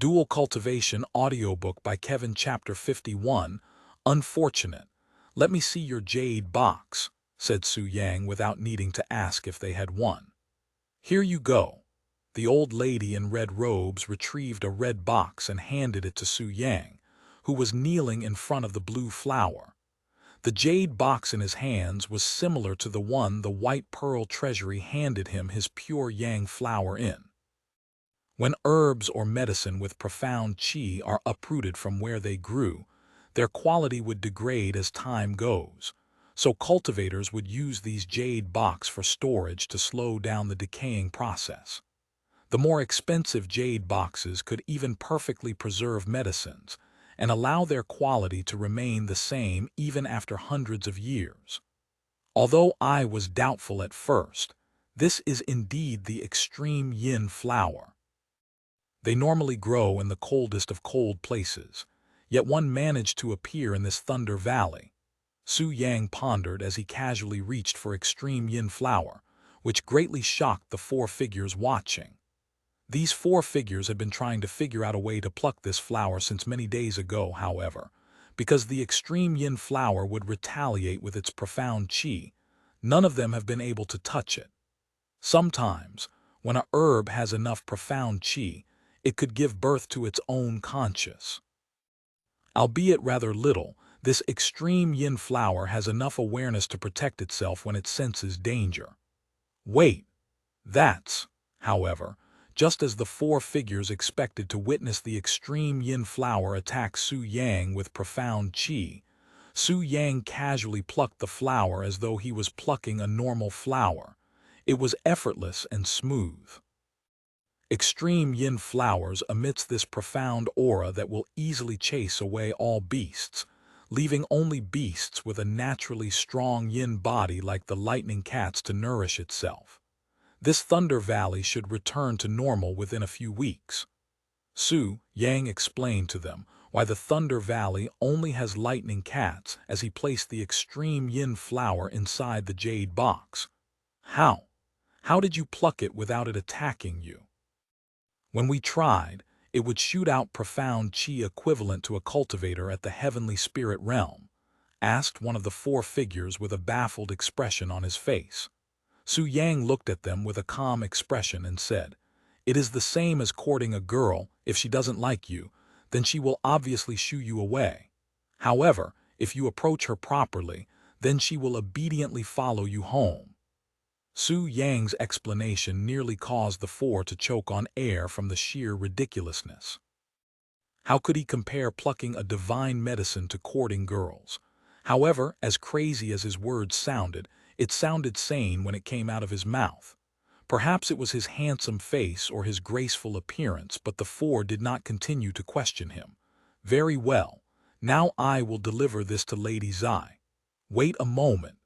Dual Cultivation audiobook by Kevin Chapter 51. Unfortunate. Let me see your jade box, said Su Yang without needing to ask if they had one. Here you go. The old lady in red robes retrieved a red box and handed it to Su Yang, who was kneeling in front of the blue flower. The jade box in his hands was similar to the one the white pearl treasury handed him his pure yang flower in. When herbs or medicine with profound qi are uprooted from where they grew, their quality would degrade as time goes, so cultivators would use these jade box for storage to slow down the decaying process. The more expensive jade boxes could even perfectly preserve medicines and allow their quality to remain the same even after hundreds of years. Although I was doubtful at first, this is indeed the extreme yin flower. They normally grow in the coldest of cold places, yet one managed to appear in this thunder valley. Su Yang pondered as he casually reached for extreme yin flower, which greatly shocked the four figures watching. These four figures had been trying to figure out a way to pluck this flower since many days ago, however, because the extreme yin flower would retaliate with its profound qi. None of them have been able to touch it. Sometimes, when a herb has enough profound qi, it could give birth to its own conscious. Albeit rather little, this extreme yin flower has enough awareness to protect itself when it senses danger. Wait, that's, however, just as the four figures expected to witness the extreme yin flower attack Su Yang with profound qi. Su Yang casually plucked the flower as though he was plucking a normal flower. It was effortless and smooth. Extreme yin flowers emits this profound aura that will easily chase away all beasts, leaving only beasts with a naturally strong yin body like the lightning cats to nourish itself. This thunder valley should return to normal within a few weeks. Su Yang explained to them why the thunder valley only has lightning cats as he placed the extreme yin flower inside the jade box. How? How did you pluck it without it attacking you? When we tried, it would shoot out profound qi equivalent to a cultivator at the heavenly spirit realm, asked one of the four figures with a baffled expression on his face. Su Yang looked at them with a calm expression and said, "It is the same as courting a girl. If she doesn't like you, then she will obviously shoo you away. However, if you approach her properly, then she will obediently follow you home." Su Yang's explanation nearly caused the four to choke on air from the sheer ridiculousness. How could he compare plucking a divine medicine to courting girls? However, as crazy as his words sounded, it sounded sane when it came out of his mouth. Perhaps it was his handsome face or his graceful appearance, but the four did not continue to question him. "Very well. Now I will deliver this to Lady Zai. Wait a moment."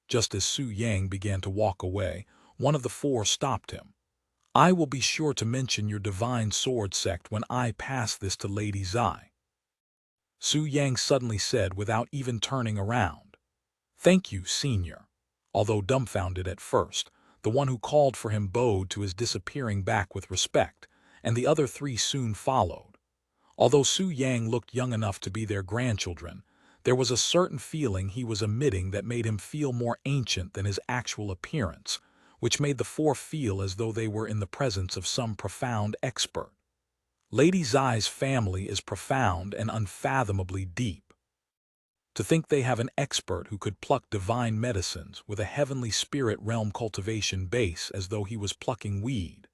Just as Su Yang began to walk away, one of the four stopped him. "I will be sure to mention your divine sword sect when I pass this to Lady Zai," Su Yang suddenly said without even turning around. "Thank you, Senior." Although dumbfounded at first, the one who called for him bowed to his disappearing back with respect, and the other three soon followed. Although Su Yang looked young enough to be their grandchildren, there was a certain feeling he was emitting that made him feel more ancient than his actual appearance, which made the four feel as though they were in the presence of some profound expert. Lady Zai's family is profound and unfathomably deep. To think they have an expert who could pluck divine medicines with a heavenly spirit realm cultivation base as though he was plucking weed.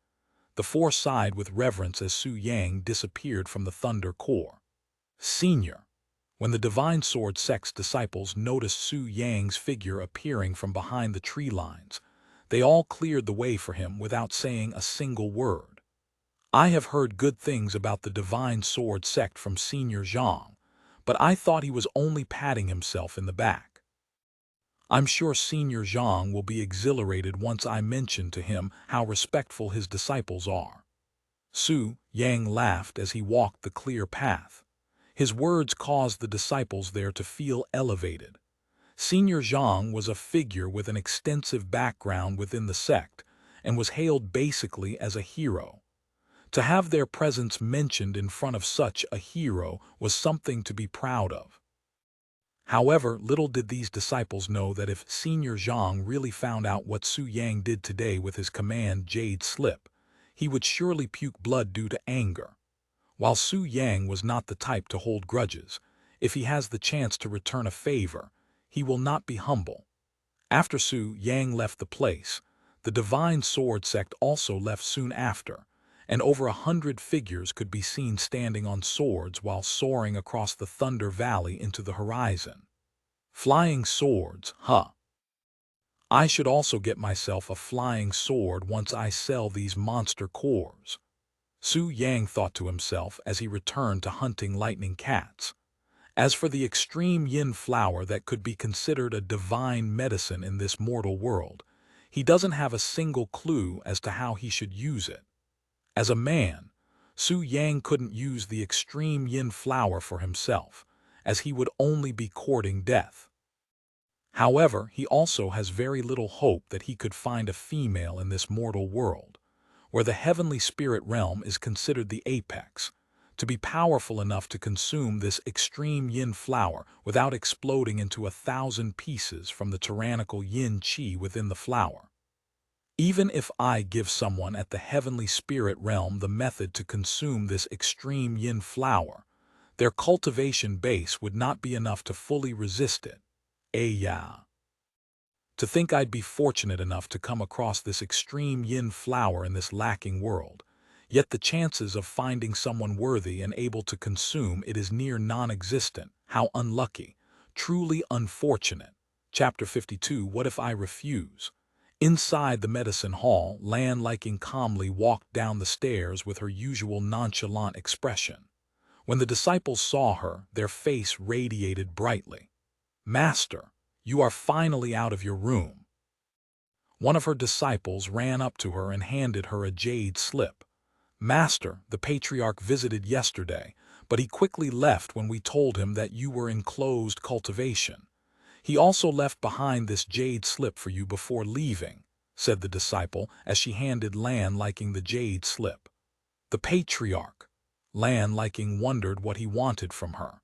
The four sighed with reverence as Su Yang disappeared from the thunder core. "Senior." When the Divine Sword Sect's disciples noticed Su Yang's figure appearing from behind the tree lines, they all cleared the way for him without saying a single word. "I have heard good things about the Divine Sword Sect from Senior Zhang, but I thought he was only patting himself in the back. I'm sure Senior Zhang will be exhilarated once I mention to him how respectful his disciples are." Su Yang laughed as he walked the clear path. His words caused the disciples there to feel elevated. Senior Zhang was a figure with an extensive background within the sect and was hailed basically as a hero. To have their presence mentioned in front of such a hero was something to be proud of. However, little did these disciples know that if Senior Zhang really found out what Su Yang did today with his command Jade Slip, he would surely puke blood due to anger. While Su Yang was not the type to hold grudges, if he has the chance to return a favor, he will not be humble. After Su Yang left the place, the Divine Sword Sect also left soon after, and over 100 figures could be seen standing on swords while soaring across the Thunder Valley into the horizon. Flying swords, huh? I should also get myself a flying sword once I sell these monster cores. Su Yang thought to himself as he returned to hunting lightning cats. As for the extreme yin flower that could be considered a divine medicine in this mortal world, he doesn't have a single clue as to how he should use it. As a man, Su Yang couldn't use the extreme yin flower for himself, as he would only be courting death. However, he also has very little hope that he could find a female in this mortal world, where the heavenly spirit realm is considered the apex, to be powerful enough to consume this extreme yin flower without exploding into 1,000 pieces from the tyrannical yin qi within the flower. Even if I give someone at the heavenly spirit realm the method to consume this extreme yin flower, their cultivation base would not be enough to fully resist it. Yeah. To think I'd be fortunate enough to come across this extreme yin flower in this lacking world, yet the chances of finding someone worthy and able to consume it is near non-existent. How unlucky. Truly unfortunate. Chapter 52. What if I refuse? Inside the medicine hall, Lan Liking calmly walked down the stairs with her usual nonchalant expression. When the disciples saw her, their face radiated brightly. Master, you are finally out of your room. One of her disciples ran up to her and handed her a jade slip. Master, the patriarch visited yesterday, but he quickly left when we told him that you were in closed cultivation. He also left behind this jade slip for you before leaving, said the disciple as she handed Lan Liking the jade slip. The patriarch. Lan Liking wondered what he wanted from her.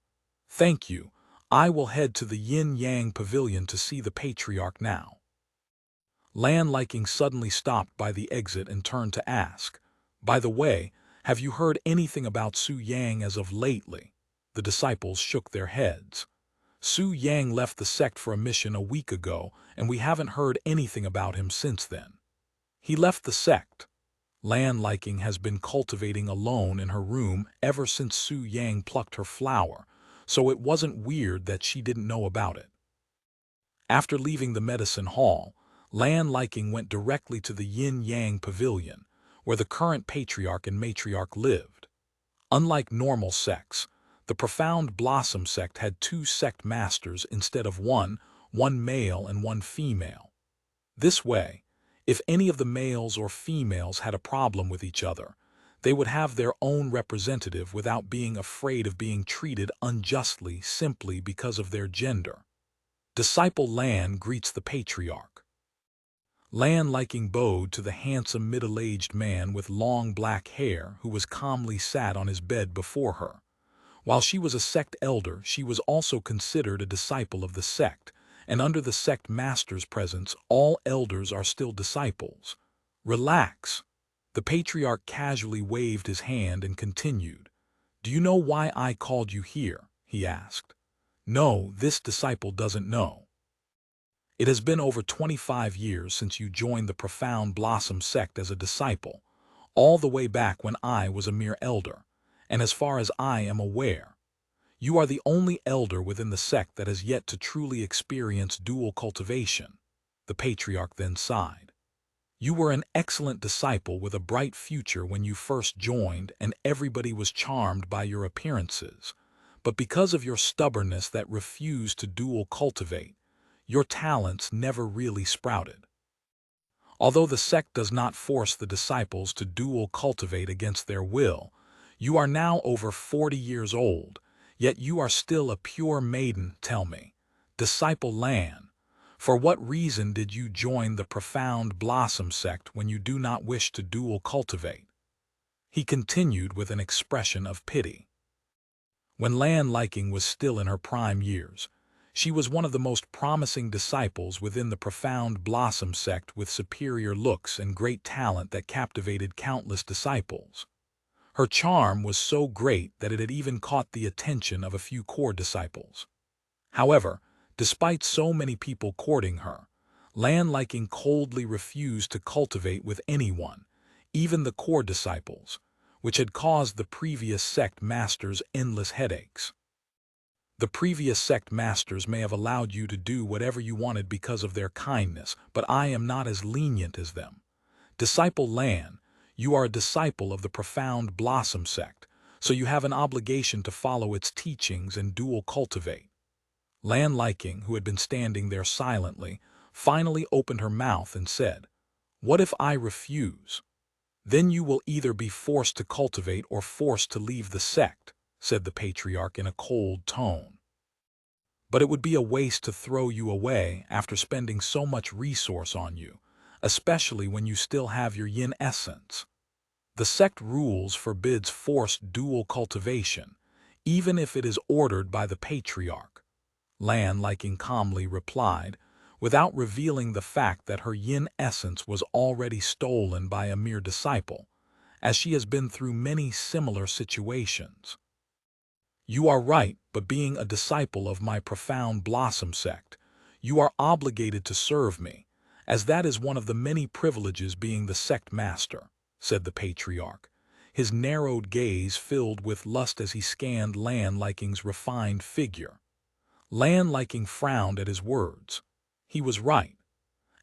Thank you. I will head to the yin-yang pavilion to see the patriarch now. Lan Liking suddenly stopped by the exit and turned to ask, by the way, have you heard anything about Su Yang as of lately? The disciples shook their heads. Su Yang left the sect for a mission a week ago, and we haven't heard anything about him since then. He left the sect. Lan Liking has been cultivating alone in her room ever since Su Yang plucked her flower, so it wasn't weird that she didn't know about it. After leaving the medicine hall, Lan Liking went directly to the yin-yang pavilion, where the current patriarch and matriarch lived. Unlike normal sects, the Profound Blossom Sect had 2 sect masters instead of one male and one female. This way, if any of the males or females had a problem with each other, they would have their own representative without being afraid of being treated unjustly simply because of their gender. Disciple Lan greets the patriarch. Lan Liking bowed to the handsome middle-aged man with long black hair who was calmly sat on his bed before her. While she was a sect elder, she was also considered a disciple of the sect, and under the sect master's presence, all elders are still disciples. Relax. The patriarch casually waved his hand and continued. Do you know why I called you here? He asked. No, this disciple doesn't know. It has been over 25 years since you joined the Profound Blossom Sect as a disciple, all the way back when I was a mere elder, and as far as I am aware, you are the only elder within the sect that has yet to truly experience dual cultivation. The patriarch then sighed. You were an excellent disciple with a bright future when you first joined, and everybody was charmed by your appearances. But because of your stubbornness that refused to dual cultivate, your talents never really sprouted. Although the sect does not force the disciples to dual cultivate against their will, you are now over 40 years old, yet you are still a pure maiden. Tell me, disciple Lan, for what reason did you join the Profound Blossom Sect when you do not wish to dual cultivate? He continued with an expression of pity. When Lan Liking was still in her prime years, she was one of the most promising disciples within the Profound Blossom Sect, with superior looks and great talent that captivated countless disciples. Her charm was so great that it had even caught the attention of a few core disciples. However, despite so many people courting her, Lan Liking coldly refused to cultivate with anyone, even the core disciples, which had caused the previous sect masters endless headaches. The previous sect masters may have allowed you to do whatever you wanted because of their kindness, but I am not as lenient as them. Disciple Lan, you are a disciple of the Profound Blossom Sect, so you have an obligation to follow its teachings and dual cultivate. Lan Liking, who had been standing there silently, finally opened her mouth and said, "What if I refuse? Then you will either be forced to cultivate or forced to leave the sect," said the patriarch in a cold tone. "But it would be a waste to throw you away after spending so much resource on you, especially when you still have your yin essence. The sect rules forbids forced dual cultivation, even if it is ordered by the patriarch," Lan Liking calmly replied, without revealing the fact that her yin essence was already stolen by a mere disciple, as she has been through many similar situations. "You are right, but being a disciple of my Profound Blossom Sect, you are obligated to serve me, as that is one of the many privileges being the sect master," said the patriarch, his narrowed gaze filled with lust as he scanned Lan Liking's refined figure. Lan Liking frowned at his words. He was right.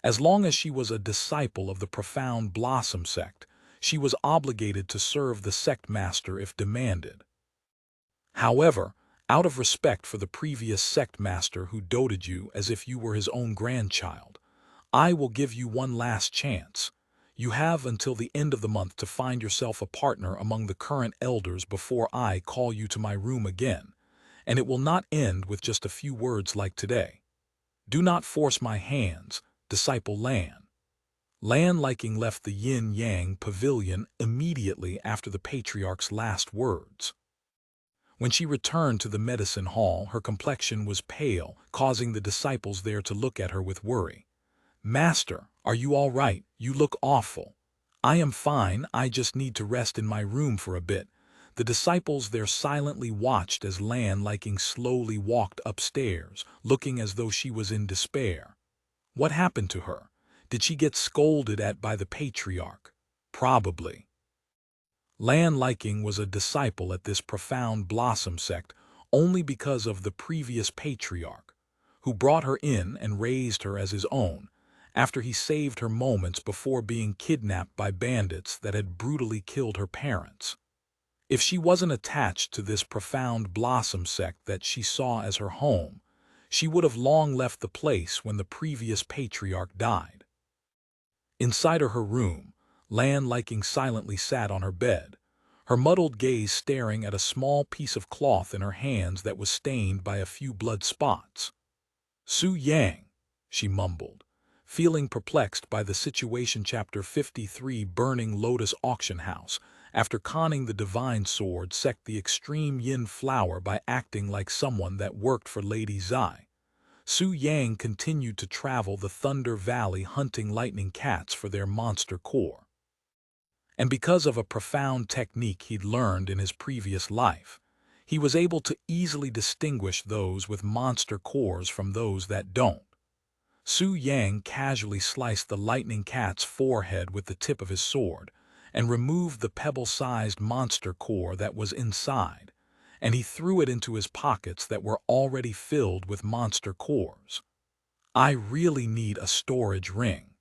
As long as she was a disciple of the Profound Blossom Sect, she was obligated to serve the sect master if demanded. However, out of respect for the previous sect master who doted you as if you were his own grandchild, I will give you one last chance. You have until the end of the month to find yourself a partner among the current elders before I call you to my room again, and it will not end with just a few words like today. Do not force my hands, disciple Lan. Lan Liking left the yin-yang pavilion immediately after the patriarch's last words. When she returned to the medicine hall, her complexion was pale, causing the disciples there to look at her with worry. "Master, are you all right? You look awful." "I am fine, I just need to rest in my room for a bit." The disciples there silently watched as Lan Liking slowly walked upstairs, looking as though she was in despair. What happened to her? Did she get scolded at by the patriarch? Probably. Lan Liking was a disciple at this Profound Blossom Sect only because of the previous patriarch, who brought her in and raised her as his own, after he saved her moments before being kidnapped by bandits that had brutally killed her parents. If she wasn't attached to this Profound Blossom Sect that she saw as her home, she would have long left the place when the previous patriarch died. Inside her room, Lan Liking silently sat on her bed, her muddled gaze staring at a small piece of cloth in her hands that was stained by a few blood spots. "Su Yang," she mumbled, feeling perplexed by the situation. Chapter 53, Burning Lotus Auction House. After conning the divine sword sect the extreme yin flower by acting like someone that worked for Lady Zai, Su Yang continued to travel the Thunder Valley hunting lightning cats for their monster core. And because of a profound technique he'd learned in his previous life, he was able to easily distinguish those with monster cores from those that don't. Su Yang casually sliced the lightning cat's forehead with the tip of his sword and removed the pebble-sized monster core that was inside, and he threw it into his pockets that were already filled with monster cores. "I really need a storage ring.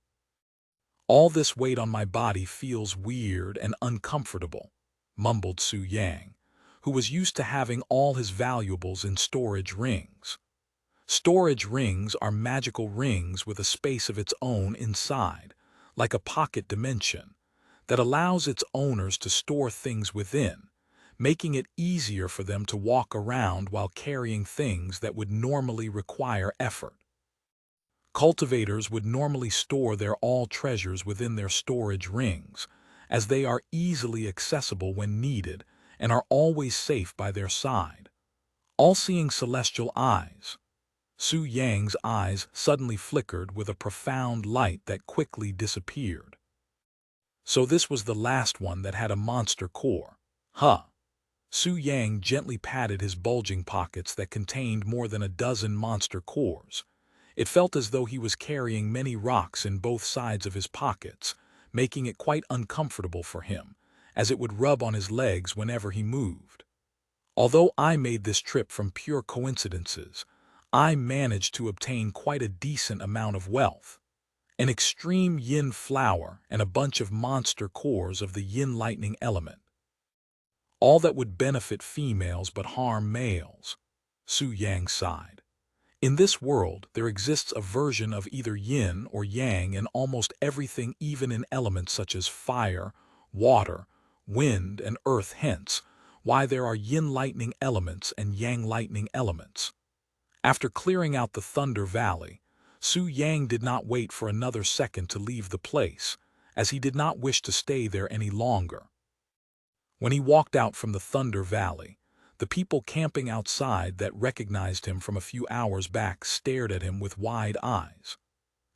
All this weight on my body feels weird and uncomfortable," mumbled Su Yang, who was used to having all his valuables in storage rings. Storage rings are magical rings with a space of its own inside, like a pocket dimension, that allows its owners to store things within, making it easier for them to walk around while carrying things that would normally require effort. Cultivators would normally store their all treasures within their storage rings, as they are easily accessible when needed and are always safe by their side. All-seeing celestial eyes. Su Yang's eyes suddenly flickered with a profound light that quickly disappeared. So this was the last one that had a monster core. Huh. Su Yang gently patted his bulging pockets that contained more than a dozen monster cores. It felt as though he was carrying many rocks in both sides of his pockets, making it quite uncomfortable for him, as it would rub on his legs whenever he moved. Although I made this trip from pure coincidences, I managed to obtain quite a decent amount of wealth. An extreme yin flower and a bunch of monster cores of the yin lightning element. All that would benefit females but harm males. Su Yang sighed. In this world, there exists a version of either yin or yang in almost everything, even in elements such as fire, water, wind, and earth, hence why there are yin lightning elements and yang lightning elements. After clearing out the Thunder Valley, Su Yang did not wait for another second to leave the place, as he did not wish to stay there any longer. When he walked out from the Thunder Valley, the people camping outside that recognized him from a few hours back stared at him with wide eyes.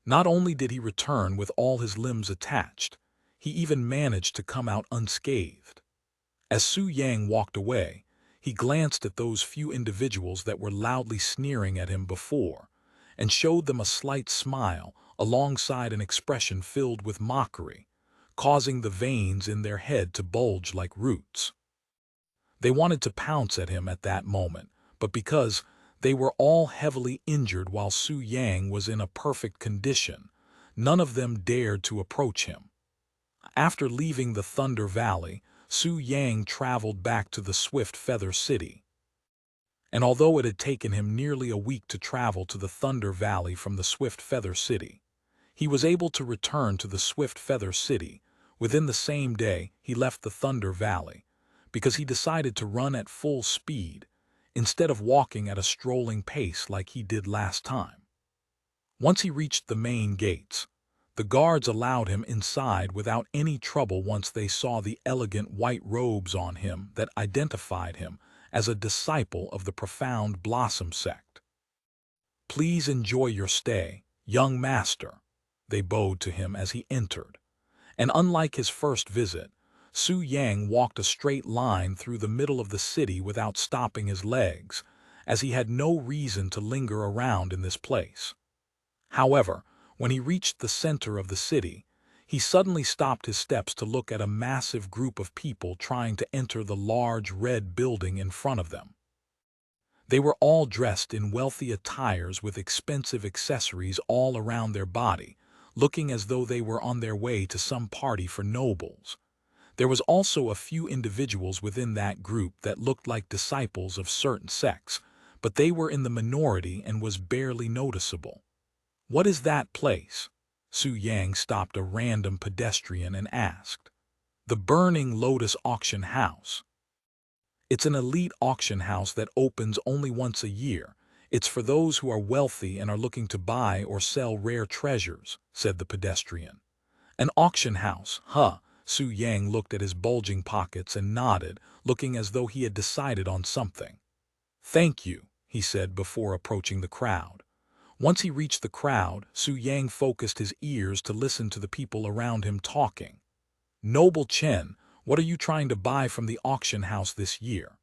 Not only did he return with all his limbs attached, he even managed to come out unscathed. As Su Yang walked away, he glanced at those few individuals that were loudly sneering at him before, and showed them a slight smile alongside an expression filled with mockery, causing the veins in their head to bulge like roots. They wanted to pounce at him at that moment, but because they were all heavily injured while Su Yang was in a perfect condition, none of them dared to approach him. After leaving the Thunder Valley, Su Yang traveled back to the Swift Feather City. And although it had taken him nearly a week to travel to the Thunder Valley from the Swift Feather City, he was able to return to the Swift Feather City within the same day he left the Thunder Valley, because he decided to run at full speed instead of walking at a strolling pace like he did last time. Once he reached the main gates, the guards allowed him inside without any trouble once they saw the elegant white robes on him that identified him as a disciple of the Profound Blossom Sect. "Please enjoy your stay, young master," they bowed to him as he entered. And unlike his first visit, Su Yang walked a straight line through the middle of the city without stopping his legs, as he had no reason to linger around in this place. However, when he reached the center of the city, he suddenly stopped his steps to look at a massive group of people trying to enter the large red building in front of them. They were all dressed in wealthy attires with expensive accessories all around their body, looking as though they were on their way to some party for nobles. There was also a few individuals within that group that looked like disciples of certain sects, but they were in the minority and was barely noticeable. "What is that place?" Su Yang stopped a random pedestrian and asked. "The Burning Lotus Auction House." "It's an elite auction house that opens only once a year. It's for those who are wealthy and are looking to buy or sell rare treasures," said the pedestrian. "An auction house, huh?" Su Yang looked at his bulging pockets and nodded, looking as though he had decided on something. "Thank you," he said before approaching the crowd. Once he reached the crowd, Su Yang focused his ears to listen to the people around him talking. "Noble Chen, what are you trying to buy from the auction house this year?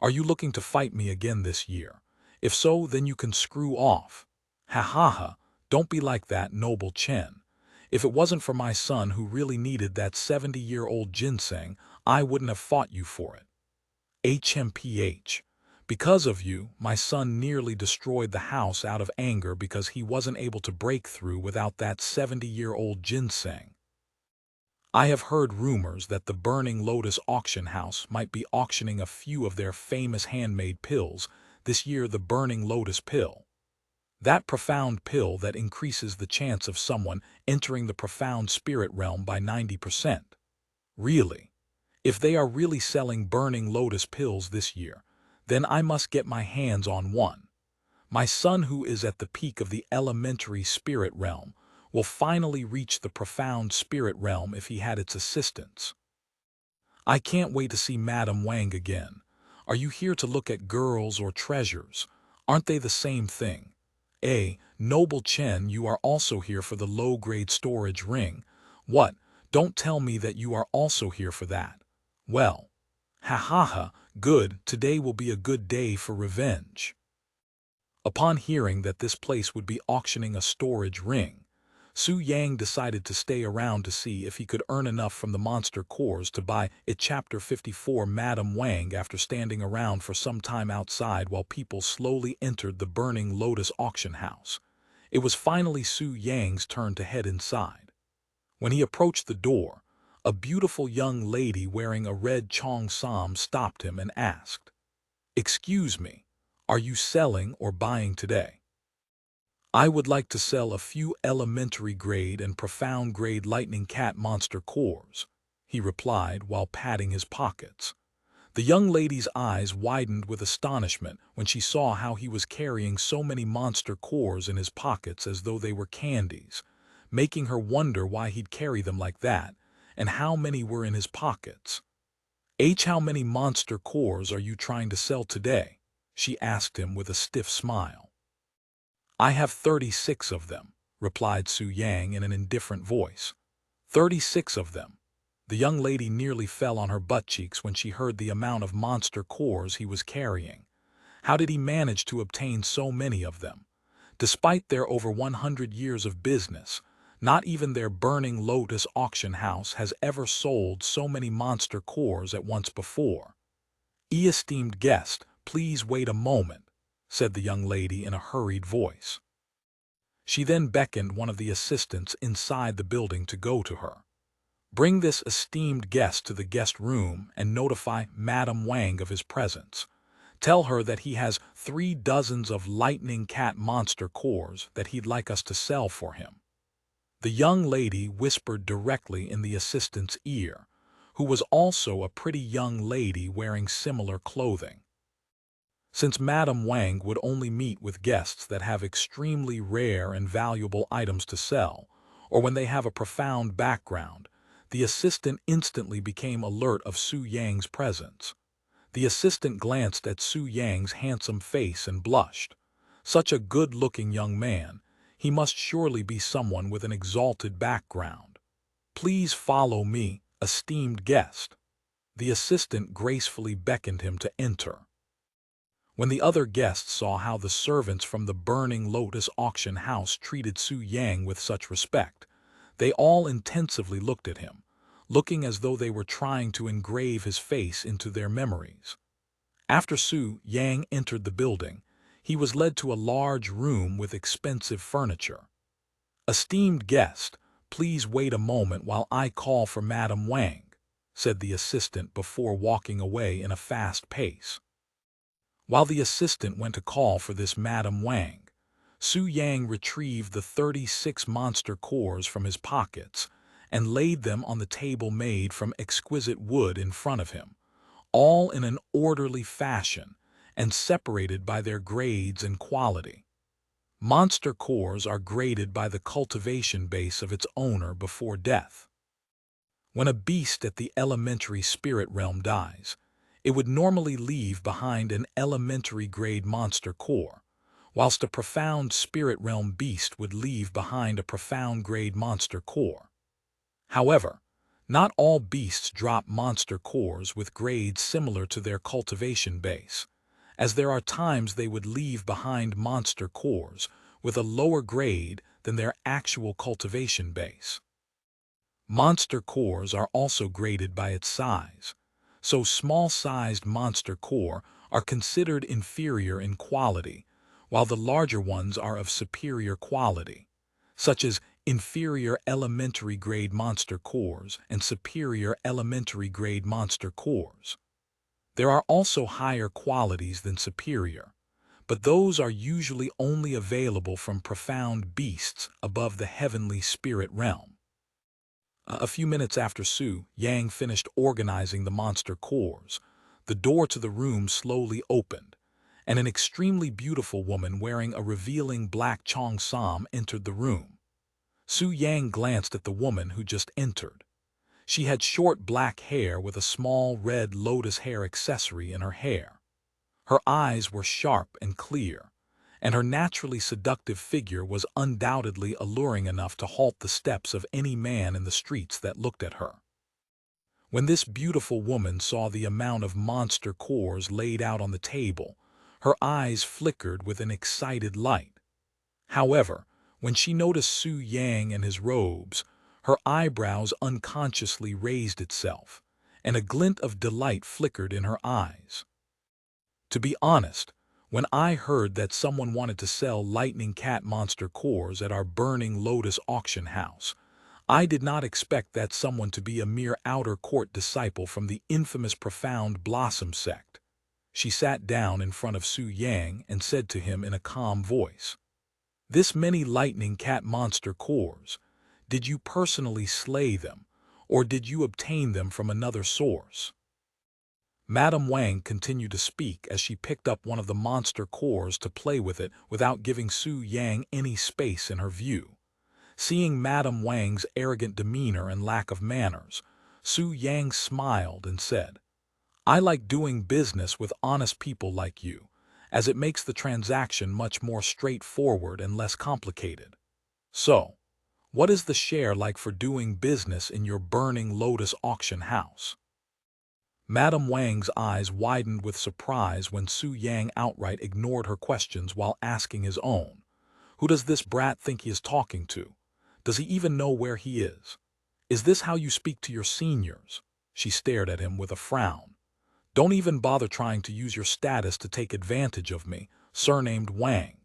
Are you looking to fight me again this year? If so, then you can screw off." "Ha ha ha, don't be like that, Noble Chen. If it wasn't for my son who really needed that 70-year-old ginseng, I wouldn't have fought you for it. HMPH. Because of you, my son nearly destroyed the house out of anger because he wasn't able to break through without that 70-year-old ginseng. I have heard rumors that the Burning Lotus Auction House might be auctioning a few of their famous handmade pills, this year the Burning Lotus pill. That profound pill that increases the chance of someone entering the profound spirit realm by 90%. Really? If they are really selling Burning Lotus pills this year, then I must get my hands on one. My son, who is at the peak of the elementary spirit realm, will finally reach the profound spirit realm if he had its assistance. I can't wait to see Madame Wang again. Are you here to look at girls or treasures? Aren't they the same thing? Noble Chen, you are also here for the low-grade storage ring. What? Don't tell me that you are also here for that. Well, ha ha ha, good, today will be a good day for revenge. Upon hearing that this place would be auctioning a storage ring, Su Yang decided to stay around to see if he could earn enough from the monster cores to buy it. Chapter 54. Madame Wang, after standing around for some time outside while people slowly entered the burning lotus auction house, it was finally Su Yang's turn to head inside. When he approached the door, a beautiful young lady wearing a red cheongsam stopped him and asked, "Excuse me, are you selling or buying today?" "I would like to sell a few elementary grade and profound grade lightning cat monster cores," he replied while patting his pockets. The young lady's eyes widened with astonishment when she saw how he was carrying so many monster cores in his pockets as though they were candies, making her wonder why he'd carry them like that, and how many were in his pockets. How many monster cores are you trying to sell today?" she asked him with a stiff smile. "I have 36 of them," replied Su Yang in an indifferent voice. 36 of them. The young lady nearly fell on her butt cheeks when she heard the amount of monster cores he was carrying. How did he manage to obtain so many of them? Despite their over 100 years of business, not even their burning lotus auction house has ever sold so many monster cores at once before. "Esteemed guest, please wait a moment," said the young lady in a hurried voice. She then beckoned one of the assistants inside the building to go to her. "Bring this esteemed guest to the guest room and notify Madame Wang of his presence. Tell her that he has 3 dozens of lightning cat monster cores that he'd like us to sell for him." The young lady whispered directly in the assistant's ear, who was also a pretty young lady wearing similar clothing. Since Madame Wang would only meet with guests that have extremely rare and valuable items to sell, or when they have a profound background, the assistant instantly became alert of Su Yang's presence. The assistant glanced at Su Yang's handsome face and blushed. Such a good-looking young man, he must surely be someone with an exalted background. "Please follow me, esteemed guest." The assistant gracefully beckoned him to enter. When the other guests saw how the servants from the burning lotus auction house treated Su Yang with such respect, they all intensively looked at him, looking as though they were trying to engrave his face into their memories. After Su Yang entered the building, he was led to a large room with expensive furniture. "Esteemed guest, please wait a moment while I call for Madame Wang," said the assistant before walking away in a fast pace. While the assistant went to call for this Madame Wang, Su Yang retrieved the 36 monster cores from his pockets and laid them on the table made from exquisite wood in front of him, all in an orderly fashion and separated by their grades and quality. Monster cores are graded by the cultivation base of its owner before death. When a beast at the elementary spirit realm dies, it would normally leave behind an elementary grade monster core, whilst a profound spirit realm beast would leave behind a profound grade monster core. However, not all beasts drop monster cores with grades similar to their cultivation base, as there are times they would leave behind monster cores with a lower grade than their actual cultivation base. Monster cores are also graded by its size, so small-sized monster core are considered inferior in quality, while the larger ones are of superior quality, such as inferior elementary grade monster cores and superior elementary grade monster cores. There are also higher qualities than superior, but those are usually only available from profound beasts above the heavenly spirit realm. A few minutes after Su Yang finished organizing the monster cores, the door to the room slowly opened, and an extremely beautiful woman wearing a revealing black cheongsam entered the room. Su Yang glanced at the woman who just entered. She had short black hair with a small red lotus hair accessory in her hair. Her eyes were sharp and clear, and her naturally seductive figure was undoubtedly alluring enough to halt the steps of any man in the streets that looked at her. When this beautiful woman saw the amount of monster cores laid out on the table, her eyes flickered with an excited light. However, when she noticed Su Yang and his robes, her eyebrows unconsciously raised itself, and a glint of delight flickered in her eyes. To be honest, when I heard that someone wanted to sell lightning cat monster cores at our Burning Lotus auction house, I did not expect that someone to be a mere outer court disciple from the infamous Profound Blossom Sect. She sat down in front of Su Yang and said to him in a calm voice, "This many lightning cat monster cores, did you personally slay them, or did you obtain them from another source?" Madame Wang continued to speak as she picked up one of the monster cores to play with it without giving Su Yang any space in her view. Seeing Madame Wang's arrogant demeanor and lack of manners, Su Yang smiled and said, "I like doing business with honest people like you, as it makes the transaction much more straightforward and less complicated. So, what is the share like for doing business in your Burning Lotus auction house?" Madame Wang's eyes widened with surprise when Su Yang outright ignored her questions while asking his own. Who does this brat think he is talking to? Does he even know where he is? Is this how you speak to your seniors? She stared at him with a frown. Don't even bother trying to use your status to take advantage of me, surnamed Wang.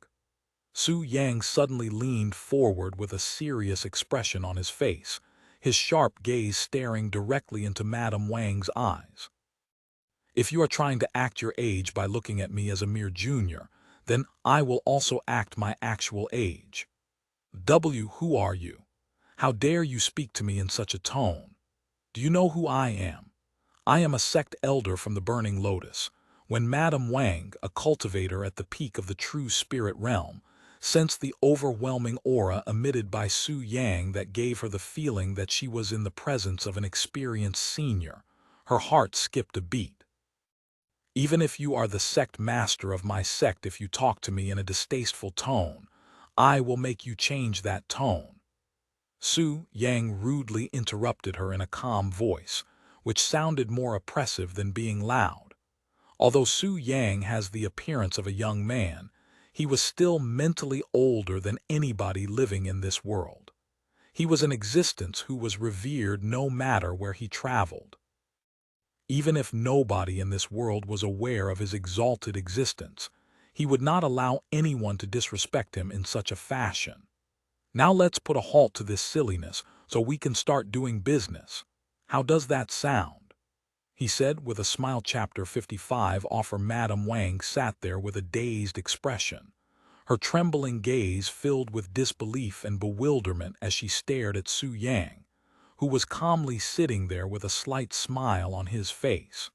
Su Yang suddenly leaned forward with a serious expression on his face, his sharp gaze staring directly into Madame Wang's eyes. If you are trying to act your age by looking at me as a mere junior, then I will also act my actual age. Who are you? How dare you speak to me in such a tone? Do you know who I am? I am a sect elder from the Burning Lotus. When Madame Wang, a cultivator at the peak of the true spirit realm, sensed the overwhelming aura emitted by Su Yang that gave her the feeling that she was in the presence of an experienced senior, her heart skipped a beat. Even if you are the sect master of my sect, if you talk to me in a distasteful tone, I will make you change that tone. Su Yang rudely interrupted her in a calm voice, which sounded more oppressive than being loud. Although Su Yang has the appearance of a young man, he was still mentally older than anybody living in this world. He was an existence who was revered no matter where he traveled. Even if nobody in this world was aware of his exalted existence, he would not allow anyone to disrespect him in such a fashion. Now let's put a halt to this silliness so we can start doing business. How does that sound? He said with a smile. Chapter 55. Offer. Madame Wang sat there with a dazed expression, her trembling gaze filled with disbelief and bewilderment as she stared at Su Yang, who was calmly sitting there with a slight smile on his face.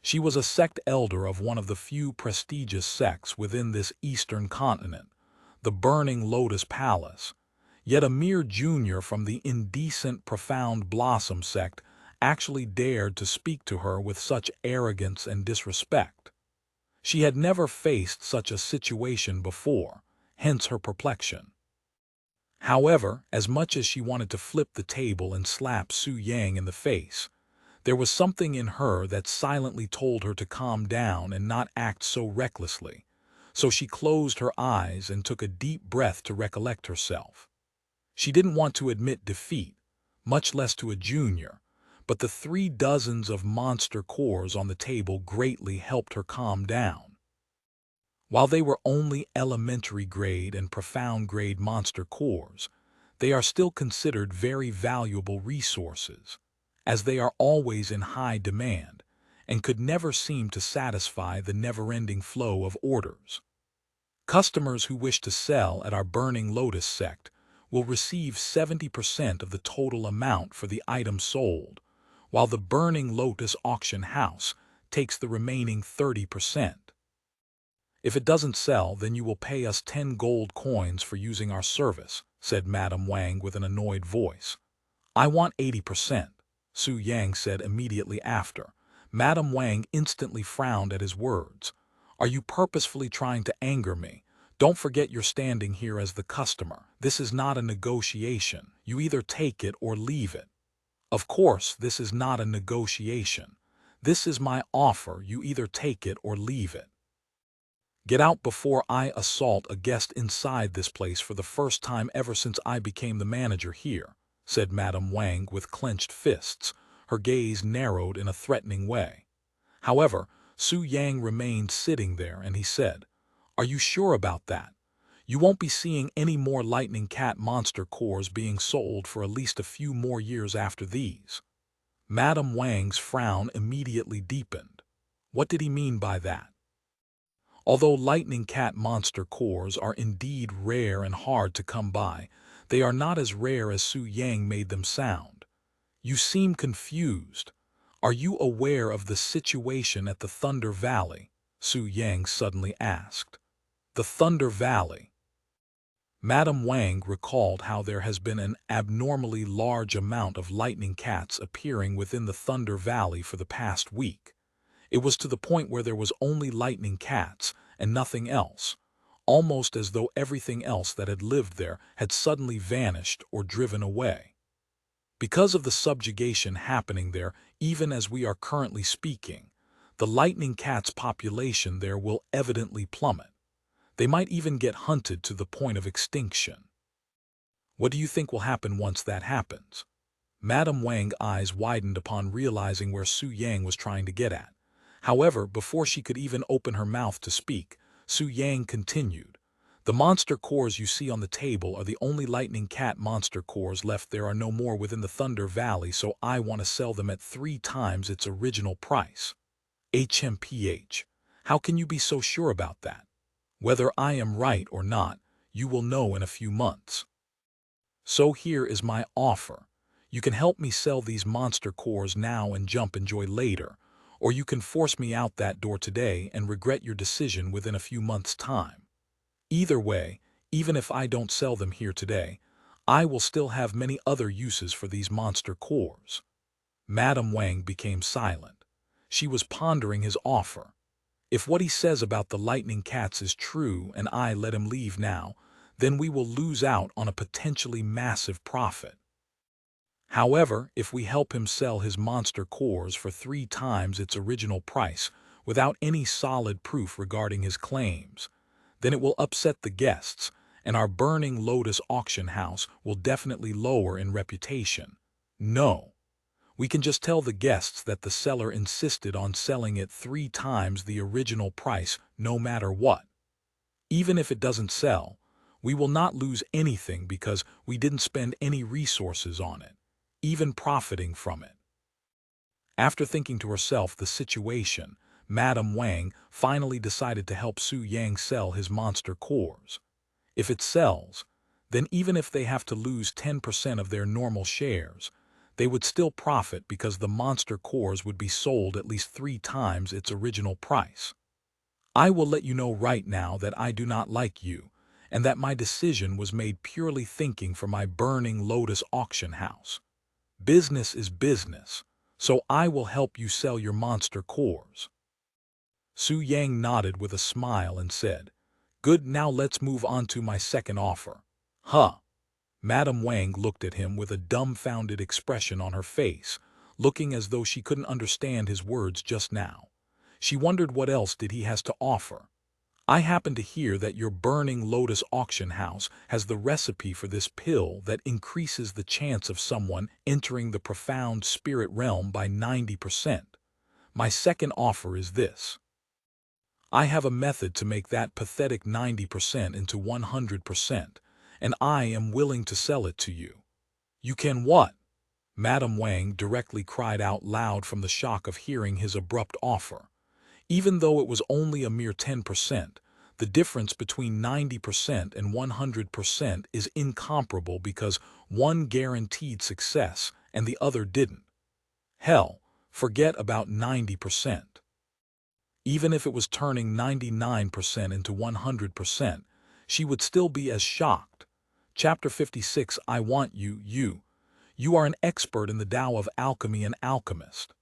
She was a sect elder of one of the few prestigious sects within this eastern continent, the Burning Lotus Palace, yet a mere junior from the indecent Profound Blossom Sect actually dared to speak to her with such arrogance and disrespect. She had never faced such a situation before, hence her perplexion. However, as much as she wanted to flip the table and slap Su Yang in the face, there was something in her that silently told her to calm down and not act so recklessly, so she closed her eyes and took a deep breath to recollect herself. She didn't want to admit defeat, much less to a junior, but the 3 dozens of monster cores on the table greatly helped her calm down. While they were only elementary grade and profound grade monster cores, they are still considered very valuable resources, as they are always in high demand and could never seem to satisfy the never-ending flow of orders. Customers who wish to sell at our Burning Lotus sect will receive 70% of the total amount for the item sold, while the Burning Lotus auction house takes the remaining 30%. If it doesn't sell, then you will pay us 10 gold coins for using our service, said Madame Wang with an annoyed voice. I want 80%, Su Yang said immediately after. Madame Wang instantly frowned at his words. Are you purposefully trying to anger me? Don't forget you're standing here as the customer. This is not a negotiation. You either take it or leave it. Of course, this is not a negotiation. This is my offer. You either take it or leave it. Get out before I assault a guest inside this place for the first time ever since I became the manager here, said Madame Wang with clenched fists, her gaze narrowed in a threatening way. However, Su Yang remained sitting there and he said, Are you sure about that? You won't be seeing any more lightning cat monster cores being sold for at least a few more years after these. Madame Wang's frown immediately deepened. What did he mean by that? Although lightning cat monster cores are indeed rare and hard to come by, they are not as rare as Su Yang made them sound. You seem confused. Are you aware of the situation at the Thunder Valley? Su Yang suddenly asked. The Thunder Valley. Madame Wang recalled how there has been an abnormally large amount of lightning cats appearing within the Thunder Valley for the past week. It was to the point where there was only lightning cats and nothing else, almost as though everything else that had lived there had suddenly vanished or driven away. Because of the subjugation happening there, even as we are currently speaking, the lightning cat's population there will evidently plummet. They might even get hunted to the point of extinction. What do you think will happen once that happens? Madame Wang's eyes widened upon realizing where Su Yang was trying to get at. However, before she could even open her mouth to speak, Su Yang continued. The monster cores you see on the table are the only lightning cat monster cores left. There are no more within the Thunder Valley, so I want to sell them at 3 times its original price. HMPH. How can you be so sure about that? Whether I am right or not, you will know in a few months. So here is my offer. You can help me sell these monster cores now and jump enjoy later, or you can force me out that door today and regret your decision within a few months' time. Either way, even if I don't sell them here today, I will still have many other uses for these monster cores. Madame Wang became silent. She was pondering his offer. If what he says about the lightning cats is true and I let him leave now, then we will lose out on a potentially massive profit. However, if we help him sell his monster cores for 3 times its original price without any solid proof regarding his claims, then it will upset the guests, and our Burning Lotus auction house will definitely lower in reputation. No. We can just tell the guests that the seller insisted on selling it 3 times the original price no matter what. Even if it doesn't sell, we will not lose anything because we didn't spend any resources on it, even profiting from it. After thinking to herself the situation, Madame Wang finally decided to help Su Yang sell his monster cores. If it sells, then even if they have to lose 10% of their normal shares, they would still profit because the monster cores would be sold at least 3 times its original price. I will let you know right now that I do not like you, and that my decision was made purely thinking for my Burning Lotus auction house. Business is business, so I will help you sell your monster cores. Su Yang nodded with a smile and said, Good, now let's move on to my second offer. Huh? Madame Wang looked at him with a dumbfounded expression on her face, looking as though she couldn't understand his words just now. She wondered what else did he has to offer. I happen to hear that your Burning Lotus auction house has the recipe for this pill that increases the chance of someone entering the profound spirit realm by 90%. My second offer is this. I have a method to make that pathetic 90% into 100%, and I am willing to sell it to you. You can what? Madame Wang directly cried out loud from the shock of hearing his abrupt offer. Even though it was only a mere 10%, the difference between 90% and 100% is incomparable because one guaranteed success and the other didn't. Hell, forget about 90%. Even if it was turning 99% into 100%, she would still be as shocked. Chapter 56. I want you, You are an expert in the Tao of alchemy and alchemist.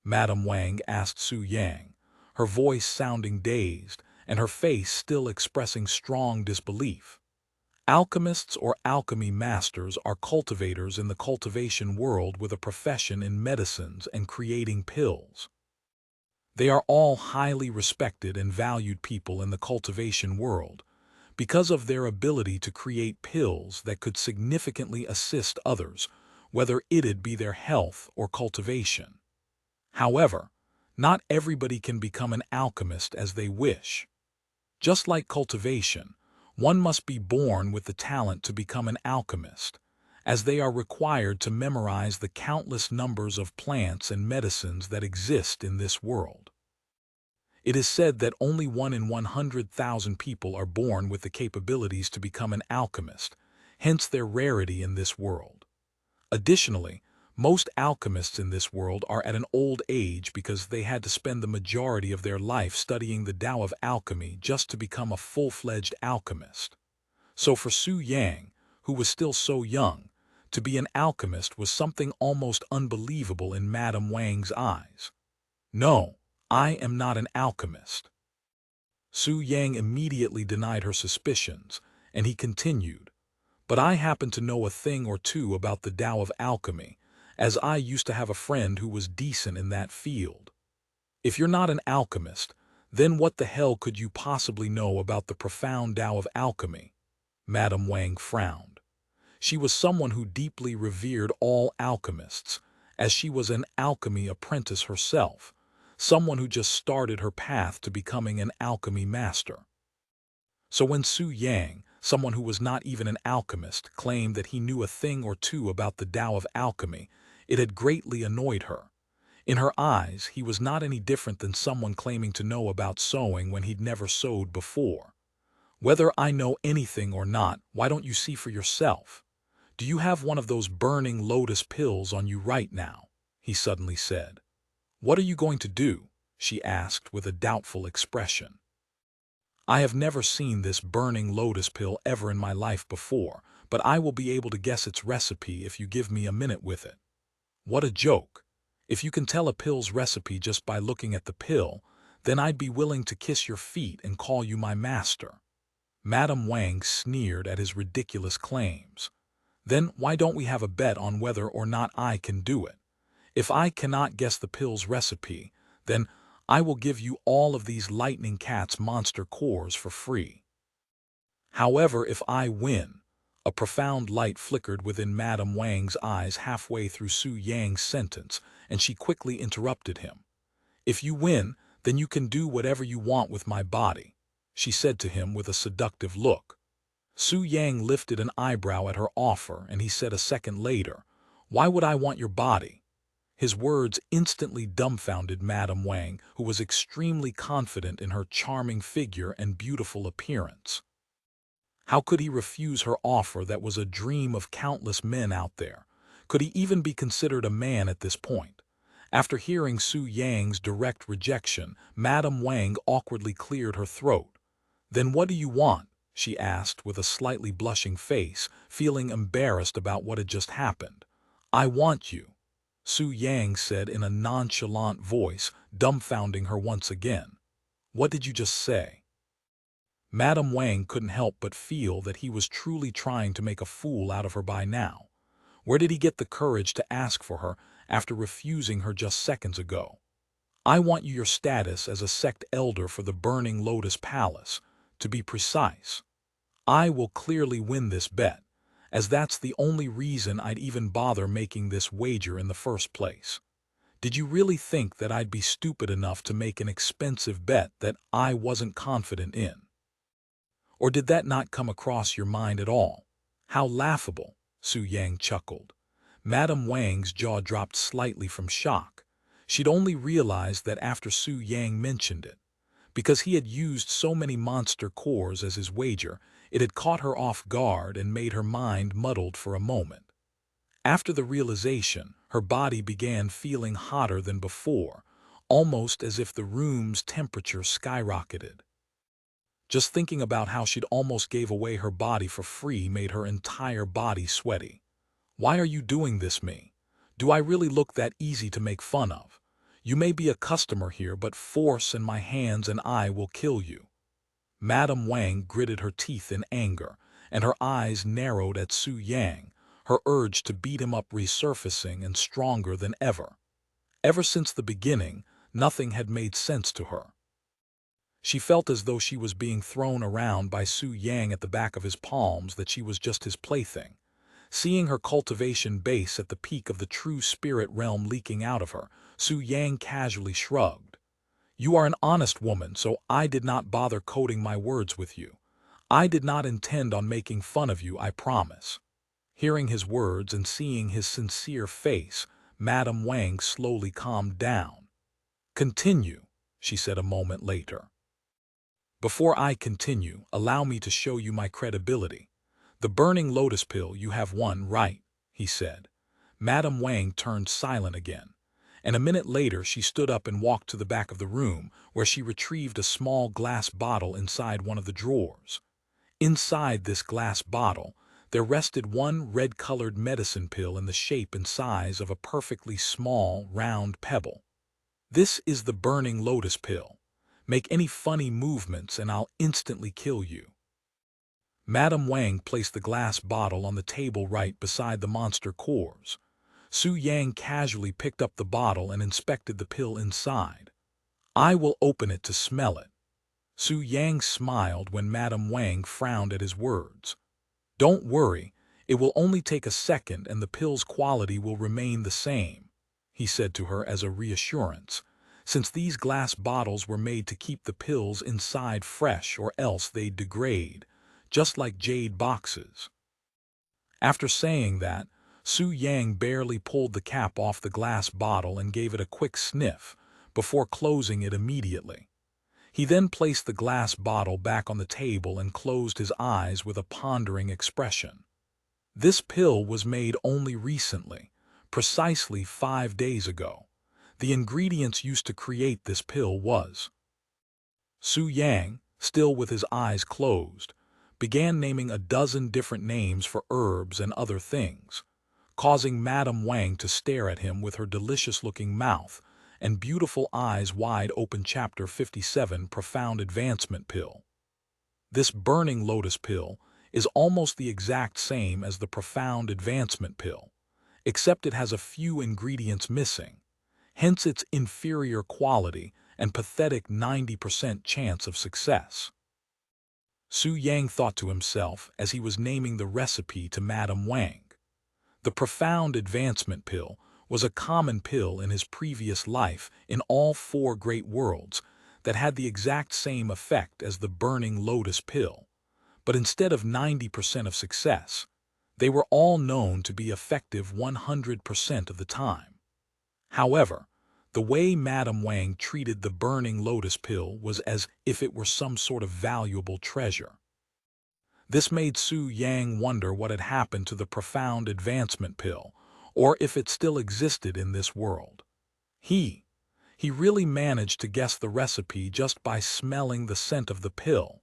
Madame Wang asked Su Yang, her voice sounding dazed and her face still expressing strong disbelief. Alchemists or alchemy masters are cultivators in the cultivation world with a profession in medicines and creating pills. They are all highly respected and valued people in the cultivation world because of their ability to create pills that could significantly assist others, whether it'd be their health or cultivation. However, not everybody can become an alchemist as they wish. Just like cultivation, one must be born with the talent to become an alchemist, as they are required to memorize the countless numbers of plants and medicines that exist in this world. It is said that only 1 in 100,000 people are born with the capabilities to become an alchemist, hence their rarity in this world. Additionally, most alchemists in this world are at an old age because they had to spend the majority of their life studying the Tao of alchemy just to become a full-fledged alchemist. So for Su Yang, who was still so young, to be an alchemist was something almost unbelievable in Madame Wang's eyes. No, I am not an alchemist. Su Yang immediately denied her suspicions, and he continued, but I happen to know a thing or two about the Tao of alchemy, as I used to have a friend who was decent in that field. If you're not an alchemist, then what the hell could you possibly know about the profound Tao of alchemy? Madame Wang frowned. She was someone who deeply revered all alchemists, as she was an alchemy apprentice herself, someone who just started her path to becoming an alchemy master. So when Su Yang, someone who was not even an alchemist, claimed that he knew a thing or two about the Tao of alchemy, it had greatly annoyed her. In her eyes, he was not any different than someone claiming to know about sewing when he'd never sewed before. Whether I know anything or not, why don't you see for yourself? Do you have one of those burning lotus pills on you right now? He suddenly said. What are you going to do? She asked with a doubtful expression. I have never seen this burning lotus pill ever in my life before, but I will be able to guess its recipe if you give me a minute with it. What a joke. If you can tell a pill's recipe just by looking at the pill, then I'd be willing to kiss your feet and call you my master. Madame Wang sneered at his ridiculous claims. Then why don't we have a bet on whether or not I can do it? If I cannot guess the pill's recipe, then I will give you all of these lightning cat's monster cores for free. However, if I win, a profound light flickered within Madame Wang's eyes halfway through Su Yang's sentence, and she quickly interrupted him. If you win, then you can do whatever you want with my body, she said to him with a seductive look. Su Yang lifted an eyebrow at her offer, and he said a second later, Why would I want your body? His words instantly dumbfounded Madame Wang, who was extremely confident in her charming figure and beautiful appearance. How could he refuse her offer that was a dream of countless men out there? Could he even be considered a man at this point? After hearing Su Yang's direct rejection, Madame Wang awkwardly cleared her throat. Then what do you want? She asked with a slightly blushing face, feeling embarrassed about what had just happened. I want you, Su Yang said in a nonchalant voice, dumbfounding her once again. What did you just say? Madame Wang couldn't help but feel that he was truly trying to make a fool out of her by now. Where did he get the courage to ask for her after refusing her just seconds ago? I want you your status as a sect elder for the Burning Lotus Palace, to be precise. I will clearly win this bet, as that's the only reason I'd even bother making this wager in the first place. Did you really think that I'd be stupid enough to make an expensive bet that I wasn't confident in? Or did that not come across your mind at all? How laughable, Su Yang chuckled. Madame Wang's jaw dropped slightly from shock. She'd only realized that after Su Yang mentioned it. Because he had used so many monster cores as his wager, it had caught her off guard and made her mind muddled for a moment. After the realization, her body began feeling hotter than before, almost as if the room's temperature skyrocketed. Just thinking about how she'd almost gave away her body for free made her entire body sweaty. Why are you doing this, me? Do I really look that easy to make fun of? You may be a customer here, but force in my hands and I will kill you. Madame Wang gritted her teeth in anger, and her eyes narrowed at Su Yang, her urge to beat him up resurfacing and stronger than ever. Ever since the beginning, nothing had made sense to her. She felt as though she was being thrown around by Su Yang at the back of his palms, that she was just his plaything. Seeing her cultivation base at the peak of the true spirit realm leaking out of her, Su Yang casually shrugged. You are an honest woman, so I did not bother coding my words with you. I did not intend on making fun of you, I promise. Hearing his words and seeing his sincere face, Madame Wang slowly calmed down. Continue, she said a moment later. Before I continue, allow me to show you my credibility. The burning lotus pill, you have won, right? He said. Madame Wang turned silent again, and a minute later she stood up and walked to the back of the room, where she retrieved a small glass bottle inside one of the drawers. Inside this glass bottle, there rested one red-colored medicine pill in the shape and size of a perfectly small, round pebble. This is the burning lotus pill. Make any funny movements and I'll instantly kill you. Madame Wang placed the glass bottle on the table right beside the monster cores. Su Yang casually picked up the bottle and inspected the pill inside. I will open it to smell it. Su Yang smiled when Madame Wang frowned at his words. Don't worry, it will only take a second and the pill's quality will remain the same, he said to her as a reassurance, since these glass bottles were made to keep the pills inside fresh or else they'd degrade, just like jade boxes. After saying that, Su Yang barely pulled the cap off the glass bottle and gave it a quick sniff before closing it immediately. He then placed the glass bottle back on the table and closed his eyes with a pondering expression. This pill was made only recently, precisely 5 days ago. The ingredients used to create this pill was. Su Yang, still with his eyes closed, began naming a dozen different names for herbs and other things, causing Madame Wang to stare at him with her delicious-looking mouth and beautiful eyes wide open. Chapter 57, Profound Advancement Pill. This burning lotus pill is almost the exact same as the Profound Advancement Pill, except it has a few ingredients missing, hence its inferior quality and pathetic 90% chance of success. Su Yang thought to himself as he was naming the recipe to Madame Wang. The Profound Advancement Pill was a common pill in his previous life in all 4 great worlds that had the exact same effect as the burning lotus pill, but instead of 90% of success, they were all known to be effective 100% of the time. However, the way Madame Wang treated the burning lotus pill was as if it were some sort of valuable treasure. This made Su Yang wonder what had happened to the Profound Advancement Pill, or if it still existed in this world. He really managed to guess the recipe just by smelling the scent of the pill.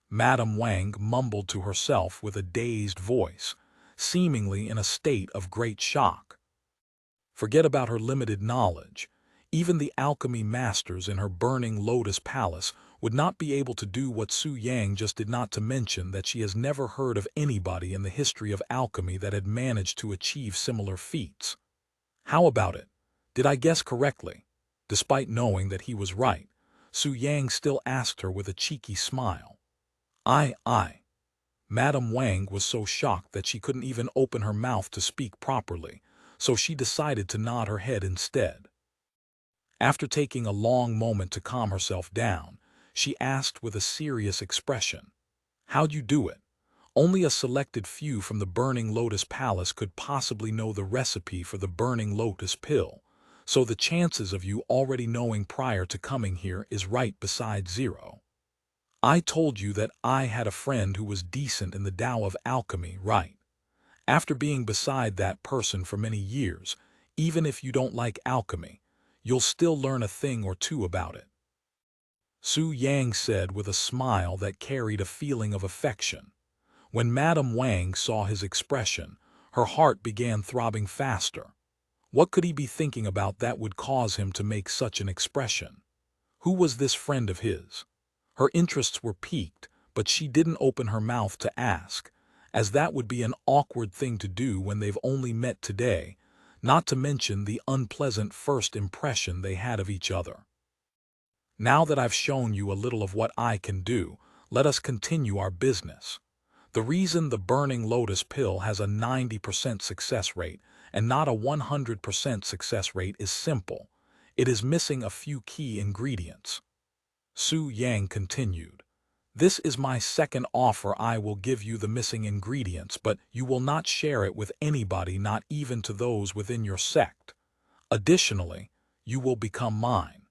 Madame Wang mumbled to herself with a dazed voice, seemingly in a state of great shock. Forget about her limited knowledge. Even the alchemy masters in her burning lotus palace would not be able to do what Su Yang just did, not to mention that she has never heard of anybody in the history of alchemy that had managed to achieve similar feats. How about it? Did I guess correctly? Despite knowing that he was right, Su Yang still asked her with a cheeky smile. I. Madame Wang was so shocked that she couldn't even open her mouth to speak properly, so she decided to nod her head instead. After taking a long moment to calm herself down, she asked with a serious expression, How'd you do it? Only a selected few from the Burning Lotus Palace could possibly know the recipe for the Burning Lotus Pill, so the chances of you already knowing prior to coming here is right beside 0. I told you that I had a friend who was decent in the Tao of alchemy, right? After being beside that person for many years, even if you don't like alchemy, you'll still learn a thing or two about it. Su Yang said with a smile that carried a feeling of affection. When Madame Wang saw his expression, her heart began throbbing faster. What could he be thinking about that would cause him to make such an expression? Who was this friend of his? Her interests were piqued, but she didn't open her mouth to ask, as that would be an awkward thing to do when they've only met today, not to mention the unpleasant first impression they had of each other. Now that I've shown you a little of what I can do, let us continue our business. The reason the burning lotus pill has a 90% success rate and not a 100% success rate is simple. It is missing a few key ingredients. Su Yang continued. This is my second offer. I will give you the missing ingredients, but you will not share it with anybody, not even to those within your sect. Additionally, you will become mine.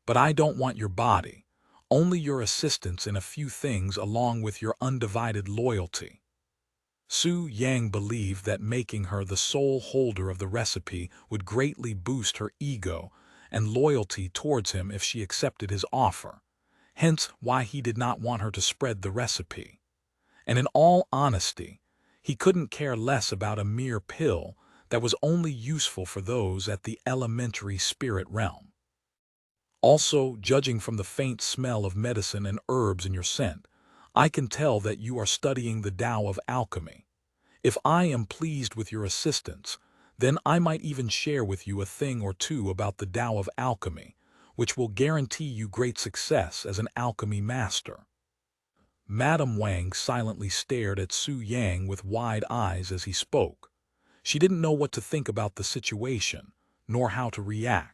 But I don't want your body, only your assistance in a few things along with your undivided loyalty. Su Yang believed that making her the sole holder of the recipe would greatly boost her ego and loyalty towards him if she accepted his offer, hence why he did not want her to spread the recipe. And in all honesty, he couldn't care less about a mere pill that was only useful for those at the elementary spirit realm. Also, judging from the faint smell of medicine and herbs in your scent, I can tell that you are studying the Tao of alchemy. If I am pleased with your assistance, then I might even share with you a thing or two about the Tao of alchemy, which will guarantee you great success as an alchemy master. Madame Wang silently stared at Su Yang with wide eyes as he spoke. She didn't know what to think about the situation, nor how to react.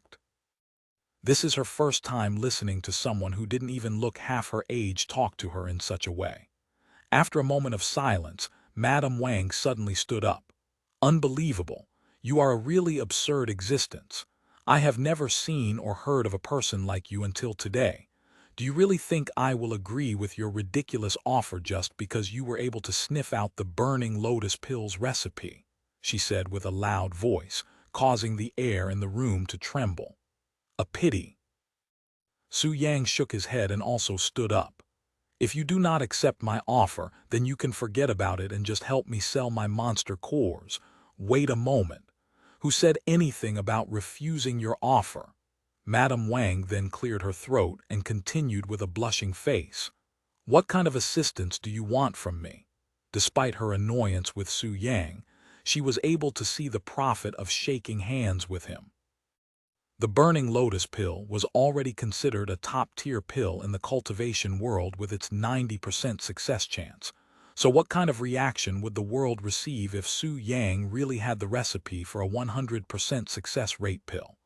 This is her first time listening to someone who didn't even look half her age talk to her in such a way. After a moment of silence, Madame Wang suddenly stood up. Unbelievable. You are a really absurd existence. I have never seen or heard of a person like you until today. Do you really think I will agree with your ridiculous offer just because you were able to sniff out the burning lotus pills recipe? She said with a loud voice, causing the air in the room to tremble. A pity. Su Yang shook his head and also stood up. If you do not accept my offer, then you can forget about it and just help me sell my monster cores. Wait a moment. Who said anything about refusing your offer? Madame Wang then cleared her throat and continued with a blushing face. What kind of assistance do you want from me? Despite her annoyance with Su Yang, she was able to see the profit of shaking hands with him. The burning lotus pill was already considered a top-tier pill in the cultivation world with its 90% success chance. So what kind of reaction would the world receive if Su Yang really had the recipe for a 100% success rate pill?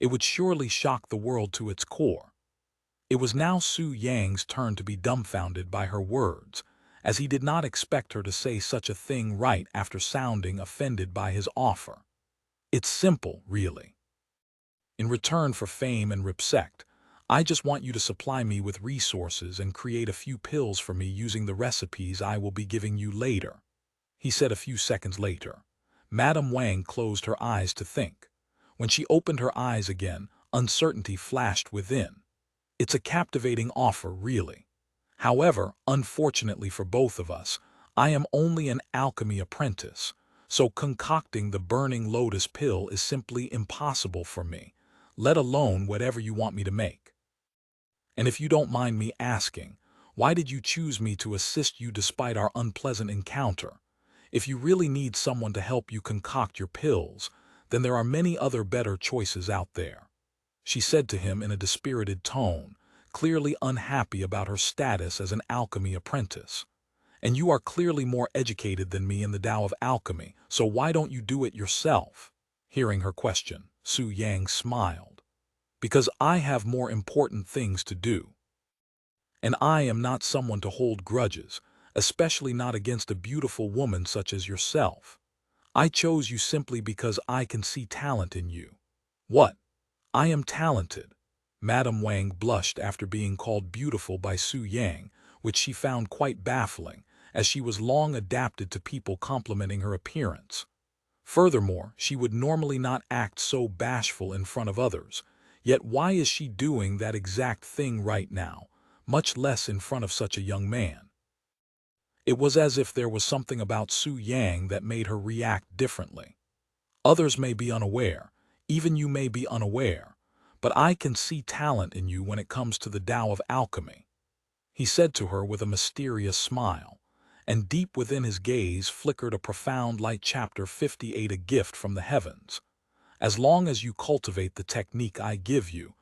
It would surely shock the world to its core. It was now Su Yang's turn to be dumbfounded by her words, as he did not expect her to say such a thing right after sounding offended by his offer. It's simple, really. In return for fame and respect, I just want you to supply me with resources and create a few pills for me using the recipes I will be giving you later, he said a few seconds later. Madame Wang closed her eyes to think. When she opened her eyes again, uncertainty flashed within. It's a captivating offer, really. However, unfortunately for both of us, I am only an alchemy apprentice, so concocting the burning lotus pill is simply impossible for me, let alone whatever you want me to make. And if you don't mind me asking, why did you choose me to assist you despite our unpleasant encounter? If you really need someone to help you concoct your pills, then there are many other better choices out there, she said to him in a dispirited tone, clearly unhappy about her status as an alchemy apprentice. And you are clearly more educated than me in the Tao of alchemy, so why don't you do it yourself? Hearing her question, Su Yang smiled. Because I have more important things to do. And I am not someone to hold grudges, especially not against a beautiful woman such as yourself. I chose you simply because I can see talent in you. What? I am talented. Madame Wang blushed after being called beautiful by Su Yang, which she found quite baffling, as she was long adapted to people complimenting her appearance. Furthermore, she would normally not act so bashful in front of others, Yet why is she doing that exact thing right now, much less in front of such a young man? It was as if there was something about Su Yang that made her react differently. Others may be unaware, even you may be unaware, but I can see talent in you when it comes to the Tao of alchemy, he said to her with a mysterious smile, and deep within his gaze flickered a profound light. Chapter 58, a gift from the heavens. As long as you cultivate the technique I give you,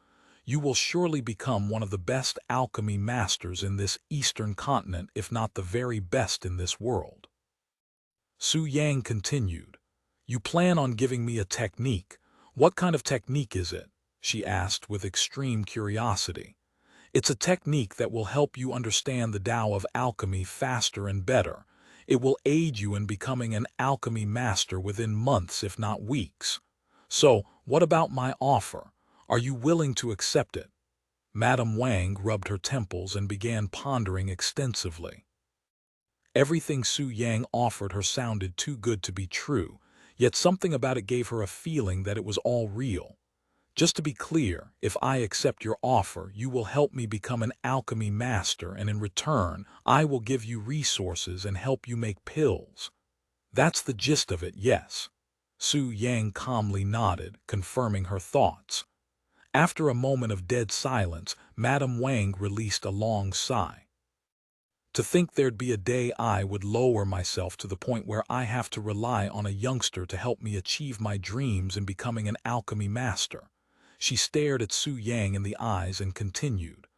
you will surely become one of the best alchemy masters in this eastern continent, if not the very best in this world. Su Yang continued, "You plan on giving me a technique. What kind of technique is it?" she asked with extreme curiosity. "It's a technique that will help you understand the Tao of alchemy faster and better. It will aid you in becoming an alchemy master within months, if not weeks. So, what about my offer? Are you willing to accept it?" Madame Wang rubbed her temples and began pondering extensively. Everything Su Yang offered her sounded too good to be true, yet something about it gave her a feeling that it was all real. "Just to be clear, if I accept your offer, you will help me become an alchemy master, and in return, I will give you resources and help you make pills. That's the gist of it, yes?" Su Yang calmly nodded, confirming her thoughts. After a moment of dead silence, Madame Wang released a long sigh. "To think there'd be a day I would lower myself to the point where I have to rely on a youngster to help me achieve my dreams in becoming an alchemy master." She stared at Su Yang in the eyes and continued,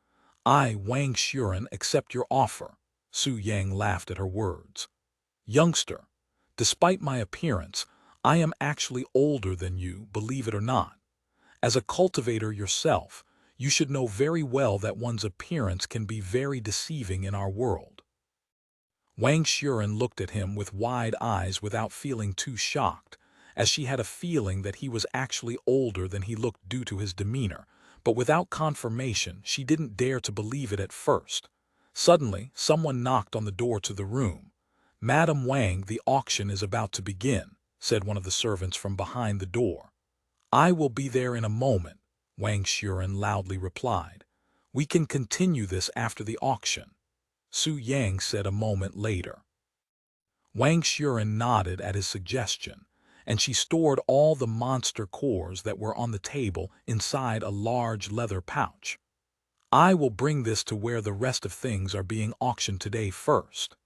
"I, Wang Xuren, accept your offer." Su Yang laughed at her words. "Youngster, despite my appearance, I am actually older than you, believe it or not. As a cultivator yourself, you should know very well that one's appearance can be very deceiving in our world." Wang Xuren looked at him with wide eyes without feeling too shocked, as she had a feeling that he was actually older than he looked due to his demeanor, but without confirmation she didn't dare to believe it at first. Suddenly, someone knocked on the door to the room. "Madame Wang, the auction is about to begin," said one of the servants from behind the door. "I will be there in a moment," Wang Xuren loudly replied. "We can continue this after the auction," Su Yang said a moment later. Wang Xuren nodded at his suggestion, and she stored all the monster cores that were on the table inside a large leather pouch. "I will bring this to where the rest of things are being auctioned today first."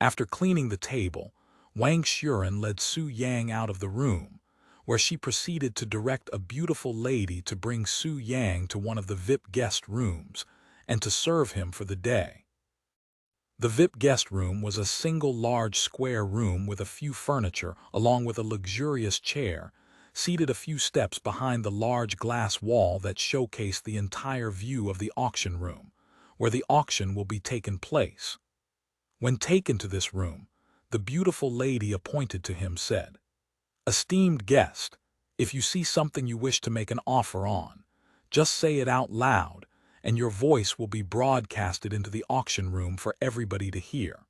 After cleaning the table, Wang Xuren led Su Yang out of the room, where she proceeded to direct a beautiful lady to bring Su Yang to one of the VIP guest rooms and to serve him for the day. The VIP guest room was a single large square room with a few furniture along with a luxurious chair, seated a few steps behind the large glass wall that showcased the entire view of the auction room, where the auction will be taken place. When taken to this room, the beautiful lady appointed to him said, "Esteemed guest, if you see something you wish to make an offer on, just say it out loud, and your voice will be broadcasted into the auction room for everybody to hear.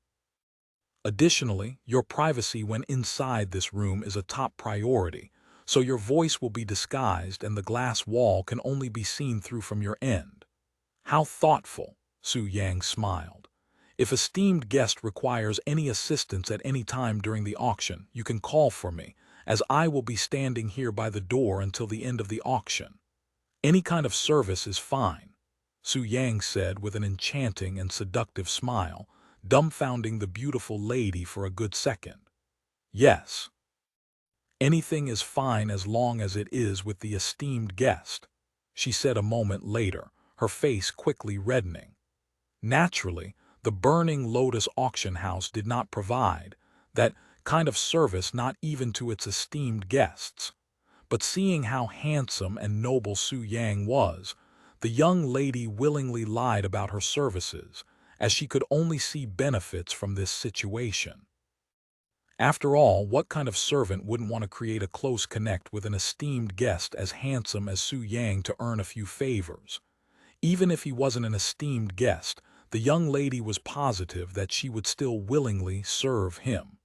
Additionally, your privacy when inside this room is a top priority, so your voice will be disguised and the glass wall can only be seen through from your end." "How thoughtful," Su Yang smiled. "If esteemed guest requires any assistance at any time during the auction, you can call for me, as I will be standing here by the door until the end of the auction." "Any kind of service is fine," Su Yang said with an enchanting and seductive smile, dumbfounding the beautiful lady for a good second. "Yes. Anything is fine as long as it is with the esteemed guest," she said a moment later, her face quickly reddening. Naturally, the Burning Lotus auction house did not provide that kind of service, not even to its esteemed guests. But seeing how handsome and noble Su Yang was, the young lady willingly lied about her services, as she could only see benefits from this situation. After all, what kind of servant wouldn't want to create a close connect with an esteemed guest as handsome as Su Yang to earn a few favors? Even if he wasn't an esteemed guest, the young lady was positive that she would still willingly serve him.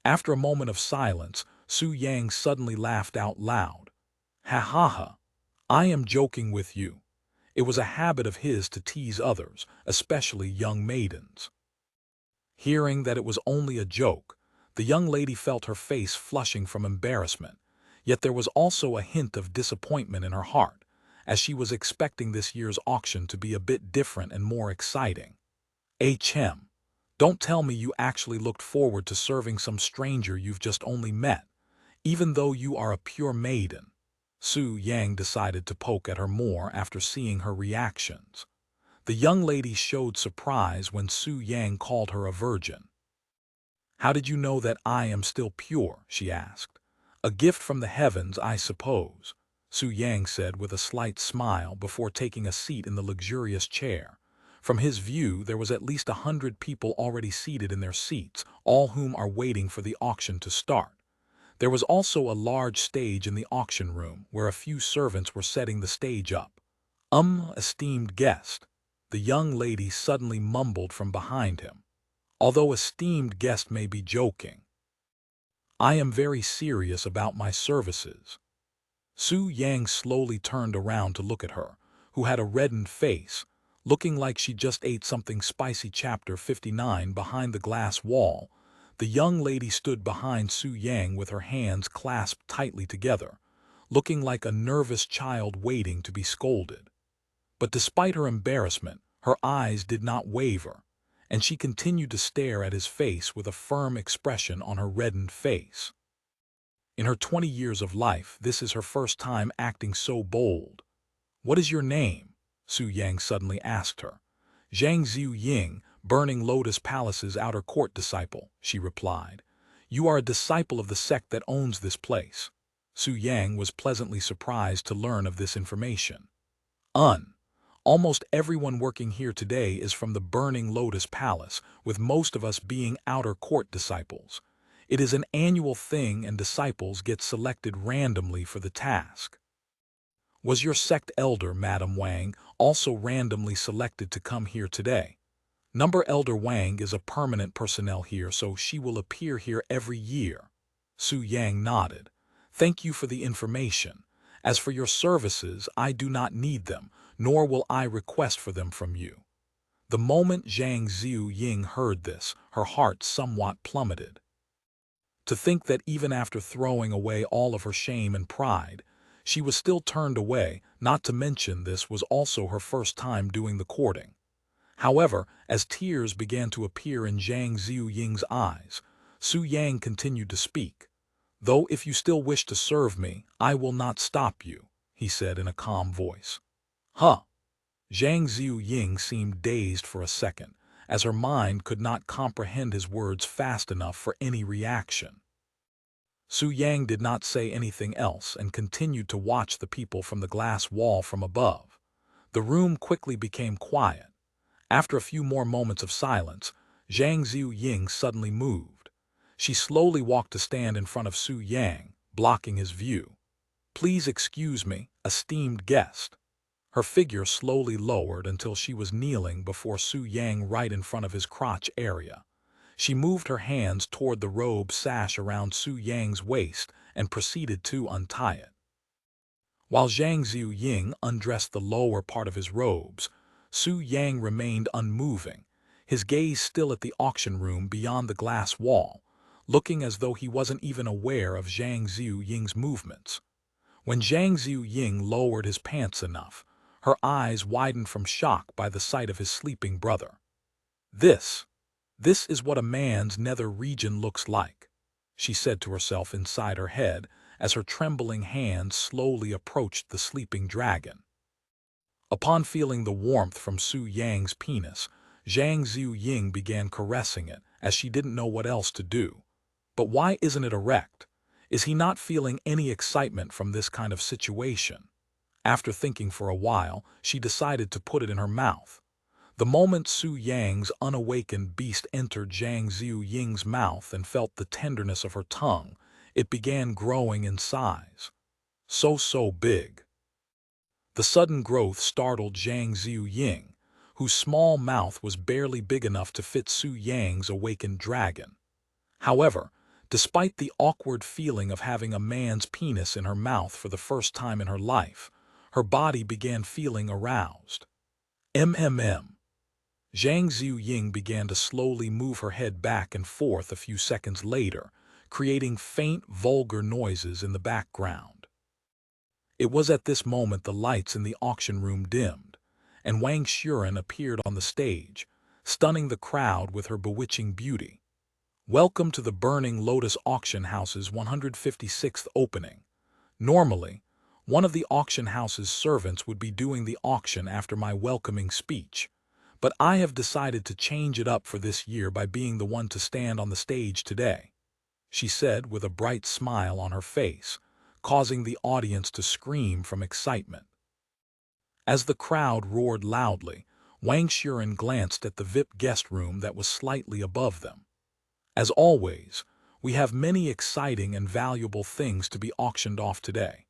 After a moment of silence, Su Yang suddenly laughed out loud. "Ha ha ha! I am joking with you. It was a habit of his to tease others, especially young maidens. Hearing that it was only a joke, the young lady felt her face flushing from embarrassment, yet there was also a hint of disappointment in her heart, as she was expecting this year's auction to be a bit different and more exciting. HM, don't tell me you actually looked forward to serving some stranger you've just only met, even though you are a pure maiden. Su Yang decided to poke at her more after seeing her reactions. The young lady showed surprise when Su Yang called her a virgin. How did you know that I am still pure? She asked. A gift from the heavens, I suppose, Su Yang said with a slight smile before taking a seat in the luxurious chair. From his view, there was at least 100 people already seated in their seats, all whom are waiting for the auction to start. There was also a large stage in the auction room where a few servants were setting the stage up. Esteemed guest, the young lady suddenly mumbled from behind him. Although esteemed guest may be joking, I am very serious about my services. Su Yang slowly turned around to look at her, who had a reddened face, looking like she just ate something spicy. Chapter 59. Behind the glass wall, the young lady stood behind Su Yang with her hands clasped tightly together, looking like a nervous child waiting to be scolded. But despite her embarrassment, her eyes did not waver, and she continued to stare at his face with a firm expression on her reddened face. In her 20 years of life, this is her first time acting so bold. What is your name? Su Yang suddenly asked her. Xianxia Ying, Burning Lotus Palace's outer court disciple, she replied. You are a disciple of the sect that owns this place. Su Yang was pleasantly surprised to learn of this information. Almost everyone working here today is from the Burning Lotus Palace, with most of us being outer court disciples. It is an annual thing and disciples get selected randomly for the task. Was your sect elder, Madam Wang, also randomly selected to come here today? Number Elder Wang is a permanent personnel here, so she will appear here every year. Su Yang nodded. Thank you for the information. As for your services, I do not need them, nor will I request for them from you. The moment Xianxia Ying heard this, her heart somewhat plummeted. To think that even after throwing away all of her shame and pride, she was still turned away, not to mention this was also her first time doing the courting. However, as tears began to appear in Xianxia Ying's eyes, Su Yang continued to speak. Though if you still wish to serve me, I will not stop you, he said in a calm voice. Huh? Xianxia Ying seemed dazed for a second, as her mind could not comprehend his words fast enough for any reaction. Su Yang did not say anything else and continued to watch the people from the glass wall from above. The room quickly became quiet. After a few more moments of silence, Xianxia Ying suddenly moved. She slowly walked to stand in front of Su Yang, blocking his view. Please excuse me, esteemed guest. Her figure slowly lowered until she was kneeling before Su Yang right in front of his crotch area. She moved her hands toward the robe sash around Su Yang's waist and proceeded to untie it. While Xianxia Ying undressed the lower part of his robes, Su Yang remained unmoving, his gaze still at the auction room beyond the glass wall, looking as though he wasn't even aware of Xianxia Ying's movements. When Xianxia Ying lowered his pants enough, her eyes widened from shock by the sight of his sleeping brother. This is what a man's nether region looks like, she said to herself inside her head as her trembling hands slowly approached the sleeping dragon. Upon feeling the warmth from Su Yang's penis, Xianxia Ying began caressing it as she didn't know what else to do. But why isn't it erect? Is he not feeling any excitement from this kind of situation? After thinking for a while, she decided to put it in her mouth. The moment Su Yang's unawakened beast entered Xianxia Ying's mouth and felt the tenderness of her tongue, it began growing in size. So big. The sudden growth startled Xianxia Ying, whose small mouth was barely big enough to fit Su Yang's awakened dragon. However, despite the awkward feeling of having a man's penis in her mouth for the first time in her life, Her body began feeling aroused. MMM. Zhang Ziying began to slowly move her head back and forth a few seconds later, creating faint, vulgar noises in the background. It was at this moment the lights in the auction room dimmed, and Wang Xuren appeared on the stage, stunning the crowd with her bewitching beauty. Welcome to the Burning Lotus Auction House's 156th opening. Normally, one of the auction house's servants would be doing the auction after my welcoming speech, but I have decided to change it up for this year by being the one to stand on the stage today, she said with a bright smile on her face, causing the audience to scream from excitement. As the crowd roared loudly, Wang Xuren glanced at the VIP guest room that was slightly above them. As always, we have many exciting and valuable things to be auctioned off today.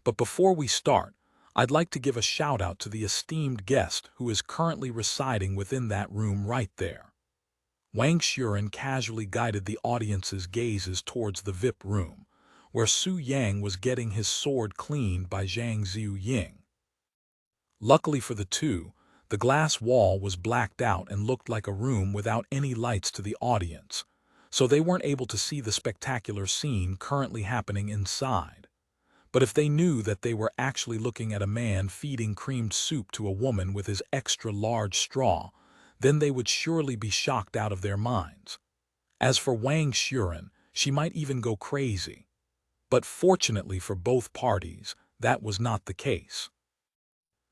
But before we start, I'd like to give a shout-out to the esteemed guest who is currently residing within that room right there. Wang Xuren casually guided the audience's gazes towards the VIP room, where Su Yang was getting his sword cleaned by Zhang Ziying. Luckily for the two, the glass wall was blacked out and looked like a room without any lights to the audience, so they weren't able to see the spectacular scene currently happening inside. But if they knew that they were actually looking at a man feeding creamed soup to a woman with his extra-large straw, then they would surely be shocked out of their minds. As for Wang Xuren, she might even go crazy. But fortunately for both parties, that was not the case.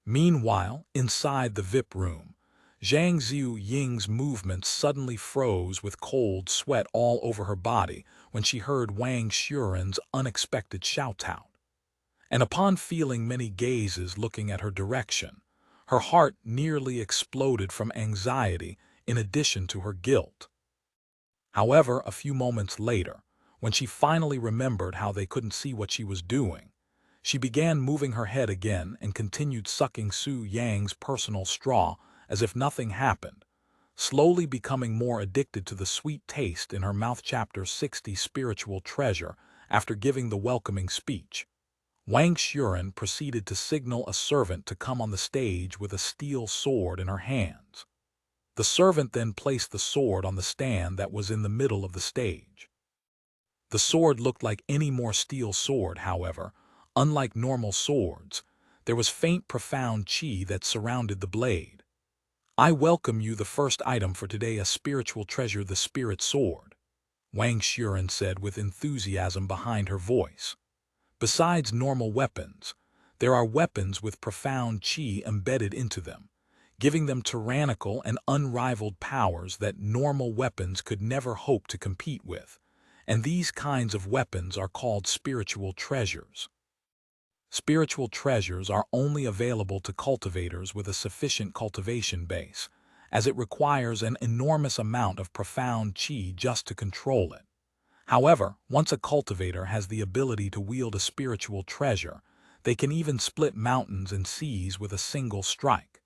Meanwhile, inside the VIP room, Zhang Ziying's movements suddenly froze with cold sweat all over her body when she heard Wang Xuren's unexpected shout-out. And upon feeling many gazes looking at her direction, her heart nearly exploded from anxiety in addition to her guilt. However, a few moments later, when she finally remembered how they couldn't see what she was doing, she began moving her head again and continued sucking Su Yang's personal straw as if nothing happened, slowly becoming more addicted to the sweet taste in her mouth. Chapter 60 Spiritual Treasure. After giving the welcoming speech, Wang Xuren proceeded to signal a servant to come on the stage with a steel sword in her hands. The servant then placed the sword on the stand that was in the middle of the stage. The sword looked like any more steel sword, however. Unlike normal swords, there was faint profound qi that surrounded the blade. I welcome you, the first item for today, a spiritual treasure, the spirit sword, Wang Xuren said with enthusiasm behind her voice. Besides normal weapons, there are weapons with profound qi embedded into them, giving them tyrannical and unrivaled powers that normal weapons could never hope to compete with, and these kinds of weapons are called spiritual treasures. Spiritual treasures are only available to cultivators with a sufficient cultivation base, as it requires an enormous amount of profound qi just to control it. However, once a cultivator has the ability to wield a spiritual treasure, they can even split mountains and seas with a single strike.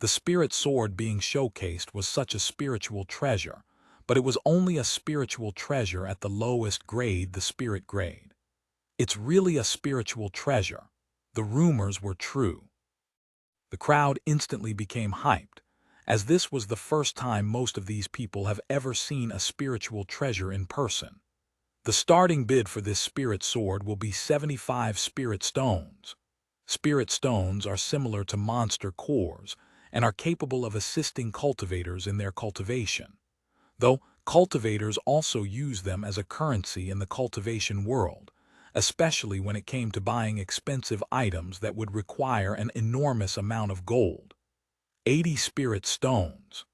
The spirit sword being showcased was such a spiritual treasure, but it was only a spiritual treasure at the lowest grade, the spirit grade. It's really a spiritual treasure. The rumors were true. The crowd instantly became hyped, as this was the first time most of these people have ever seen a spiritual treasure in person. The starting bid for this spirit sword will be 75 spirit stones. Spirit stones are similar to monster cores and are capable of assisting cultivators in their cultivation, though cultivators also use them as a currency in the cultivation world, especially when it came to buying expensive items that would require an enormous amount of gold. 80 spirit stones,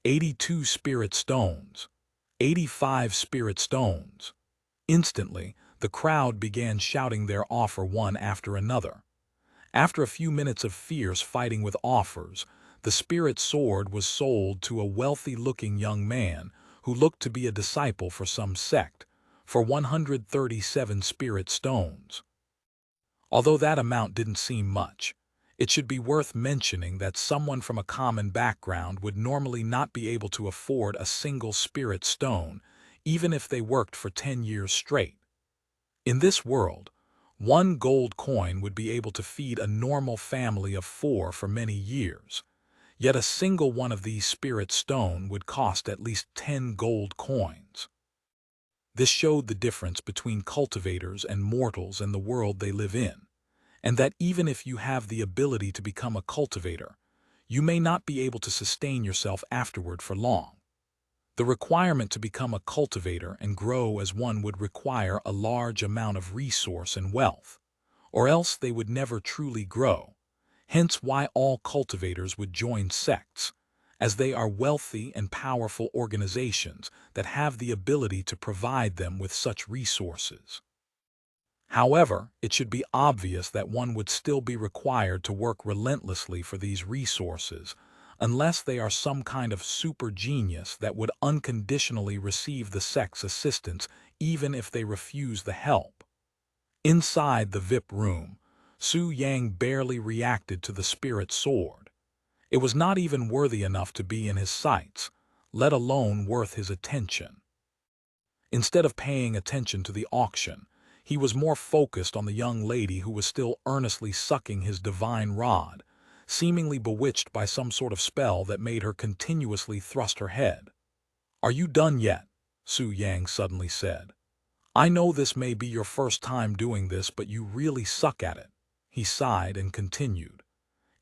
82 spirit stones, 85 spirit stones. Instantly, the crowd began shouting their offer one after another. After a few minutes of fierce fighting with offers, the spirit sword was sold to a wealthy-looking young man who looked to be a disciple for some sect, for 137 spirit stones. Although that amount didn't seem much, it should be worth mentioning that someone from a common background would normally not be able to afford a single spirit stone, even if they worked for 10 years straight. In this world, One gold coin would be able to feed a normal family of 4 for many years, yet a single one of these spirit stone would cost at least 10 gold coins. This showed the difference between cultivators and mortals and the world they live in, and that even if you have the ability to become a cultivator, you may not be able to sustain yourself afterward for long. The requirement to become a cultivator and grow as one would require a large amount of resource and wealth, or else they would never truly grow, hence why all cultivators would join sects, as they are wealthy and powerful organizations that have the ability to provide them with such resources. However, it should be obvious that one would still be required to work relentlessly for these resources, unless they are some kind of super genius that would unconditionally receive the sect's assistance even if they refuse the help. Inside the VIP room, Su Yang barely reacted to the spirit sword. It was not even worthy enough to be in his sights, let alone worth his attention. Instead of paying attention to the auction, he was more focused on the young lady who was still earnestly sucking his divine rod, seemingly bewitched by some sort of spell that made her continuously thrust her head. "Are you done yet?" Su Yang suddenly said. "I know this may be your first time doing this, but you really suck at it." He sighed and continued.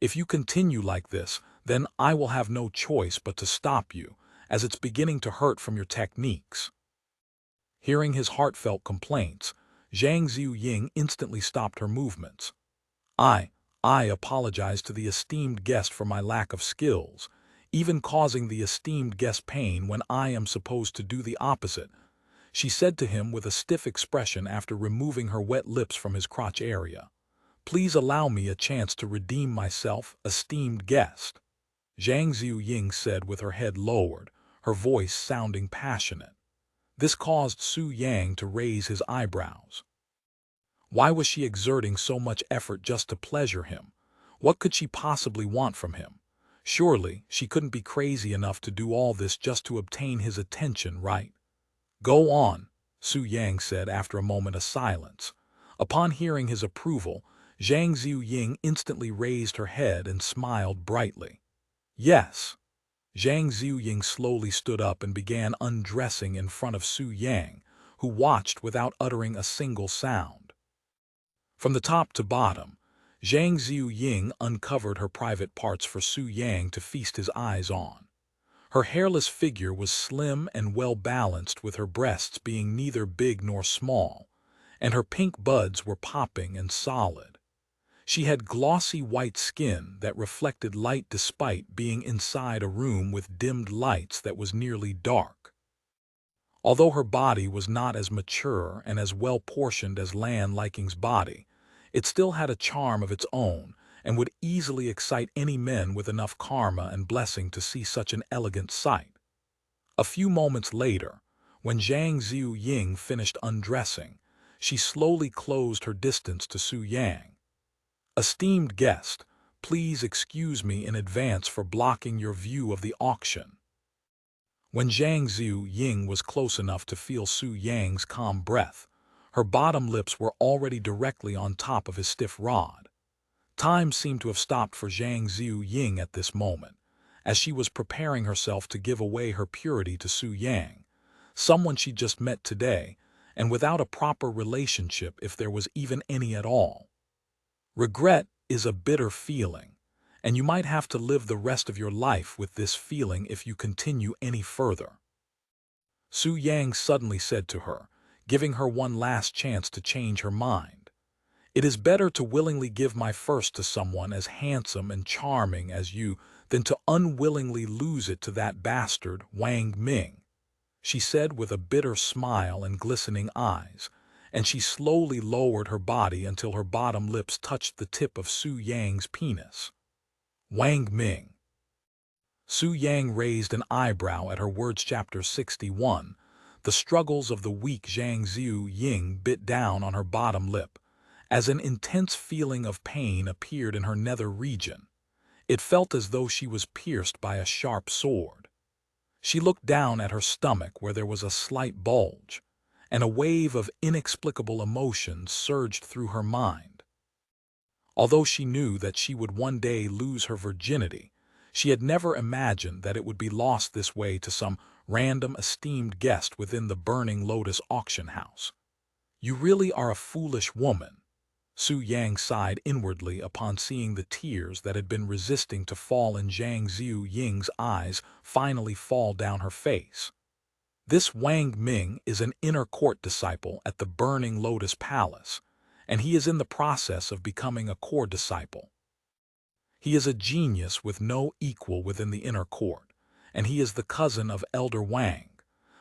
"If you continue like this, then I will have no choice but to stop you, as it's beginning to hurt from your techniques." Hearing his heartfelt complaints, Zhang Ziying instantly stopped her movements. I apologize to the esteemed guest for my lack of skills, even causing the esteemed guest pain when I am supposed to do the opposite," she said to him with a stiff expression after removing her wet lips from his crotch area. "Please allow me a chance to redeem myself, esteemed guest," Zhang Ziying said with her head lowered, her voice sounding passionate. This caused Su Yang to raise his eyebrows. Why was she exerting so much effort just to pleasure him? What could she possibly want from him? Surely, she couldn't be crazy enough to do all this just to obtain his attention, right? "Go on," Su Yang said after a moment of silence. Upon hearing his approval, Zhang Ziying instantly raised her head and smiled brightly. "Yes." Zhang Ziying slowly stood up and began undressing in front of Su Yang, who watched without uttering a single sound. From the top to bottom, Zhang Ziying uncovered her private parts for Su Yang to feast his eyes on. Her hairless figure was slim and well-balanced, with her breasts being neither big nor small, and her pink buds were popping and solid. She had glossy white skin that reflected light despite being inside a room with dimmed lights that was nearly dark. Although her body was not as mature and as well-portioned as Lan Liking's body, it still had a charm of its own and would easily excite any men with enough karma and blessing to see such an elegant sight. A few moments later, when Zhang Ziying finished undressing, she slowly closed her distance to Su Yang. "Esteemed guest, please excuse me in advance for blocking your view of the auction." When Zhang Ziying was close enough to feel Su Yang's calm breath, her bottom lips were already directly on top of his stiff rod. Time seemed to have stopped for Zhang Ziying at this moment, as she was preparing herself to give away her purity to Su Yang, someone she just met today, and without a proper relationship if there was even any at all. Regret is a bitter feeling, and you might have to live the rest of your life with this feeling if you continue any further. Su Yang suddenly said to her, giving her one last chance to change her mind. "It is better to willingly give my first to someone as handsome and charming as you than to unwillingly lose it to that bastard Wang Ming," she said with a bitter smile and glistening eyes, and she slowly lowered her body until her bottom lips touched the tip of Su Yang's penis. "Wang Ming." Su Yang raised an eyebrow at her words. Chapter 61. The struggles of the weak. Zhang Ziying bit down on her bottom lip, as an intense feeling of pain appeared in her nether region. It felt as though she was pierced by a sharp sword. She looked down at her stomach where there was a slight bulge, and a wave of inexplicable emotions surged through her mind. Although she knew that she would one day lose her virginity, she had never imagined that it would be lost this way to some random esteemed guest within the Burning Lotus auction house. "You really are a foolish woman," Su Yang sighed inwardly upon seeing the tears that had been resisting to fall in Zhang Ziu Ying's eyes finally fall down her face. "This Wang Ming is an inner court disciple at the Burning Lotus Palace, and he is in the process of becoming a core disciple. He is a genius with no equal within the inner court, and he is the cousin of Elder Wang,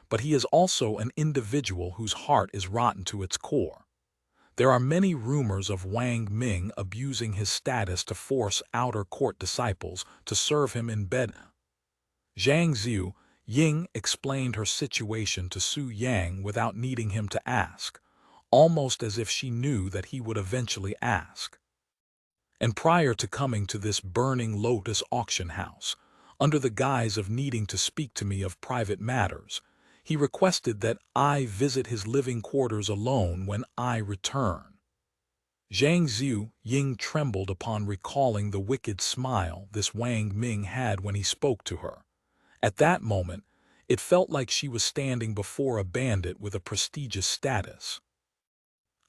but he is also an individual whose heart is rotten to its core. There are many rumors of Wang Ming abusing his status to force outer court disciples to serve him in bed." Zhang Ziu Ying explained her situation to Su Yang without needing him to ask, almost as if she knew that he would eventually ask. "And prior to coming to this Burning Lotus auction house, under the guise of needing to speak to me of private matters, he requested that I visit his living quarters alone when I return." Zhang Ziu Ying trembled upon recalling the wicked smile this Wang Ming had when he spoke to her. At that moment, it felt like she was standing before a bandit with a prestigious status.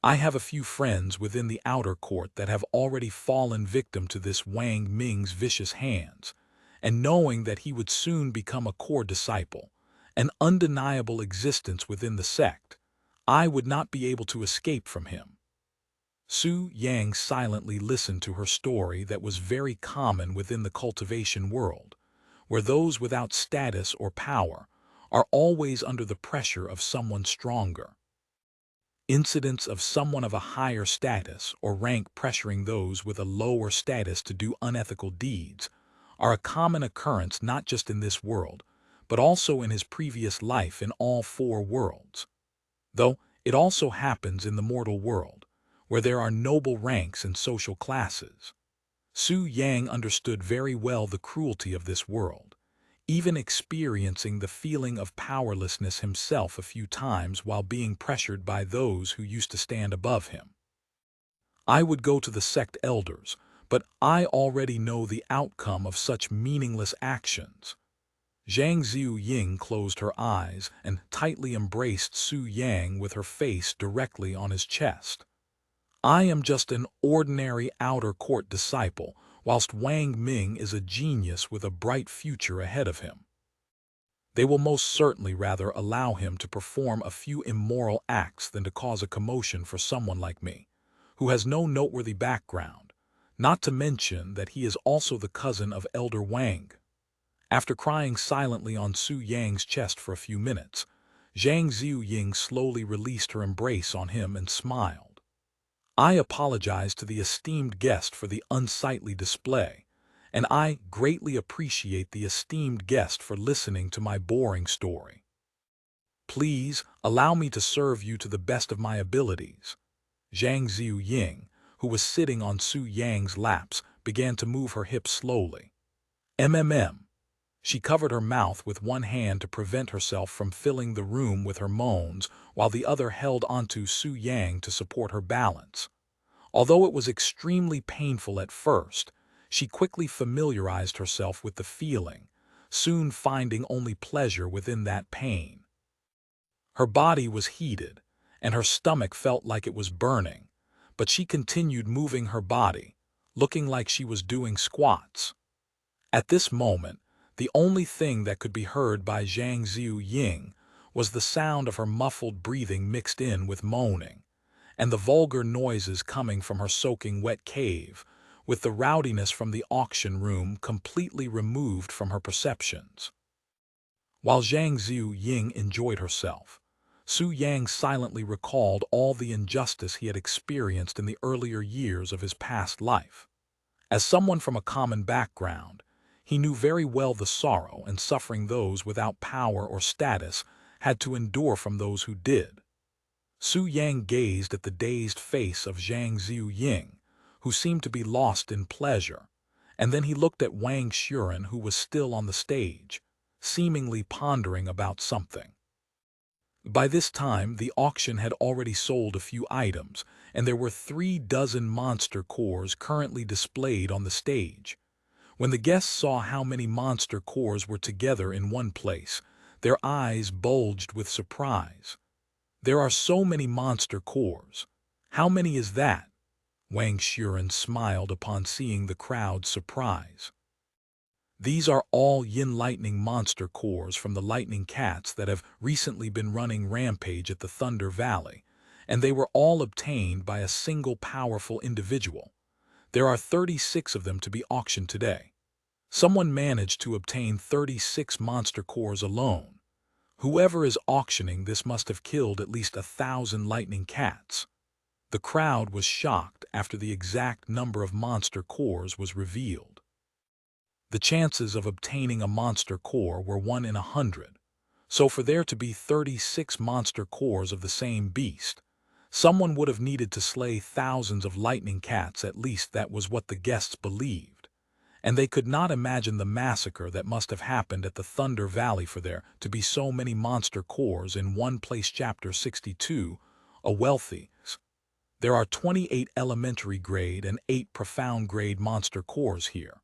"I have a few friends within the outer court that have already fallen victim to this Wang Ming's vicious hands, and knowing that he would soon become a core disciple, an undeniable existence within the sect, I would not be able to escape from him." Su Yang silently listened to her story that was very common within the cultivation world, where those without status or power are always under the pressure of someone stronger. Incidents of someone of a higher status or rank pressuring those with a lower status to do unethical deeds are a common occurrence not just in this world, but also in his previous life in all four worlds. Though it also happens in the mortal world, where there are noble ranks and social classes. Su Yang understood very well the cruelty of this world, even experiencing the feeling of powerlessness himself a few times while being pressured by those who used to stand above him. "I would go to the sect elders, but I already know the outcome of such meaningless actions." Zhang Ziu Ying closed her eyes and tightly embraced Su Yang with her face directly on his chest. "I am just an ordinary outer court disciple, whilst Wang Ming is a genius with a bright future ahead of him. They will most certainly rather allow him to perform a few immoral acts than to cause a commotion for someone like me, who has no noteworthy background, not to mention that he is also the cousin of Elder Wang." After crying silently on Su Yang's chest for a few minutes, Zhang Ziu Ying slowly released her embrace on him and smiled. "I apologize to the esteemed guest for the unsightly display, and I greatly appreciate the esteemed guest for listening to my boring story. Please allow me to serve you to the best of my abilities." Zhang Ziu Ying, who was sitting on Su Yang's laps, began to move her hips slowly. She covered her mouth with one hand to prevent herself from filling the room with her moans, while the other held onto Su Yang to support her balance. Although it was extremely painful at first, she quickly familiarized herself with the feeling, soon finding only pleasure within that pain. Her body was heated, and her stomach felt like it was burning, but she continued moving her body, looking like she was doing squats. At this moment, the only thing that could be heard by Zhang Ziu Ying was the sound of her muffled breathing mixed in with moaning, and the vulgar noises coming from her soaking wet cave, with the rowdiness from the auction room completely removed from her perceptions. While Zhang Ziu Ying enjoyed herself, Su Yang silently recalled all the injustice he had experienced in the earlier years of his past life. As someone from a common background, he knew very well the sorrow and suffering those without power or status had to endure from those who did. Su Yang gazed at the dazed face of Zhang Ziu Ying, who seemed to be lost in pleasure, and then he looked at Wang Xuren, who was still on the stage, seemingly pondering about something. By this time, the auction had already sold a few items, and there were 36 monster cores currently displayed on the stage. When the guests saw how many monster cores were together in one place, their eyes bulged with surprise. There are so many monster cores. How many is that? Xianxia smiled upon seeing the crowd's surprise. These are all yin lightning monster cores from the lightning cats that have recently been running rampage at the Thunder Valley, and they were all obtained by a single powerful individual. There are 36 of them to be auctioned today. Someone managed to obtain 36 monster cores alone. Whoever is auctioning this must have killed at least 1,000 lightning cats. The crowd was shocked after the exact number of monster cores was revealed. The chances of obtaining a monster core were 1 in 100. So for there to be 36 monster cores of the same beast, someone would have needed to slay thousands of lightning cats, at least that was what the guests believed. And they could not imagine the massacre that must have happened at the Thunder Valley for there to be so many monster cores in one place. Chapter 62, A Wealthy. There are 28 elementary grade and 8 profound grade monster cores here.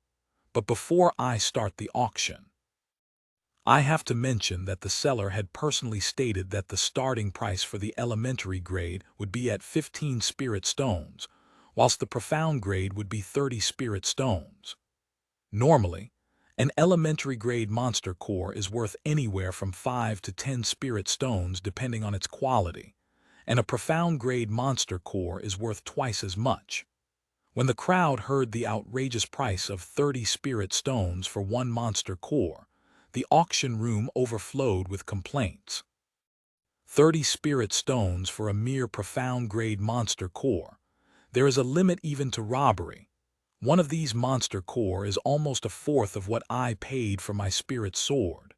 But before I start the auction, I have to mention that the seller had personally stated that the starting price for the elementary grade would be at 15 spirit stones, whilst the profound grade would be 30 spirit stones. Normally, an elementary grade monster core is worth anywhere from 5 to 10 spirit stones depending on its quality, and a profound grade monster core is worth twice as much. When the crowd heard the outrageous price of 30 spirit stones for one monster core, the auction room overflowed with complaints. 30 spirit stones for a mere profound grade monster core. There is a limit even to robbery. One of these monster core is almost a fourth of what I paid for my spirit sword.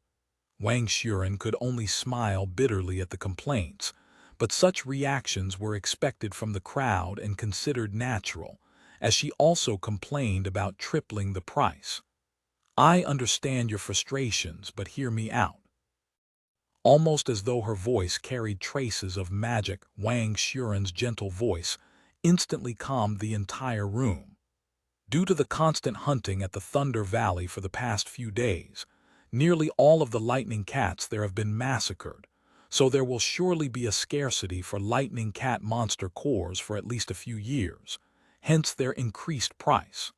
Xianxia could only smile bitterly at the complaints, but such reactions were expected from the crowd and considered natural, as she also complained about tripling the price. I understand your frustrations, but hear me out. Almost as though her voice carried traces of magic, Xianxia's gentle voice instantly calmed the entire room. Due to the constant hunting at the Thunder Valley for the past few days, nearly all of the lightning cats there have been massacred, so there will surely be a scarcity for lightning cat monster cores for at least a few years, hence their increased price.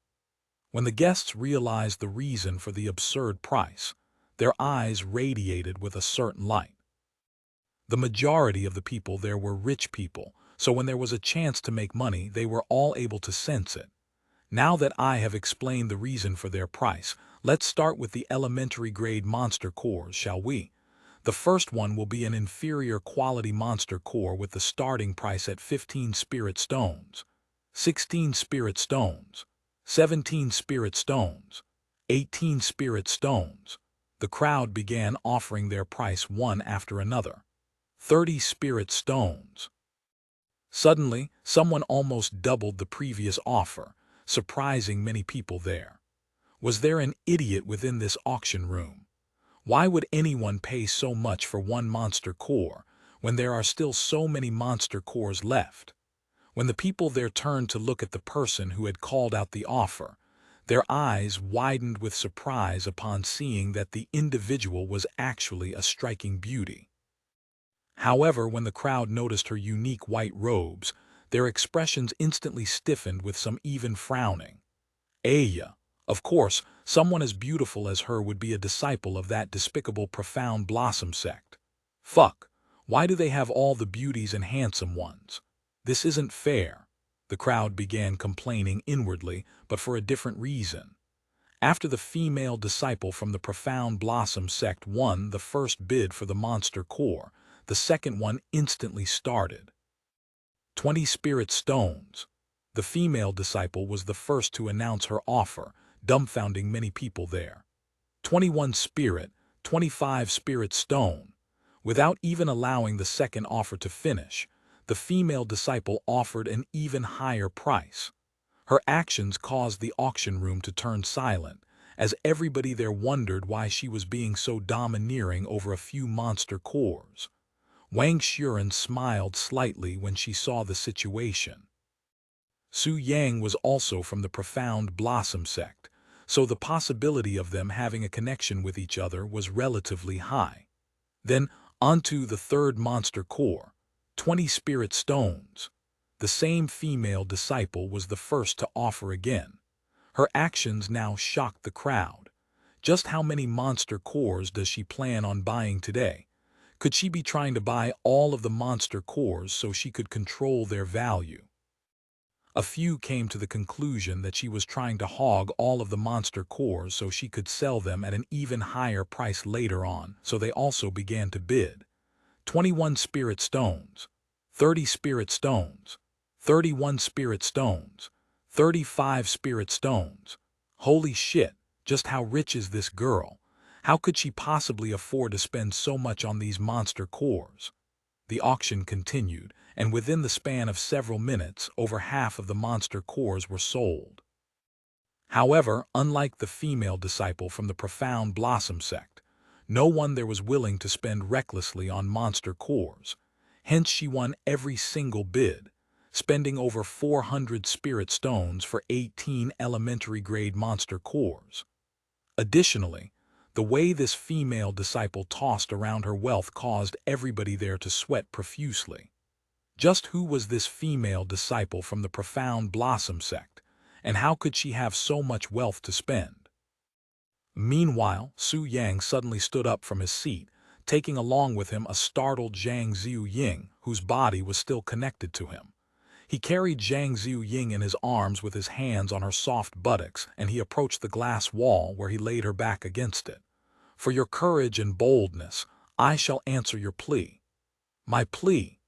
When the guests realized the reason for the absurd price, their eyes radiated with a certain light. The majority of the people there were rich people, so when there was a chance to make money, they were all able to sense it. Now that I have explained the reason for their price, let's start with the elementary grade monster cores, shall we? The first one will be an inferior quality monster core with the starting price at 15 spirit stones, 16 spirit stones, 17 spirit stones, 18 spirit stones. The crowd began offering their price one after another. 30 spirit stones. Suddenly, someone almost doubled the previous offer, surprising many people there. Was there an idiot within this auction room? Why would anyone pay so much for one monster core when there are still so many monster cores left? When the people there turned to look at the person who had called out the offer, their eyes widened with surprise upon seeing that the individual was actually a striking beauty. However, when the crowd noticed her unique white robes, their expressions instantly stiffened with some even frowning. Aya. Of course, someone as beautiful as her would be a disciple of that despicable Profound Blossom Sect. Fuck, why do they have all the beauties and handsome ones? This isn't fair. The crowd began complaining inwardly, but for a different reason. After the female disciple from the Profound Blossom Sect won the first bid for the monster core, the second one instantly started. 20 spirit stones. The female disciple was the first to announce her offer, dumbfounding many people there. 21 spirit, 25 spirit stone. Without even allowing the second offer to finish, the female disciple offered an even higher price. Her actions caused the auction room to turn silent, as everybody there wondered why she was being so domineering over a few monster cores. Wang Xuren smiled slightly when she saw the situation. Su Yang was also from the Profound Blossom Sect, so the possibility of them having a connection with each other was relatively high. Then, onto the third monster core, 20 spirit stones. The same female disciple was the first to offer again. Her actions now shocked the crowd. Just how many monster cores does she plan on buying today? Could she be trying to buy all of the monster cores so she could control their value? A few came to the conclusion that she was trying to hog all of the monster cores so she could sell them at an even higher price later on, so they also began to bid. 21 spirit stones, 30 spirit stones, 31 spirit stones, 35 spirit stones. Holy shit, just how rich is this girl? How could she possibly afford to spend so much on these monster cores? The auction continued, and within the span of several minutes, over half of the monster cores were sold. However, unlike the female disciple from the Profound Blossom Sect, no one there was willing to spend recklessly on monster cores. Hence she won every single bid, spending over 400 spirit stones for 18 elementary-grade monster cores. Additionally, the way this female disciple tossed around her wealth caused everybody there to sweat profusely. Just who was this female disciple from the Profound Blossom Sect, and how could she have so much wealth to spend? Meanwhile, Su Yang suddenly stood up from his seat, taking along with him a startled Zhang Ziying, whose body was still connected to him. He carried Zhang Ziying in his arms with his hands on her soft buttocks, and he approached the glass wall where he laid her back against it. For your courage and boldness, I shall answer your plea. My plea?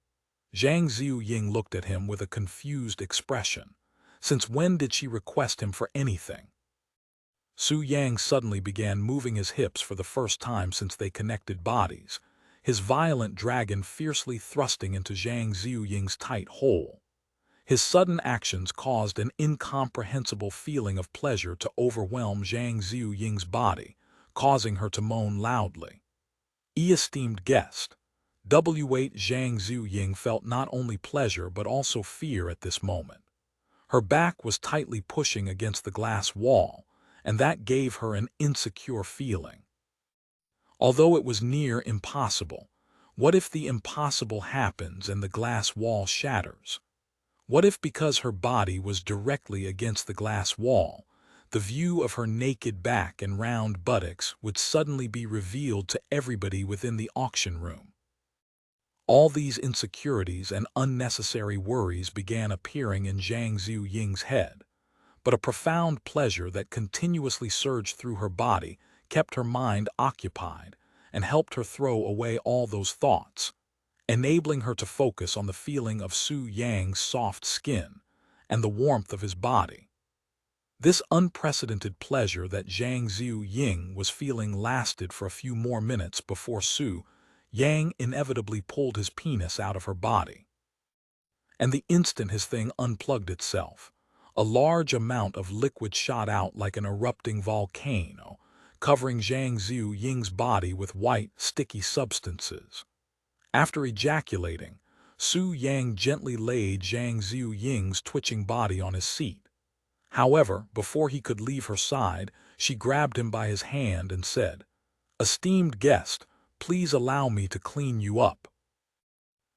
Zhang Ziying looked at him with a confused expression. Since when did she request him for anything? Su Yang suddenly began moving his hips for the first time since they connected bodies, his violent dragon fiercely thrusting into Zhang Ziying's tight hole. His sudden actions caused an incomprehensible feeling of pleasure to overwhelm Zhang Ziying's body, causing her to moan loudly. Esteemed guest, W8 Zhang Ziying felt not only pleasure but also fear at this moment. Her back was tightly pushing against the glass wall, and that gave her an insecure feeling. Although it was near impossible, what if the impossible happens and the glass wall shatters? What if because her body was directly against the glass wall, the view of her naked back and round buttocks would suddenly be revealed to everybody within the auction room? All these insecurities and unnecessary worries began appearing in Zhang Ziying's head, but a profound pleasure that continuously surged through her body kept her mind occupied and helped her throw away all those thoughts, enabling her to focus on the feeling of Su Yang's soft skin and the warmth of his body. This unprecedented pleasure that Zhang Ziying was feeling lasted for a few more minutes before Su Yang inevitably pulled his penis out of her body. And the instant his thing unplugged itself, a large amount of liquid shot out like an erupting volcano, covering Zhang Ziying's body with white, sticky substances. After ejaculating, Su Yang gently laid Zhang Ziying's twitching body on his seat. However, before he could leave her side, she grabbed him by his hand and said, "Esteemed guest, please allow me to clean you up."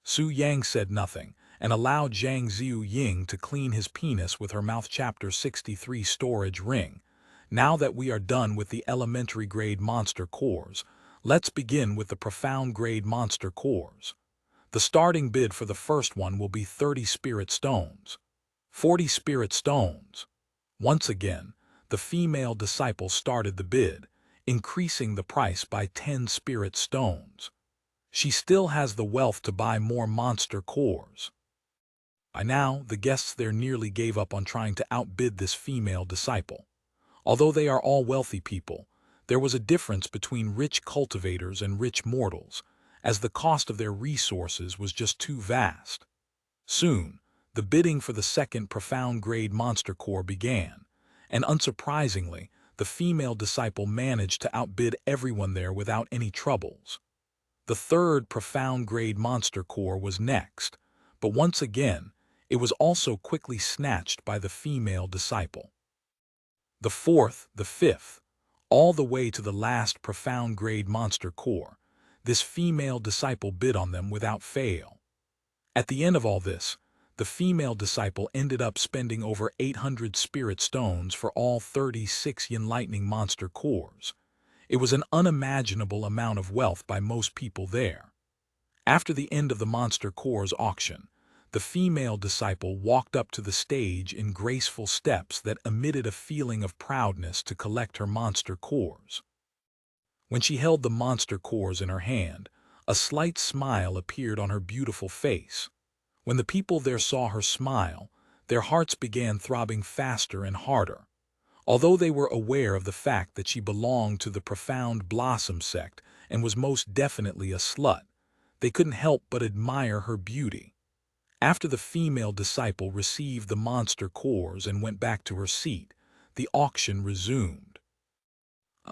Su Yang said nothing and allowed Zhang Ziying to clean his penis with her mouth. Chapter 63 Storage Ring. Now that we are done with the elementary grade monster cores, let's begin with the profound grade monster cores. The starting bid for the first one will be 30 spirit stones. 40 spirit stones. Once again, the female disciple started the bid, increasing the price by 10 spirit stones. She still has the wealth to buy more monster cores. By now, the guests there nearly gave up on trying to outbid this female disciple. Although they are all wealthy people, there was a difference between rich cultivators and rich mortals, as the cost of their resources was just too vast. Soon, the bidding for the second profound grade monster core began, and unsurprisingly, the female disciple managed to outbid everyone there without any troubles. The third profound-grade monster core was next, but once again, it was also quickly snatched by the female disciple. The fourth, the fifth, all the way to the last profound-grade monster core, this female disciple bid on them without fail. At the end of all this, the female disciple ended up spending over 800 spirit stones for all 36 enlightening monster cores. It was an unimaginable amount of wealth by most people there. After the end of the monster cores auction, the female disciple walked up to the stage in graceful steps that emitted a feeling of proudness to collect her monster cores. When she held the monster cores in her hand, a slight smile appeared on her beautiful face. When the people there saw her smile, their hearts began throbbing faster and harder. Although they were aware of the fact that she belonged to the Profound Blossom Sect and was most definitely a slut, they couldn't help but admire her beauty. After the female disciple received the monster cores and went back to her seat, the auction resumed.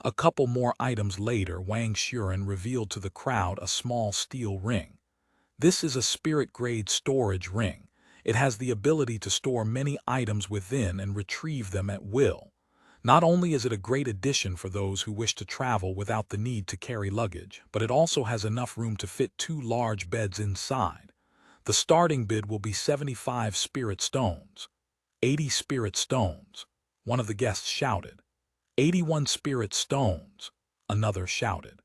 A couple more items later, Xianxia revealed to the crowd a small steel ring. This is a spirit-grade storage ring. It has the ability to store many items within and retrieve them at will. Not only is it a great addition for those who wish to travel without the need to carry luggage, but it also has enough room to fit 2 large beds inside. The starting bid will be 75 spirit stones. 80 spirit stones, one of the guests shouted. 81 spirit stones, another shouted.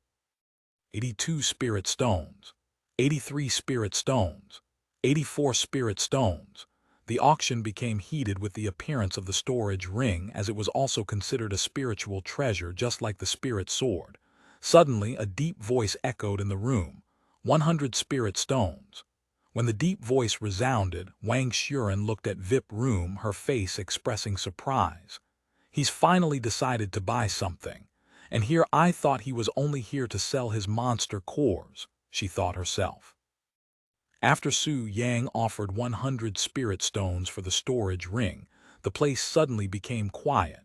82 spirit stones. 83 spirit stones. 84 spirit stones. The auction became heated with the appearance of the storage ring, as it was also considered a spiritual treasure just like the spirit sword. Suddenly, a deep voice echoed in the room. 100 spirit stones. When the deep voice resounded, Xianxia looked at VIP Room, her face expressing surprise. He's finally decided to buy something. And here I thought he was only here to sell his monster cores, she thought herself. After Su Yang offered 100 spirit stones for the storage ring, the place suddenly became quiet.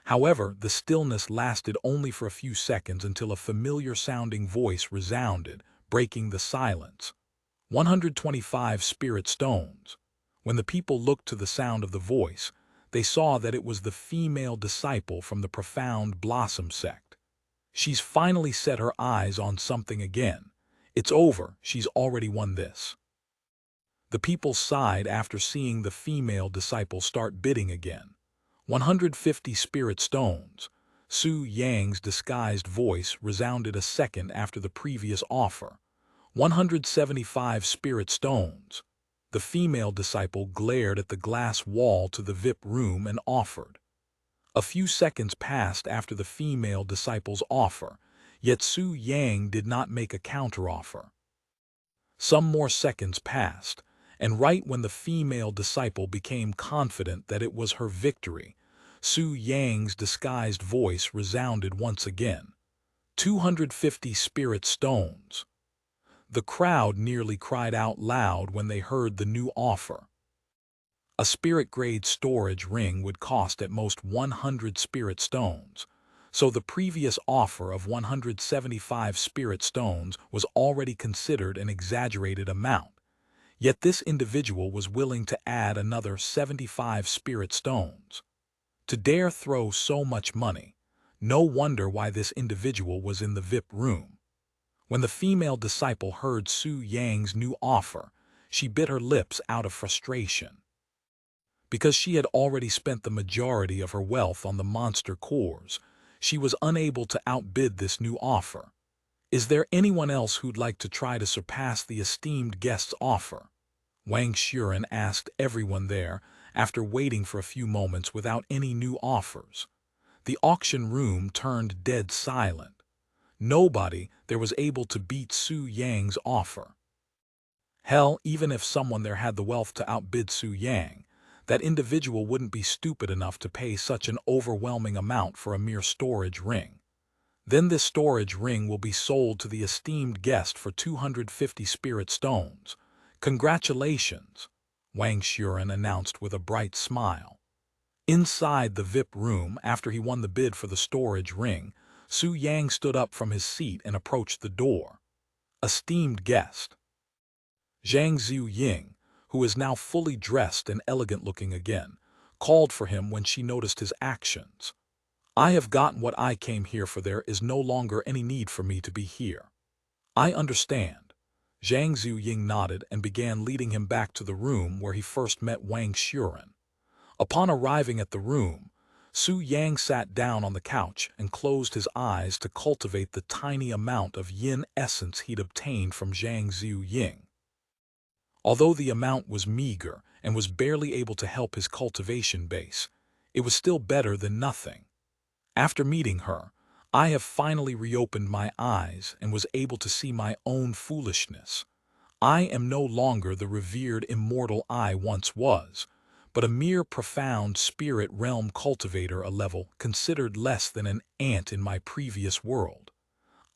However, the stillness lasted only for a few seconds until a familiar-sounding voice resounded, breaking the silence. 125 spirit stones. When the people looked to the sound of the voice, they saw that it was the female disciple from the Profound Blossom Sect. She's finally set her eyes on something again. It's over, she's already won this. The people sighed after seeing the female disciple start bidding again. 150 spirit stones. Su Yang's disguised voice resounded a second after the previous offer. 175 spirit stones. The female disciple glared at the glass wall to the VIP room and offered. A few seconds passed after the female disciple's offer, yet Su Yang did not make a counteroffer. Some more seconds passed, and right when the female disciple became confident that it was her victory, Su Yang's disguised voice resounded once again. 250 spirit stones. The crowd nearly cried out loud when they heard the new offer. A spirit-grade storage ring would cost at most 100 spirit stones, so the previous offer of 175 spirit stones was already considered an exaggerated amount. Yet this individual was willing to add another 75 spirit stones. To dare throw so much money, no wonder why this individual was in the VIP room. When the female disciple heard Su Yang's new offer, she bit her lips out of frustration. Because she had already spent the majority of her wealth on the monster cores, she was unable to outbid this new offer. Is there anyone else who'd like to try to surpass the esteemed guest's offer? Xianxia asked everyone there after waiting for a few moments without any new offers. The auction room turned dead silent. Nobody there was able to beat Su Yang's offer. Hell, even if someone there had the wealth to outbid Su Yang, that individual wouldn't be stupid enough to pay such an overwhelming amount for a mere storage ring. Then this storage ring will be sold to the esteemed guest for 250 spirit stones. Congratulations, Xianxia announced with a bright smile. Inside the VIP room, after he won the bid for the storage ring, Su Yang stood up from his seat and approached the door. esteemed guest. Zhang Ying, who is now fully dressed and elegant-looking again, called for him when she noticed his actions. I have gotten what I came here for. There is no longer any need for me to be here. I understand. Zhang Ying nodded and began leading him back to the room where he first met Wang Xuren. Upon arriving at the room, Su Yang sat down on the couch and closed his eyes to cultivate the tiny amount of yin essence he'd obtained from Zhang Ying. Although the amount was meager and was barely able to help his cultivation base, it was still better than nothing. After meeting her, I have finally reopened my eyes and was able to see my own foolishness. I am no longer the revered immortal I once was, but a mere profound spirit realm cultivator, a level considered less than an ant in my previous world.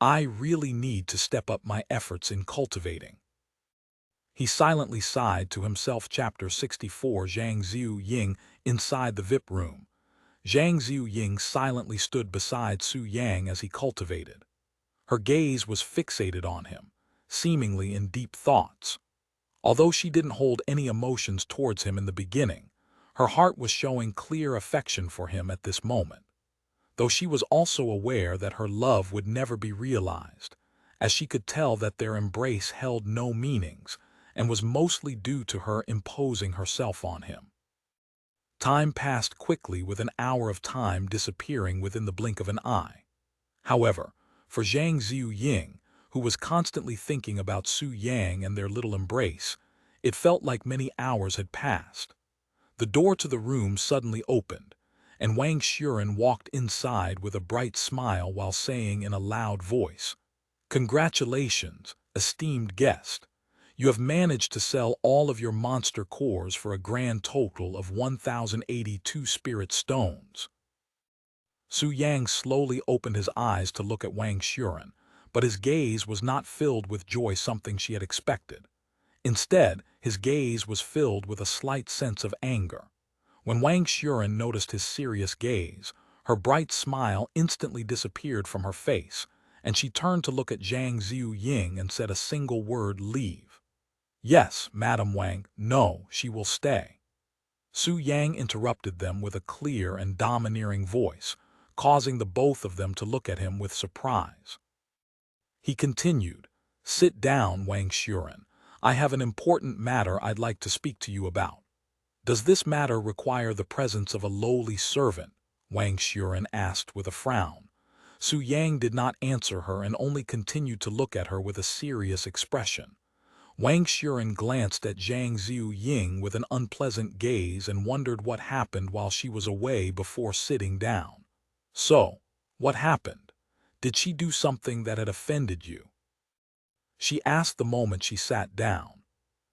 I really need to step up my efforts in cultivating. He silently sighed to himself. Chapter 64. Zhang Ying. Inside the VIP room, Zhang Ying silently stood beside Su Yang as he cultivated. Her gaze was fixated on him, seemingly in deep thoughts. Although she didn't hold any emotions towards him in the beginning, her heart was showing clear affection for him at this moment, though she was also aware that her love would never be realized, as she could tell that their embrace held no meanings and was mostly due to her imposing herself on him. Time passed quickly, with an hour of time disappearing within the blink of an eye. However, for Zhang Ying, who was constantly thinking about Su Yang and their little embrace, it felt like many hours had passed. The door to the room suddenly opened, and Wang Xuren walked inside with a bright smile while saying in a loud voice, "Congratulations, esteemed guest. You have managed to sell all of your monster cores for a grand total of 1,082 spirit stones." Su Yang slowly opened his eyes to look at Wang Xuren, but his gaze was not filled with joy, something she had expected. Instead, his gaze was filled with a slight sense of anger. When Wang Xuren noticed his serious gaze, her bright smile instantly disappeared from her face, and she turned to look at Zhang Ying and said a single word: "Leave." "Yes, Madam Wang." "No, she will stay." Su Yang interrupted them with a clear and domineering voice, causing the both of them to look at him with surprise. He continued, "Sit down, Wang Xuren. I have an important matter I'd like to speak to you about." "Does this matter require the presence of a lowly servant?" Wang Xuren asked with a frown. Su Yang did not answer her and only continued to look at her with a serious expression. Wang Xuren glanced at Zhang Ying with an unpleasant gaze and wondered what happened while she was away before sitting down. "So, what happened? Did she do something that had offended you?" she asked the moment she sat down.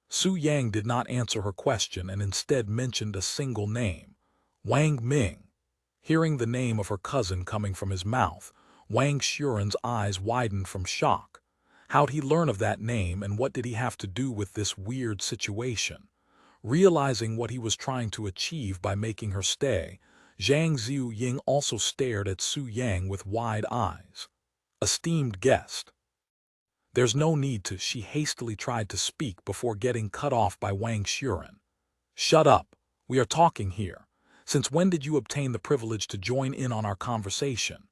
Su Yang did not answer her question and instead mentioned a single name: Wang Ming. Hearing the name of her cousin coming from his mouth, Wang Xuren's eyes widened from shock. How'd he learn of that name, and what did he have to do with this weird situation? Realizing what he was trying to achieve by making her stay, Zhang Ying also stared at Su Yang with wide eyes. "Esteemed guest." "There's no need to," she hastily tried to speak before getting cut off by Wang Xuren. "Shut up. We are talking here. Since when did you obtain the privilege to join in on our conversation?"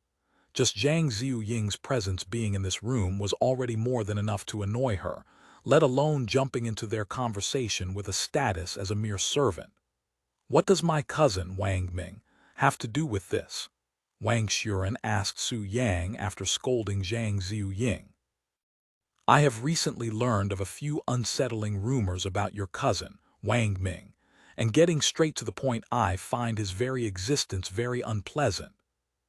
Just Zhang Ying's presence being in this room was already more than enough to annoy her, let alone jumping into their conversation with a status as a mere servant. "What does my cousin, Wang Ming, have to do with this?" Wang Xuren asked Su Yang after scolding Zhang Ying. "I have recently learned of a few unsettling rumors about your cousin, Wang Ming, and getting straight to the point, I find his very existence very unpleasant,"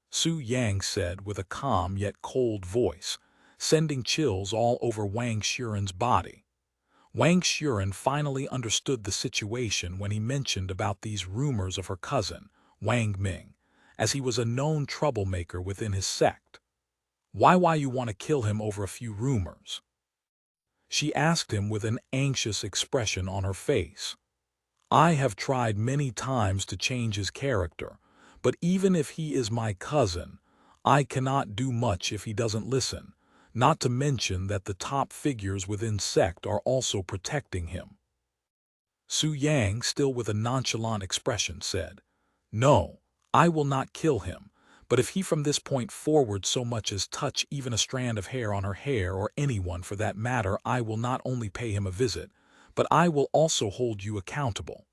Su Yang said with a calm yet cold voice, sending chills all over Wang Xuren's body. Wang Xuren finally understood the situation when he mentioned about these rumors of her cousin, Wang Ming, as he was a known troublemaker within his sect. Why you want to kill him over a few rumors?" she asked him with an anxious expression on her face. "I have tried many times to change his character, but even if he is my cousin, I cannot do much if he doesn't listen. not to mention that the top figures within sect are also protecting him. Su Yang, still with a nonchalant expression, said, "No, I will not kill him, but if he from this point forward so much as touch even a strand of hair on her hair or anyone for that matter, I will not only pay him a visit, but I will also hold you accountable."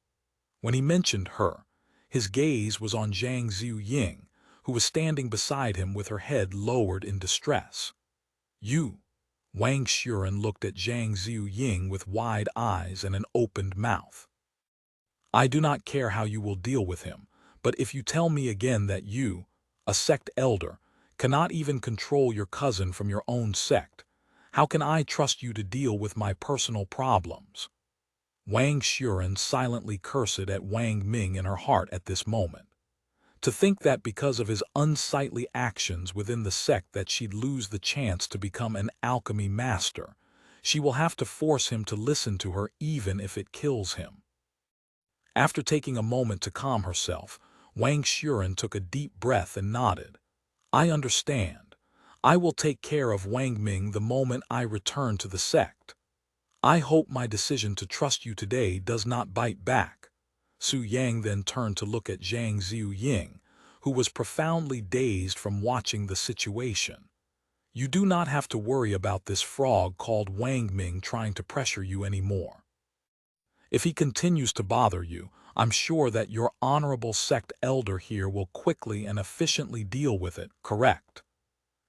When he mentioned her, his gaze was on Zhang Ziying, who was standing beside him with her head lowered in distress. "You?" Wang Xuren looked at Zhang Ziying with wide eyes and an opened mouth. "I do not care how you will deal with him, but if you tell me again that you, a sect elder, cannot even control your cousin from your own sect, how can I trust you to deal with my personal problems?" Wang Xuren silently cursed at Wang Ming in her heart at this moment. To think that because of his unsightly actions within the sect that she'd lose the chance to become an alchemy master. She will have to force him to listen to her even if it kills him. After taking a moment to calm herself, Wang Xuren took a deep breath and nodded. "I understand. I will take care of Wang Ming the moment I return to the sect. I hope my decision to trust you today does not bite back." Su Yang then turned to look at Zhang Ziying, who was profoundly dazed from watching the situation. "You do not have to worry about this frog called Wang Ming trying to pressure you anymore. If he continues to bother you, I'm sure that your honorable sect elder here will quickly and efficiently deal with it, correct?"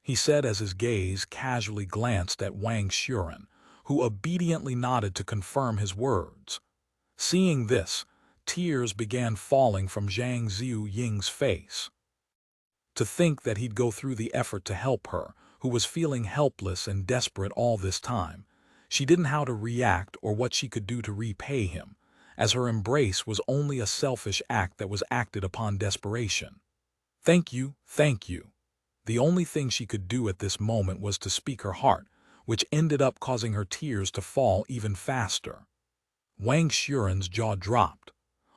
he said as his gaze casually glanced at Wang Xuren, who obediently nodded to confirm his words. Seeing this, tears began falling from Zhang Ziying's face. To think that he'd go through the effort to help her, who was feeling helpless and desperate all this time. She didn't know how to react or what she could do to repay him, as her embrace was only a selfish act that was acted upon desperation. "Thank you, thank you." The only thing she could do at this moment was to speak her heart, which ended up causing her tears to fall even faster. Wang Xuren's jaw dropped.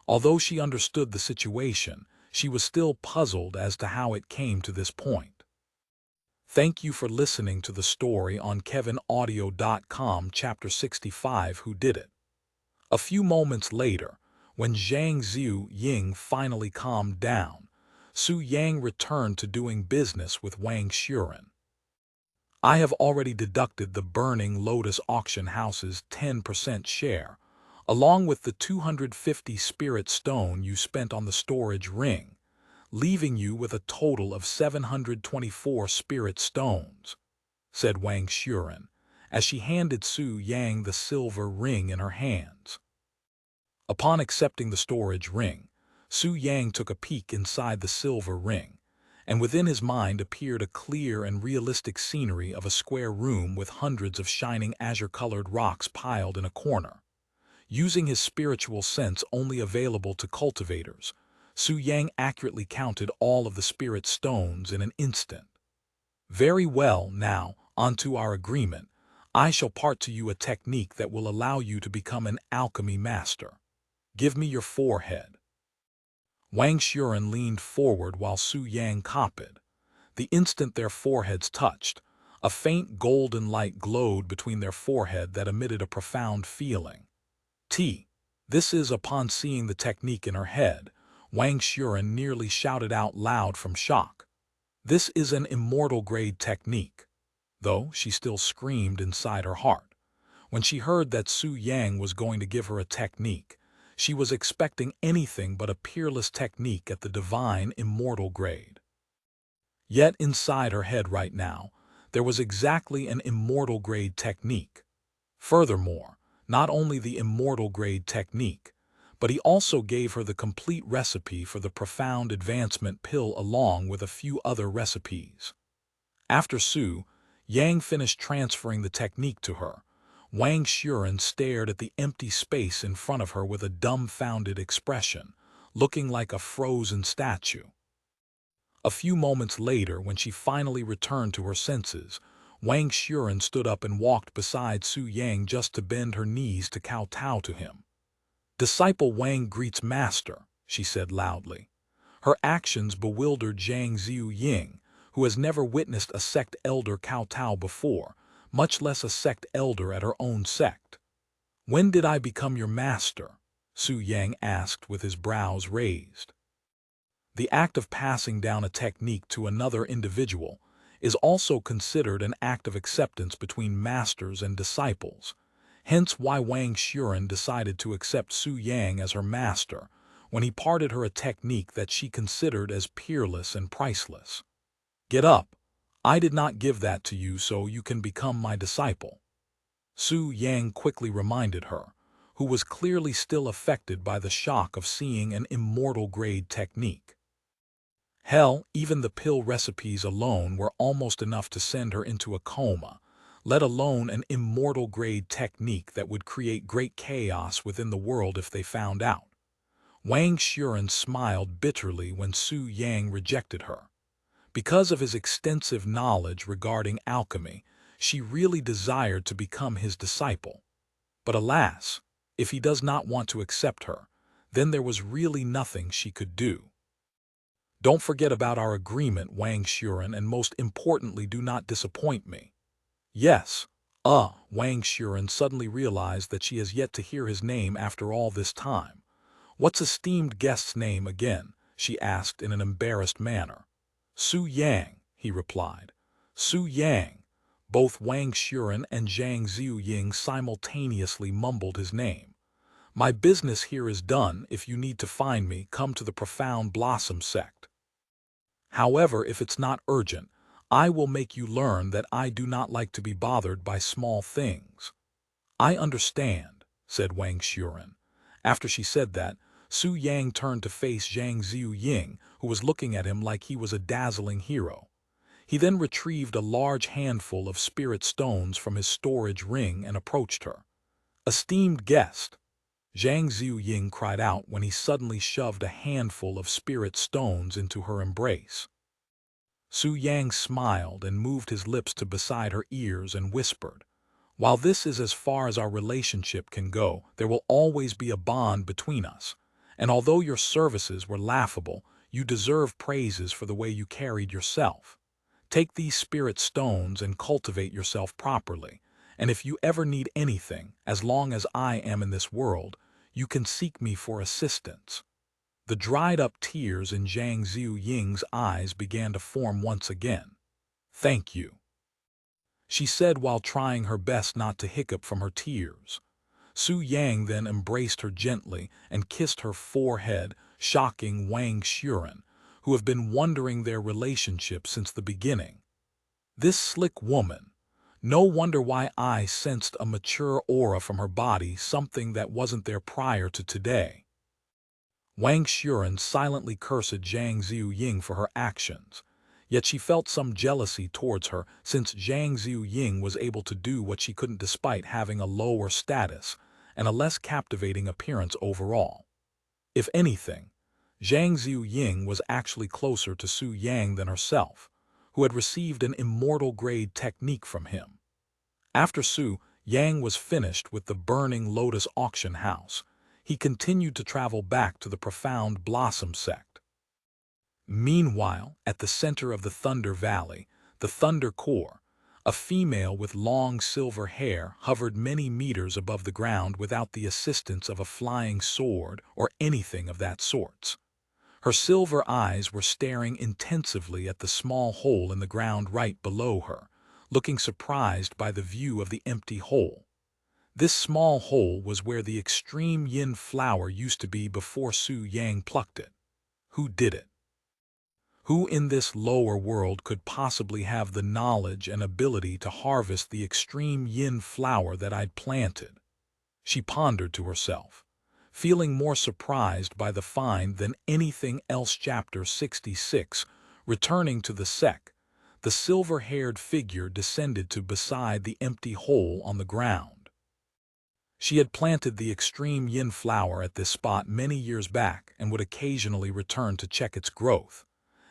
Although she understood the situation, she was still puzzled as to how it came to this point. Thank you for listening to the story on KevinAudio.com Chapter 65 Who Did It? A few moments later, when Zhang Ziying finally calmed down, Su Yang returned to doing business with Wang Xuren. "I have already deducted the Burning Lotus Auction House's 10% share, along with the 250 spirit stone you spent on the storage ring, leaving you with a total of 724 spirit stones," said Wang Xuren, as she handed Su Yang the silver ring in her hands. Upon accepting the storage ring, Su Yang took a peek inside the silver ring, and within his mind appeared a clear and realistic scenery of a square room with hundreds of shining azure-colored rocks piled in a corner. Using his spiritual sense only available to cultivators, Su Yang accurately counted all of the spirit stones in an instant. "Very well, now, onto our agreement. I shall part to you a technique that will allow you to become an alchemy master. Give me your forehead." Wang Xuren leaned forward while Su Yang copied. The instant their foreheads touched, a faint golden light glowed between their forehead that emitted a profound feeling. This is upon seeing the technique in her head, Wang Xuren nearly shouted out loud from shock. This is an immortal-grade technique. Though she still screamed inside her heart. When she heard that Su Yang was going to give her a technique, she was expecting anything but a peerless technique at the divine immortal grade. Yet inside her head right now, there was exactly an immortal grade technique. Furthermore, not only the immortal grade technique, but he also gave her the complete recipe for the profound advancement pill along with a few other recipes. After Su Yang finished transferring the technique to her, Wang Xuren stared at the empty space in front of her with a dumbfounded expression, looking like a frozen statue. A few moments later, when she finally returned to her senses, Wang Xuren stood up and walked beside Su Yang just to bend her knees to kowtow to him. "Disciple Wang greets master," she said loudly. Her actions bewildered Zhang Ziying, who has never witnessed a sect elder kowtow before, much less a sect elder at her own sect. "When did I become your master?" Su Yang asked with his brows raised. The act of passing down a technique to another individual is also considered an act of acceptance between masters and disciples, hence why Wang Xuren decided to accept Su Yang as her master when he parted her a technique that she considered as peerless and priceless. "Get up. I did not give that to you so you can become my disciple," Su Yang quickly reminded her, who was clearly still affected by the shock of seeing an immortal-grade technique. Hell, even the pill recipes alone were almost enough to send her into a coma, let alone an immortal-grade technique that would create great chaos within the world if they found out. Wang Xuren smiled bitterly when Su Yang rejected her. Because of his extensive knowledge regarding alchemy, she really desired to become his disciple. But alas, if he does not want to accept her, then there was really nothing she could do. "Don't forget about our agreement, Wang Xuren, and most importantly, do not disappoint me." "Yes." Wang Xuren suddenly realized that she has yet to hear his name after all this time. "What's esteemed guest's name again?" she asked in an embarrassed manner. "Su Yang," he replied. "Su Yang." Both Wang Xuren and Zhang Ziying simultaneously mumbled his name. "My business here is done. If you need to find me, come to the Profound Blossom Sect. However, if it's not urgent, I will make you learn that I do not like to be bothered by small things." "I understand," said Wang Xuren. After she said that, Su Yang turned to face Zhang Ziying, who was looking at him like he was a dazzling hero. He then retrieved a large handful of spirit stones from his storage ring and approached her. "Esteemed guest," Zhang Ziying cried out when he suddenly shoved a handful of spirit stones into her embrace. Su Yang smiled and moved his lips to beside her ears and whispered, "While this is as far as our relationship can go, there will always be a bond between us. And although your services were laughable, you deserve praises for the way you carried yourself. Take these spirit stones and cultivate yourself properly, and if you ever need anything, as long as I am in this world, you can seek me for assistance." The dried-up tears in Zhang Ziying's eyes began to form once again. "Thank you," she said while trying her best not to hiccup from her tears. Su Yang then embraced her gently and kissed her forehead, shocking Wang Xuren, who have been wondering their relationship since the beginning. This slick woman. No wonder why I sensed a mature aura from her body, something that wasn't there prior to today. Wang Xuren silently cursed Zhang Ziying for her actions, yet she felt some jealousy towards her since Zhang Ziying was able to do what she couldn't despite having a lower status and a less captivating appearance overall. If anything, Zhang Ziying was actually closer to Su Yang than herself, who had received an immortal-grade technique from him. After Su Yang was finished with the Burning Lotus auction house, he continued to travel back to the Profound Blossom Sect. Meanwhile, at the center of the Thunder Valley, the Thunder Core, a female with long silver hair hovered many meters above the ground without the assistance of a flying sword or anything of that sort. Her silver eyes were staring intensively at the small hole in the ground right below her, looking surprised by the view of the empty hole. This small hole was where the extreme yin flower used to be before Su Yang plucked it. Who did it? Who in this lower world could possibly have the knowledge and ability to harvest the extreme yin flower that I'd planted? She pondered to herself, feeling more surprised by the find than anything else. Chapter 66. Returning to the sect, the silver-haired figure descended to beside the empty hole on the ground. She had planted the extreme yin flower at this spot many years back and would occasionally return to check its growth.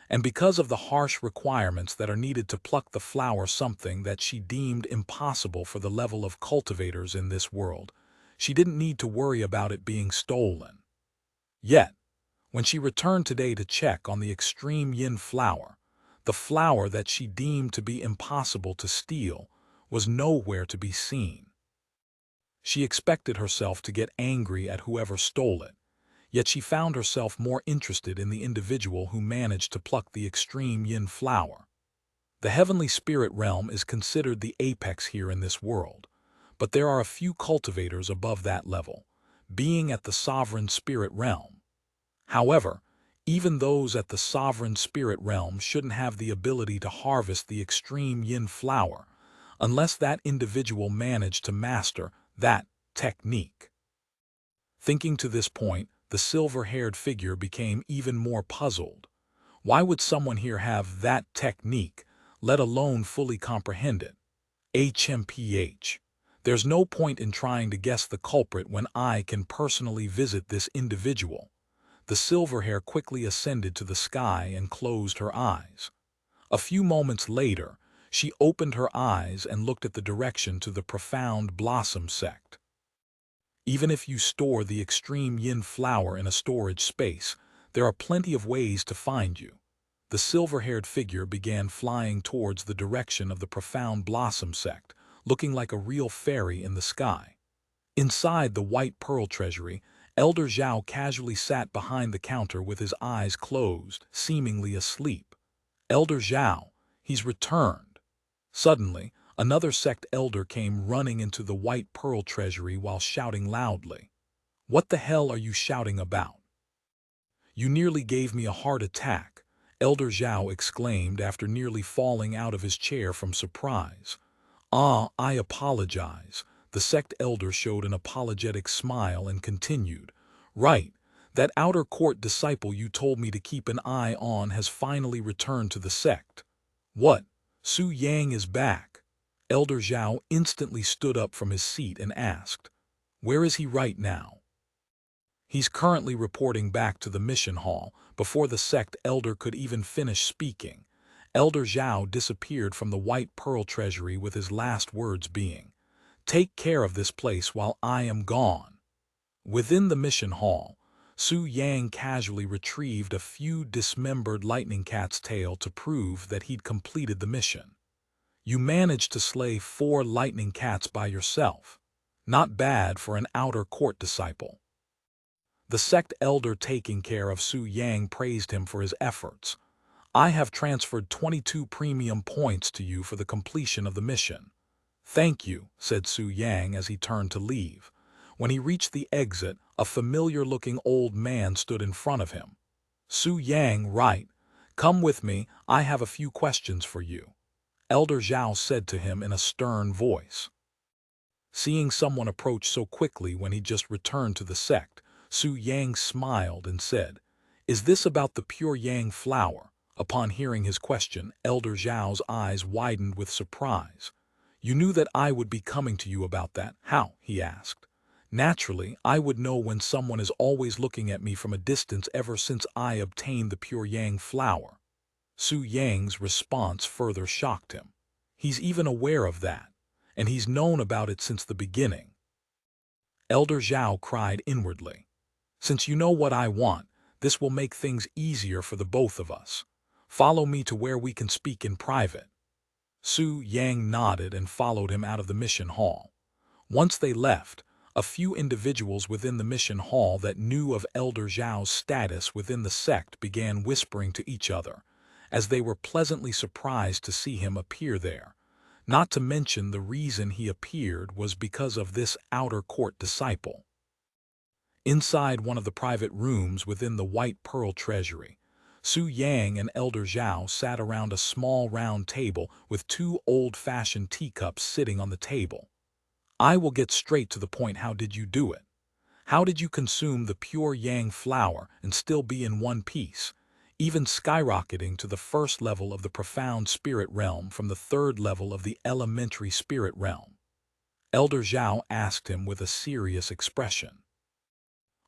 And because of the harsh requirements that are needed to pluck the flower, something that she deemed impossible for the level of cultivators in this world, she didn't need to worry about it being stolen. Yet, when she returned today to check on the extreme yin flower, The flower that she deemed to be impossible to steal was nowhere to be seen. She expected herself to get angry at whoever stole it, yet she found herself more interested in the individual who managed to pluck the extreme yin flower. The heavenly spirit realm is considered the apex here in this world, but there are a few cultivators above that level, being at the sovereign spirit realm. However, even those at the sovereign spirit realm shouldn't have the ability to harvest the extreme yin flower unless that individual managed to master that technique. Thinking to this point, the silver-haired figure became even more puzzled. Why would someone here have that technique, let alone fully comprehend it? HMPH. There's no point in trying to guess the culprit when I can personally visit this individual. The silver hair quickly ascended to the sky and closed her eyes. A few moments later, she opened her eyes and looked at the direction to the Profound Blossom Sect. Even if you store the extreme yin flower in a storage space, there are plenty of ways to find you. The silver-haired figure began flying towards the direction of the Profound Blossom Sect, looking like a real fairy in the sky. Inside the white pearl treasury, Elder Zhao casually sat behind the counter with his eyes closed, seemingly asleep. Elder Zhao, he's returned. Suddenly, another sect elder came running into the white pearl treasury while shouting loudly. "What the hell are you shouting about? You nearly gave me a heart attack," Elder Zhao exclaimed after nearly falling out of his chair from surprise. I apologize." The sect elder showed an apologetic smile and continued. "Right, that outer court disciple you told me to keep an eye on has finally returned to the sect." "What? Su Yang is back?" Elder Zhao instantly stood up from his seat and asked. "Where is he right now?" "He's currently reporting back to the mission hall." Before the sect elder could even finish speaking, Elder Zhao disappeared from the white pearl treasury with his last words being, "Take care of this place while I am gone." Within the mission hall, Su Yang casually retrieved a few dismembered lightning cat's tail to prove that he'd completed the mission. "You managed to slay 4 lightning cats by yourself. Not bad for an outer court disciple." The sect elder taking care of Su Yang praised him for his efforts. "I have transferred 22 premium points to you for the completion of the mission." "Thank you," said Su Yang as he turned to leave. When he reached the exit, a familiar-looking old man stood in front of him. "Su Yang, right. Come with me, I have a few questions for you," Elder Zhao said to him in a stern voice. Seeing someone approach so quickly when he just returned to the sect, Su Yang smiled and said, "Is this about the pure yang flower?" Upon hearing his question, Elder Zhao's eyes widened with surprise. "You knew that I would be coming to you about that. How?" he asked. "Naturally, I would know when someone is always looking at me from a distance ever since I obtained the pure yang flower." Su Yang's response further shocked him. He's even aware of that, and he's known about it since the beginning. Elder Zhao cried inwardly. "Since you know what I want, this will make things easier for the both of us. Follow me to where we can speak in private." Su Yang nodded and followed him out of the mission hall. Once they left, a few individuals within the mission hall that knew of Elder Zhao's status within the sect began whispering to each other, as they were pleasantly surprised to see him appear there. Not to mention the reason he appeared was because of this outer court disciple. Inside one of the private rooms within the white pearl treasury, Su Yang and Elder Zhao sat around a small round table with 2 old-fashioned teacups sitting on the table. "I will get straight to the point. How did you do it? How did you consume the pure yang flower and still be in one piece, even skyrocketing to the 1st level of the profound spirit realm from the 3rd level of the elementary spirit realm?" Elder Zhao asked him with a serious expression.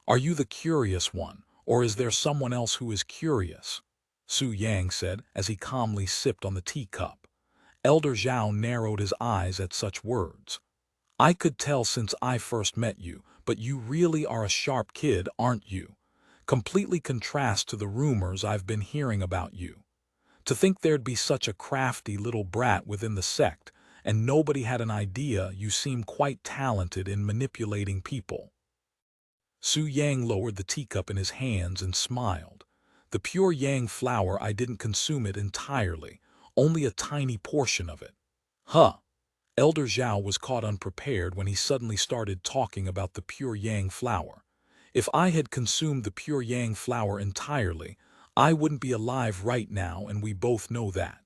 "Are you the curious one, or is there someone else who is curious?" Su Yang said as he calmly sipped on the teacup. Elder Zhao narrowed his eyes at such words. "I could tell since I first met you, but you really are a sharp kid, aren't you? Completely contrast to the rumors I've been hearing about you. To think there'd be such a crafty little brat within the sect, and nobody had an idea you seem quite talented in manipulating people. Su Yang lowered the teacup in his hands and smiled. The pure yang flower, I didn't consume it entirely, only a tiny portion of it. Huh. Elder Zhao was caught unprepared when he suddenly started talking about the pure yang flower. If I had consumed the pure yang flower entirely, I wouldn't be alive right now, and we both know that.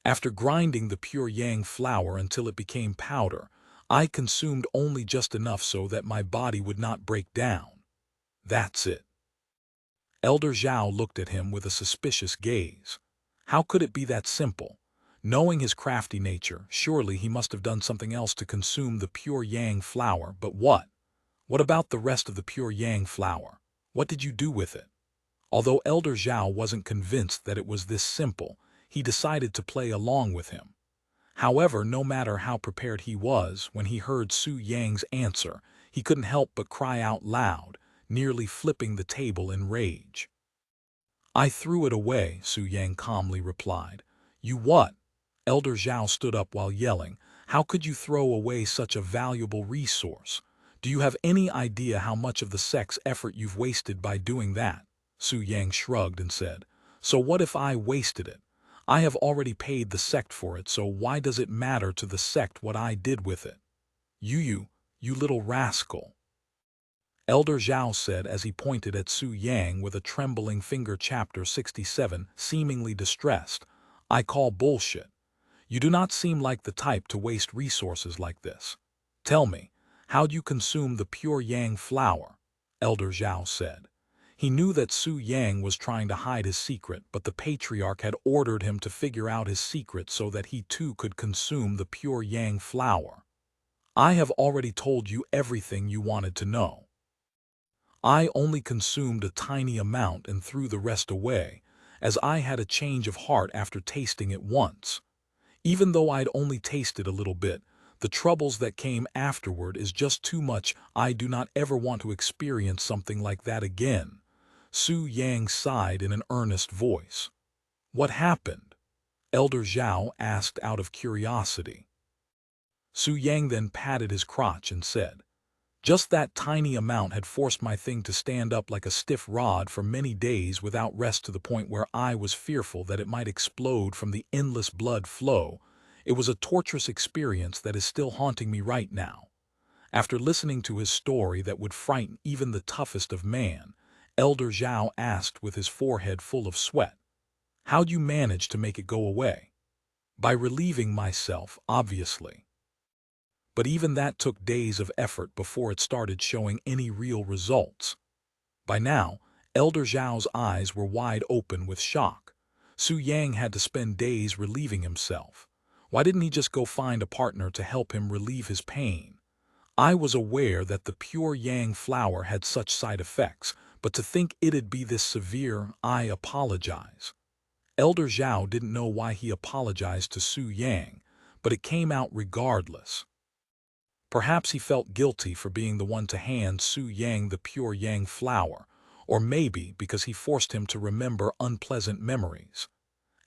After grinding the pure yang flower until it became powder, I consumed only just enough so that my body would not break down. That's it. Elder Zhao looked at him with a suspicious gaze. How could it be that simple? Knowing his crafty nature, surely he must have done something else to consume the pure yang flower, but what? What about the rest of the pure yang flower? What did you do with it? Although Elder Zhao wasn't convinced that it was this simple, he decided to play along with him. However, no matter how prepared he was, when he heard Su Yang's answer, he couldn't help but cry out loud, nearly flipping the table in rage. I threw it away, Su Yang calmly replied. You what? Elder Zhao stood up while yelling. How could you throw away such a valuable resource? Do you have any idea how much of the sect's effort you've wasted by doing that? Su Yang shrugged and said, So what if I wasted it? I have already paid the sect for it, so why does it matter to the sect what I did with it? You little rascal. Elder Zhao said as he pointed at Su Yang with a trembling finger. Chapter 67, seemingly distressed. I call bullshit. You do not seem like the type to waste resources like this. Tell me, how'd you consume the pure yang flower? Elder Zhao said. He knew that Su Yang was trying to hide his secret, but the patriarch had ordered him to figure out his secret so that he too could consume the pure yang flower. I have already told you everything you wanted to know. I only consumed a tiny amount and threw the rest away, as I had a change of heart after tasting it once. Even though I'd only tasted a little bit, the troubles that came afterward is just too much. I do not ever want to experience something like that again. Su Yang sighed in an earnest voice. What happened? Elder Zhao asked out of curiosity. Su Yang then patted his crotch and said, Just that tiny amount had forced my thing to stand up like a stiff rod for many days without rest, to the point where I was fearful that it might explode from the endless blood flow. It was a torturous experience that is still haunting me right now. After listening to his story that would frighten even the toughest of man, Elder Zhao asked with his forehead full of sweat, How'd you manage to make it go away? By relieving myself, obviously. But even that took days of effort before it started showing any real results. By now, Elder Zhao's eyes were wide open with shock. Su Yang had to spend days relieving himself. Why didn't he just go find a partner to help him relieve his pain? I was aware that the pure yang flower had such side effects, but to think it'd be this severe, I apologize. Elder Zhao didn't know why he apologized to Su Yang, but it came out regardless. Perhaps he felt guilty for being the one to hand Su Yang the pure yang flower, or maybe because he forced him to remember unpleasant memories.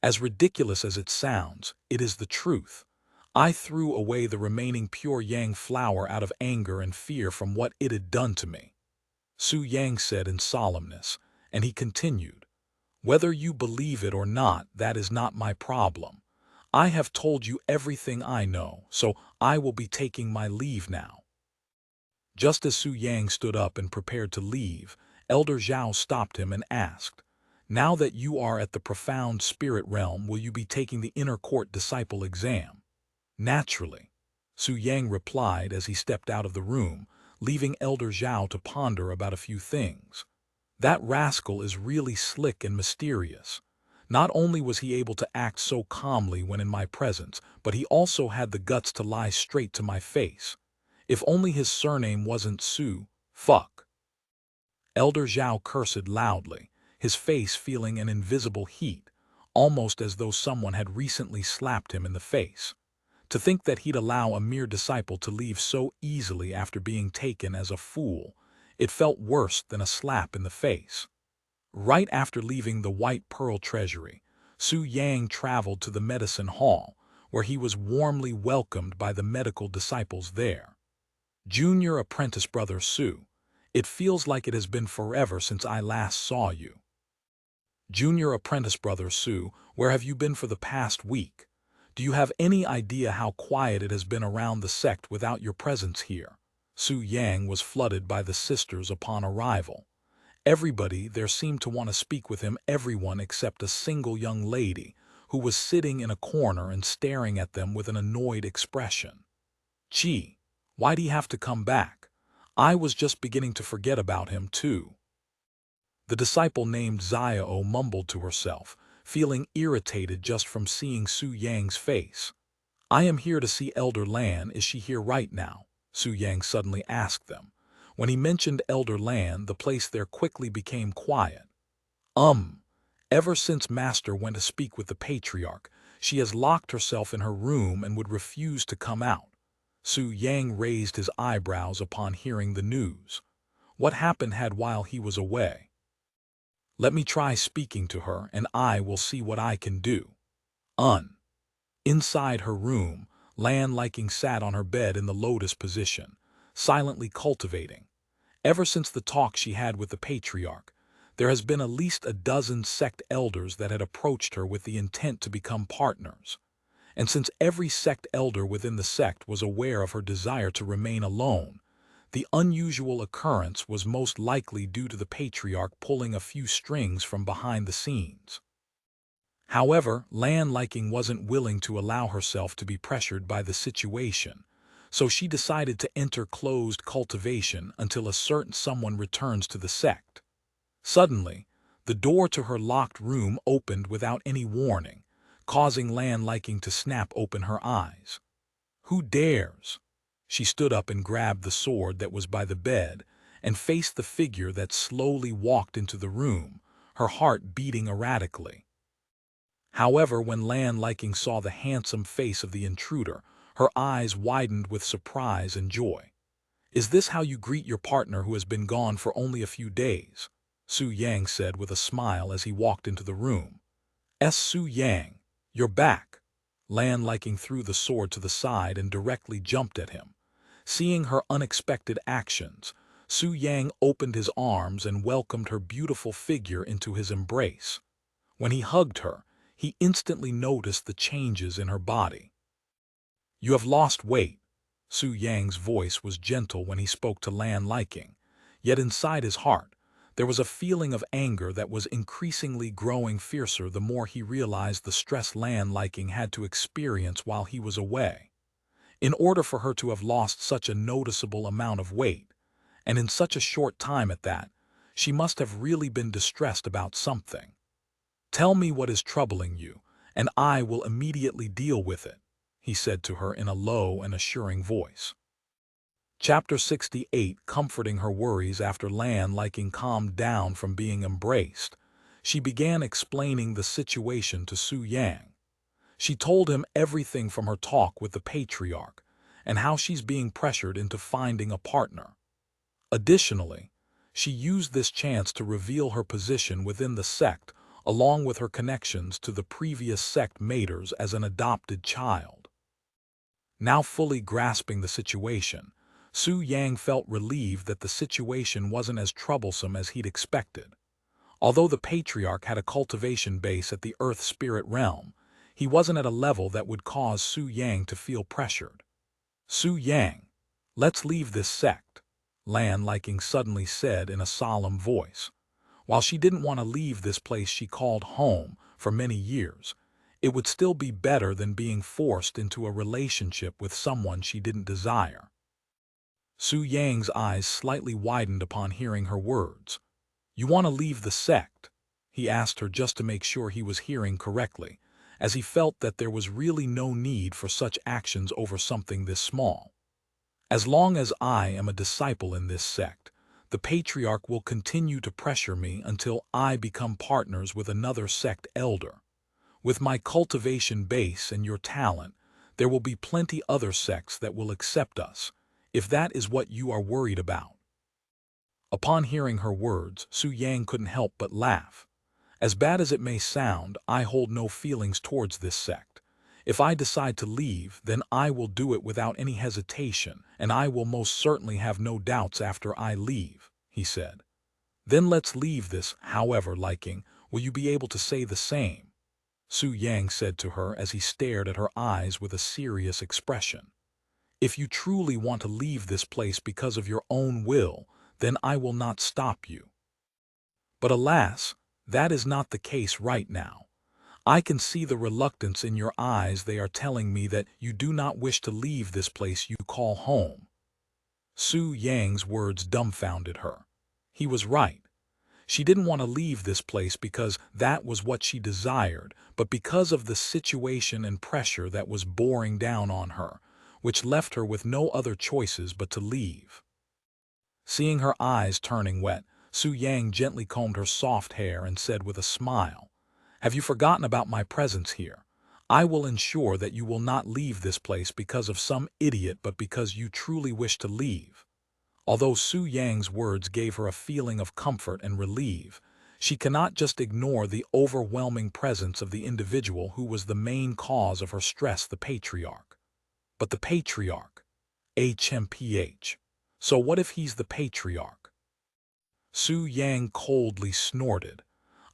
As ridiculous as it sounds, it is the truth. I threw away the remaining pure yang flower out of anger and fear from what it had done to me. Su Yang said in solemnness, and he continued, Whether you believe it or not, that is not my problem. I have told you everything I know, so I will be taking my leave now. Just as Su Yang stood up and prepared to leave, Elder Zhao stopped him and asked, Now that you are at the profound spirit realm, will you be taking the inner court disciple exam? Naturally, Su Yang replied as he stepped out of the room, leaving Elder Zhao to ponder about a few things. That rascal is really slick and mysterious. Not only was he able to act so calmly when in my presence, but he also had the guts to lie straight to my face. If only his surname wasn't Su, fuck. Elder Zhao cursed loudly, his face feeling an invisible heat, almost as though someone had recently slapped him in the face. To think that he'd allow a mere disciple to leave so easily after being taken as a fool, it felt worse than a slap in the face. Right after leaving the White Pearl Treasury, Su Yang traveled to the medicine hall, where he was warmly welcomed by the medical disciples there. Junior apprentice brother Su, it feels like it has been forever since I last saw you. Junior apprentice brother Su, where have you been for the past week? Do you have any idea how quiet it has been around the sect without your presence here? Su Yang was flooded by the sisters upon arrival. Everybody there seemed to want to speak with him, everyone except a single young lady, who was sitting in a corner and staring at them with an annoyed expression. Gee, why'd he have to come back? I was just beginning to forget about him, too. The disciple named Xiao mumbled to herself, feeling irritated just from seeing Su Yang's face. I am here to see Elder Lan. Is she here right now? Su Yang suddenly asked them. When he mentioned Elder Lan, the place there quickly became quiet. Ever since Master went to speak with the patriarch, she has locked herself in her room and would refuse to come out. Su Yang raised his eyebrows upon hearing the news. What happened while he was away? Let me try speaking to her, and I will see what I can do. Inside her room, Lan Liking sat on her bed in the lotus position, silently cultivating. Ever since the talk she had with the patriarch, there has been at least a dozen sect elders that had approached her with the intent to become partners. And since every sect elder within the sect was aware of her desire to remain alone, the unusual occurrence was most likely due to the patriarch pulling a few strings from behind the scenes. However, Lan Liking wasn't willing to allow herself to be pressured by the situation, so she decided to enter closed cultivation until a certain someone returns to the sect. Suddenly, the door to her locked room opened without any warning, causing Lan Liking to snap open her eyes. Who dares? She stood up and grabbed the sword that was by the bed and faced the figure that slowly walked into the room, her heart beating erratically. However, when Lan Liking saw the handsome face of the intruder, her eyes widened with surprise and joy. Is this how you greet your partner who has been gone for only a few days? Su Yang said with a smile as he walked into the room. Su Yang, you're back. Lan Liking threw the sword to the side and directly jumped at him. Seeing her unexpected actions, Su Yang opened his arms and welcomed her beautiful figure into his embrace. When he hugged her, he instantly noticed the changes in her body. You have lost weight. Su Yang's voice was gentle when he spoke to Lan Liking, yet inside his heart, there was a feeling of anger that was increasingly growing fiercer the more he realized the stress Lan Liking had to experience while he was away. In order for her to have lost such a noticeable amount of weight, and in such a short time at that, she must have really been distressed about something. Tell me what is troubling you, and I will immediately deal with it, he said to her in a low and assuring voice. Chapter 68. Comforting her worries. After Lan Liking calmed down from being embraced, she began explaining the situation to Su Yang. She told him everything from her talk with the patriarch and how she's being pressured into finding a partner. Additionally, she used this chance to reveal her position within the sect along with her connections to the previous sect maters as an adopted child. Now fully grasping the situation, Su Yang felt relieved that the situation wasn't as troublesome as he'd expected. Although the patriarch had a cultivation base at the earth spirit realm, he wasn't at a level that would cause Su Yang to feel pressured. Su Yang, let's leave this sect, Lan Liking suddenly said in a solemn voice. While she didn't want to leave this place she called home for many years, it would still be better than being forced into a relationship with someone she didn't desire. Su Yang's eyes slightly widened upon hearing her words. You want to leave the sect? He asked her just to make sure he was hearing correctly, as he felt that there was really no need for such actions over something this small. As long as I am a disciple in this sect, the patriarch will continue to pressure me until I become partners with another sect elder. With my cultivation base and your talent, there will be plenty other sects that will accept us, if that is what you are worried about. Upon hearing her words, Su Yang couldn't help but laugh. As bad as it may sound, I hold no feelings towards this sect. If I decide to leave, then I will do it without any hesitation, and I will most certainly have no doubts after I leave," he said. "Then let's leave this, however, liking. Will you be able to say the same?" Su Yang said to her as he stared at her eyes with a serious expression. "If you truly want to leave this place because of your own will, then I will not stop you. But alas, that is not the case right now. I can see the reluctance in your eyes. They are telling me that you do not wish to leave this place you call home." Su Yang's words dumbfounded her. He was right. She didn't want to leave this place because that was what she desired, but because of the situation and pressure that was bearing down on her, which left her with no other choices but to leave. Seeing her eyes turning wet, Su Yang gently combed her soft hair and said with a smile, "Have you forgotten about my presence here? I will ensure that you will not leave this place because of some idiot but because you truly wish to leave." Although Su Yang's words gave her a feeling of comfort and relief, she cannot just ignore the overwhelming presence of the individual who was the main cause of her stress, the patriarch. But the patriarch, HMPH. So what if he's the patriarch? Su Yang coldly snorted.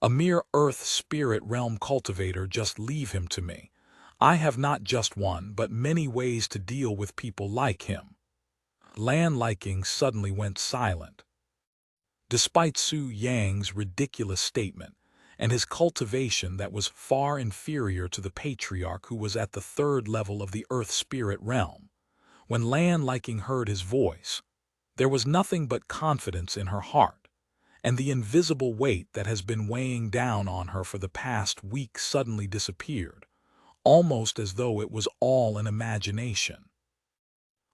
"A mere earth spirit realm cultivator, just leave him to me. I have not just one but many ways to deal with people like him." Lan Liking suddenly went silent. Despite Su Yang's ridiculous statement, and his cultivation that was far inferior to the patriarch who was at the third level of the earth spirit realm, when Lan Liking heard his voice, there was nothing but confidence in her heart, and the invisible weight that has been weighing down on her for the past week suddenly disappeared, almost as though it was all an imagination.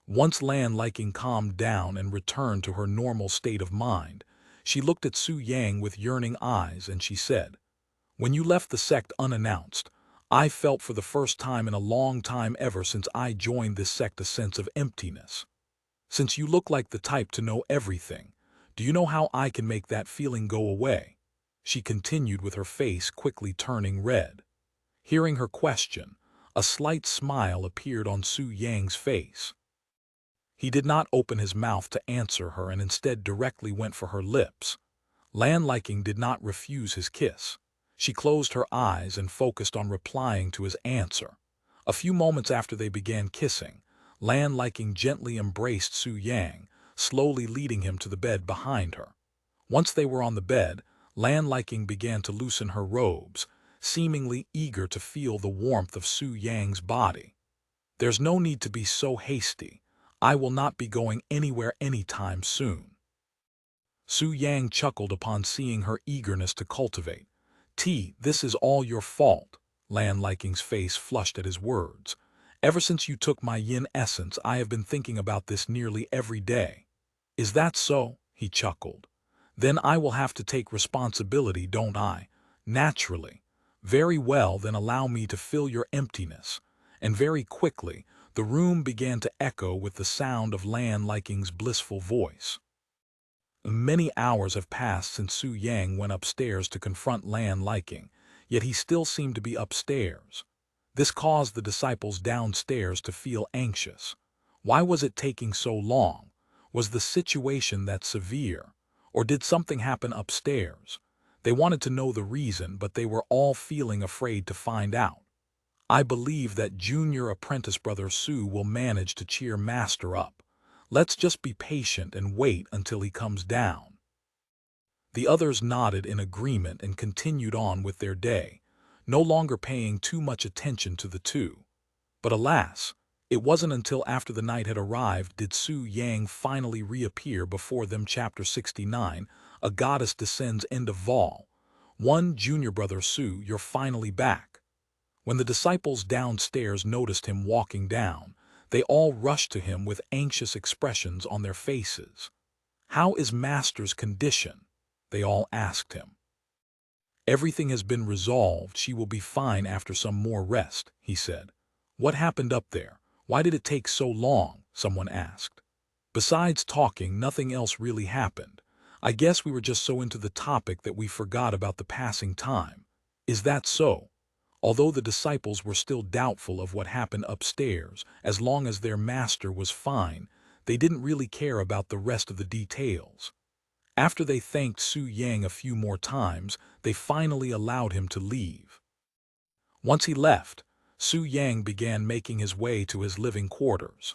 Once Lan Liking calmed down and returned to her normal state of mind, she looked at Su Yang with yearning eyes and she said, "When you left the sect unannounced, I felt for the first time in a long time ever since I joined this sect a sense of emptiness. Since you look like the type to know everything, do you know how I can make that feeling go away?" she continued with her face quickly turning red. Hearing her question, a slight smile appeared on Su Yang's face. He did not open his mouth to answer her and instead directly went for her lips. Lan Liking did not refuse his kiss. She closed her eyes and focused on replying to his answer. A few moments after they began kissing, Lan Liking gently embraced Su Yang, slowly leading him to the bed behind her. Once they were on the bed, Lan Liking began to loosen her robes, seemingly eager to feel the warmth of Su Yang's body. "There's no need to be so hasty. I will not be going anywhere anytime soon." Su Yang chuckled upon seeing her eagerness to cultivate. This is all your fault." Lan Liking's face flushed at his words. "Ever since you took my yin essence, I have been thinking about this nearly every day." "Is that so?" he chuckled. "Then I will have to take responsibility, don't I?" "Naturally." "Very well, then allow me to fill your emptiness." And very quickly, the room began to echo with the sound of Lan Liking's blissful voice. Many hours have passed since Su Yang went upstairs to confront Lan Liking, yet he still seemed to be upstairs. This caused the disciples downstairs to feel anxious. Why was it taking so long? Was the situation that severe? Or did something happen upstairs? They wanted to know the reason, but they were all feeling afraid to find out. "I believe that junior apprentice brother Su will manage to cheer Master up. Let's just be patient and wait until he comes down." The others nodded in agreement and continued on with their day, no longer paying too much attention to the two. But alas, it wasn't until after the night had arrived did Su Yang finally reappear before them. Chapter 69, A Goddess Descends. End of Vol. 1. Junior brother Su, you're finally back. When the disciples downstairs noticed him walking down, they all rushed to him with anxious expressions on their faces. "How is Master's condition?" they all asked him. "Everything has been resolved. She will be fine after some more rest," he said. "What happened up there? Why did it take so long?" someone asked. "Besides talking, nothing else really happened. I guess we were just so into the topic that we forgot about the passing time. Is that so? Although the disciples were still doubtful of what happened upstairs, as long as their master was fine, they didn't really care about the rest of the details. After they thanked Su Yang a few more times, they finally allowed him to leave. Once he left, Su Yang began making his way to his living quarters.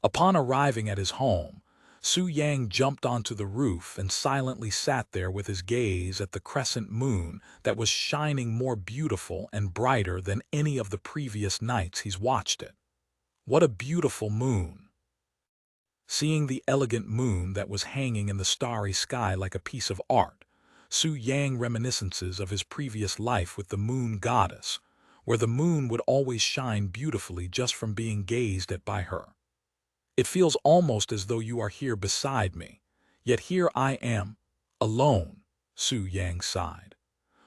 Upon arriving at his home, Su Yang jumped onto the roof and silently sat there with his gaze at the crescent moon that was shining more beautiful and brighter than any of the previous nights he's watched it. What a beautiful moon! Seeing the elegant moon that was hanging in the starry sky like a piece of art, Su Yang reminiscences of his previous life with the moon goddess, where the moon would always shine beautifully just from being gazed at by her. It feels almost as though you are here beside me, yet here I am, alone, Su Yang sighed.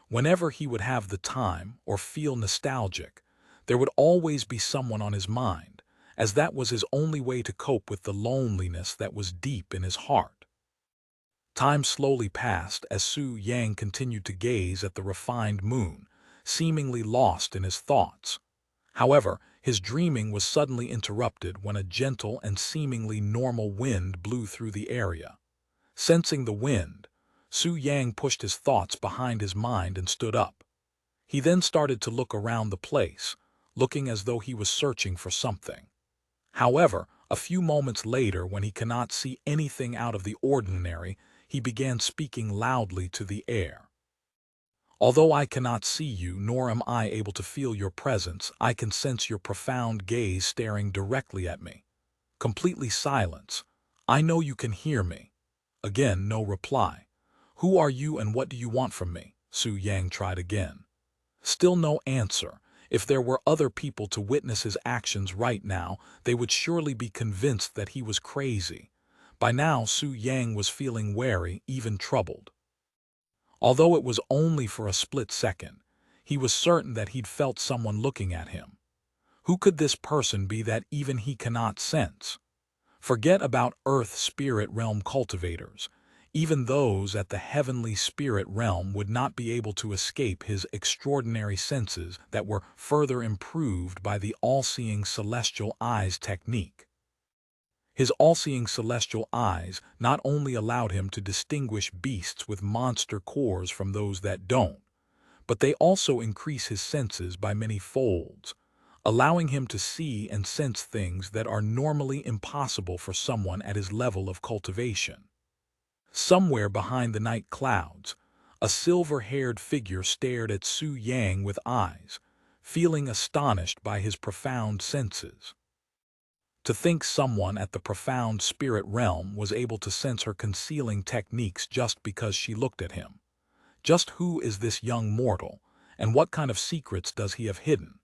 Whenever he would have the time or feel nostalgic, there would always be someone on his mind, as that was his only way to cope with the loneliness that was deep in his heart. Time slowly passed as Su Yang continued to gaze at the refined moon, seemingly lost in his thoughts. However, his dreaming was suddenly interrupted when a gentle and seemingly normal wind blew through the area. Sensing the wind, Su Yang pushed his thoughts behind his mind and stood up. He then started to look around the place, looking as though he was searching for something. However, a few moments later, when he cannot see anything out of the ordinary, he began speaking loudly to the air. Although I cannot see you, nor am I able to feel your presence, I can sense your profound gaze staring directly at me. Completely silence. I know you can hear me. Again, no reply. Who are you and what do you want from me? Su Yang tried again. Still no answer. If there were other people to witness his actions right now, they would surely be convinced that he was crazy. By now, Su Yang was feeling wary, even troubled. Although it was only for a split second, he was certain that he'd felt someone looking at him. Who could this person be that even he cannot sense? Forget about Earth spirit realm cultivators. Even those at the heavenly spirit realm would not be able to escape his extraordinary senses that were further improved by the all-seeing celestial eyes technique. His all-seeing celestial eyes not only allowed him to distinguish beasts with monster cores from those that don't, but they also increase his senses by many folds, allowing him to see and sense things that are normally impossible for someone at his level of cultivation. Somewhere behind the night clouds, a silver-haired figure stared at Su Yang with eyes, feeling astonished by his profound senses. To think someone at the profound spirit realm was able to sense her concealing techniques just because she looked at him. Just who is this young mortal, and what kind of secrets does he have hidden?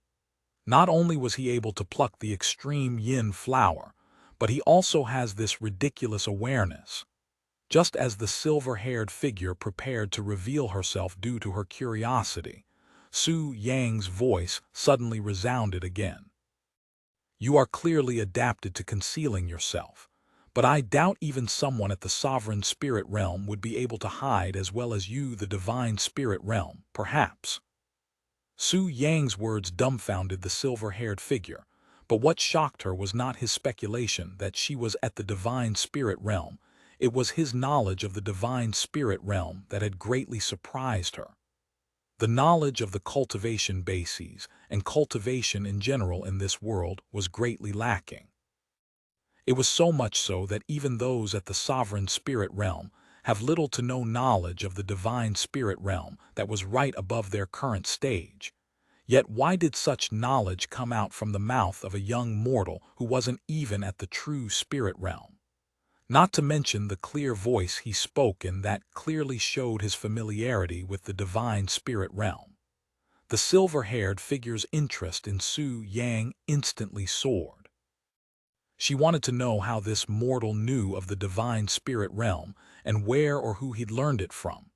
Not only was he able to pluck the extreme yin flower, but he also has this ridiculous awareness. Just as the silver-haired figure prepared to reveal herself due to her curiosity, Su Yang's voice suddenly resounded again. You are clearly adapted to concealing yourself, but I doubt even someone at the sovereign spirit realm would be able to hide as well as you, the divine spirit realm, perhaps. Su Yang's words dumbfounded the silver-haired figure, but what shocked her was not his speculation that she was at the divine spirit realm. It was his knowledge of the divine spirit realm that had greatly surprised her. The knowledge of the cultivation bases and cultivation in general in this world was greatly lacking. It was so much so that even those at the sovereign spirit realm have little to no knowledge of the divine spirit realm that was right above their current stage. Yet why did such knowledge come out from the mouth of a young mortal who wasn't even at the true spirit realm? Not to mention the clear voice he spoke in that clearly showed his familiarity with the divine spirit realm. The silver-haired figure's interest in Su Yang instantly soared. She wanted to know how this mortal knew of the divine spirit realm and where or who he'd learned it from.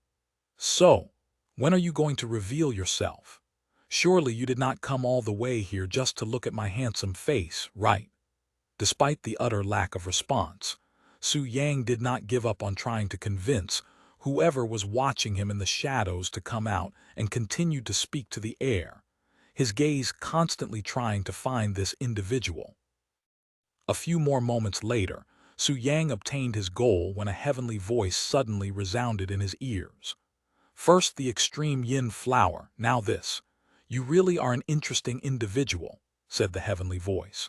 So, when are you going to reveal yourself? Surely you did not come all the way here just to look at my handsome face, right? Despite the utter lack of response, Su Yang did not give up on trying to convince whoever was watching him in the shadows to come out and continued to speak to the air, his gaze constantly trying to find this individual. A few more moments later, Su Yang obtained his goal when a heavenly voice suddenly resounded in his ears. First the extreme yin flower, now this. You really are an interesting individual, said the heavenly voice.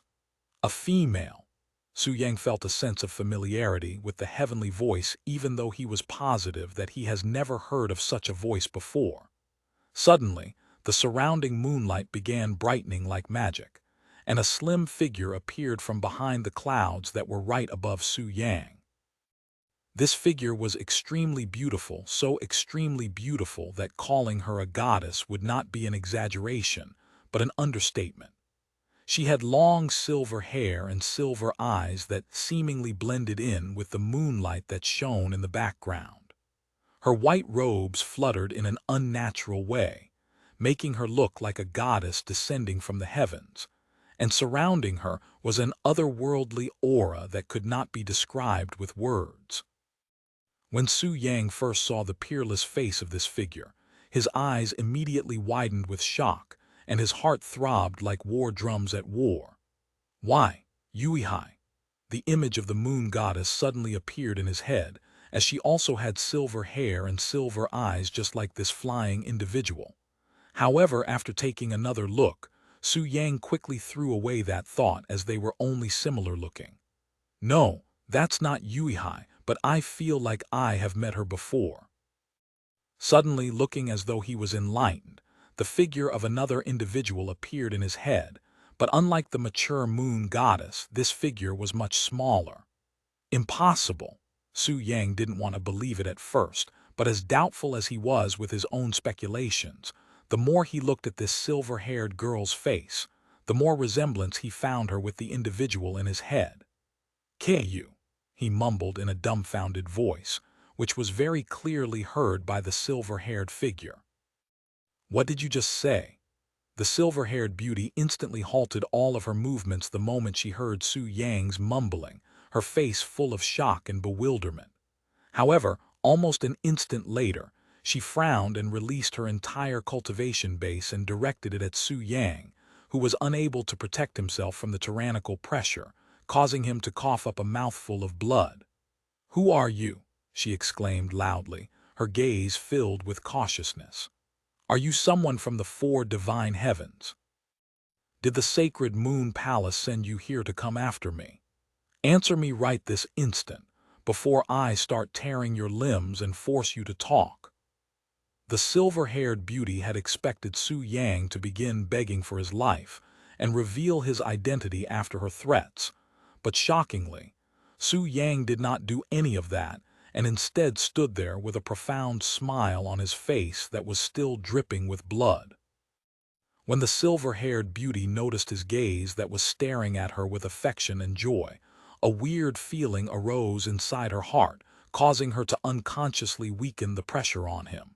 A female. Su Yang felt a sense of familiarity with the heavenly voice even though he was positive that he has never heard of such a voice before. Suddenly, the surrounding moonlight began brightening like magic, and a slim figure appeared from behind the clouds that were right above Su Yang. This figure was extremely beautiful, so extremely beautiful that calling her a goddess would not be an exaggeration, but an understatement. She had long silver hair and silver eyes that seemingly blended in with the moonlight that shone in the background. Her white robes fluttered in an unnatural way, making her look like a goddess descending from the heavens, and surrounding her was an otherworldly aura that could not be described with words. When Su Yang first saw the peerless face of this figure, his eyes immediately widened with shock, and his heart throbbed like war drums at war. Why, Yuihai! The image of the moon goddess suddenly appeared in his head, as she also had silver hair and silver eyes just like this flying individual. However, after taking another look, Su Yang quickly threw away that thought as they were only similar looking. No, that's not Yuihai, but I feel like I have met her before. Suddenly, looking as though he was enlightened, the figure of another individual appeared in his head, but unlike the mature moon goddess, this figure was much smaller. Impossible! Su Yang didn't want to believe it at first, but as doubtful as he was with his own speculations, the more he looked at this silver-haired girl's face, the more resemblance he found her with the individual in his head. "Ku," he mumbled in a dumbfounded voice, which was very clearly heard by the silver-haired figure. "What did you just say?" The silver-haired beauty instantly halted all of her movements the moment she heard Su Yang's mumbling, her face full of shock and bewilderment. However, almost an instant later, she frowned and released her entire cultivation base and directed it at Su Yang, who was unable to protect himself from the tyrannical pressure, causing him to cough up a mouthful of blood. "Who are you?" she exclaimed loudly, her gaze filled with cautiousness. "Are you someone from the four divine heavens? Did the sacred moon palace send you here to come after me? Answer me right this instant, before I start tearing your limbs and force you to talk." The silver-haired beauty had expected Su Yang to begin begging for his life and reveal his identity after her threats, but shockingly, Su Yang did not do any of that and instead stood there with a profound smile on his face that was still dripping with blood. When the silver-haired beauty noticed his gaze that was staring at her with affection and joy, a weird feeling arose inside her heart, causing her to unconsciously weaken the pressure on him.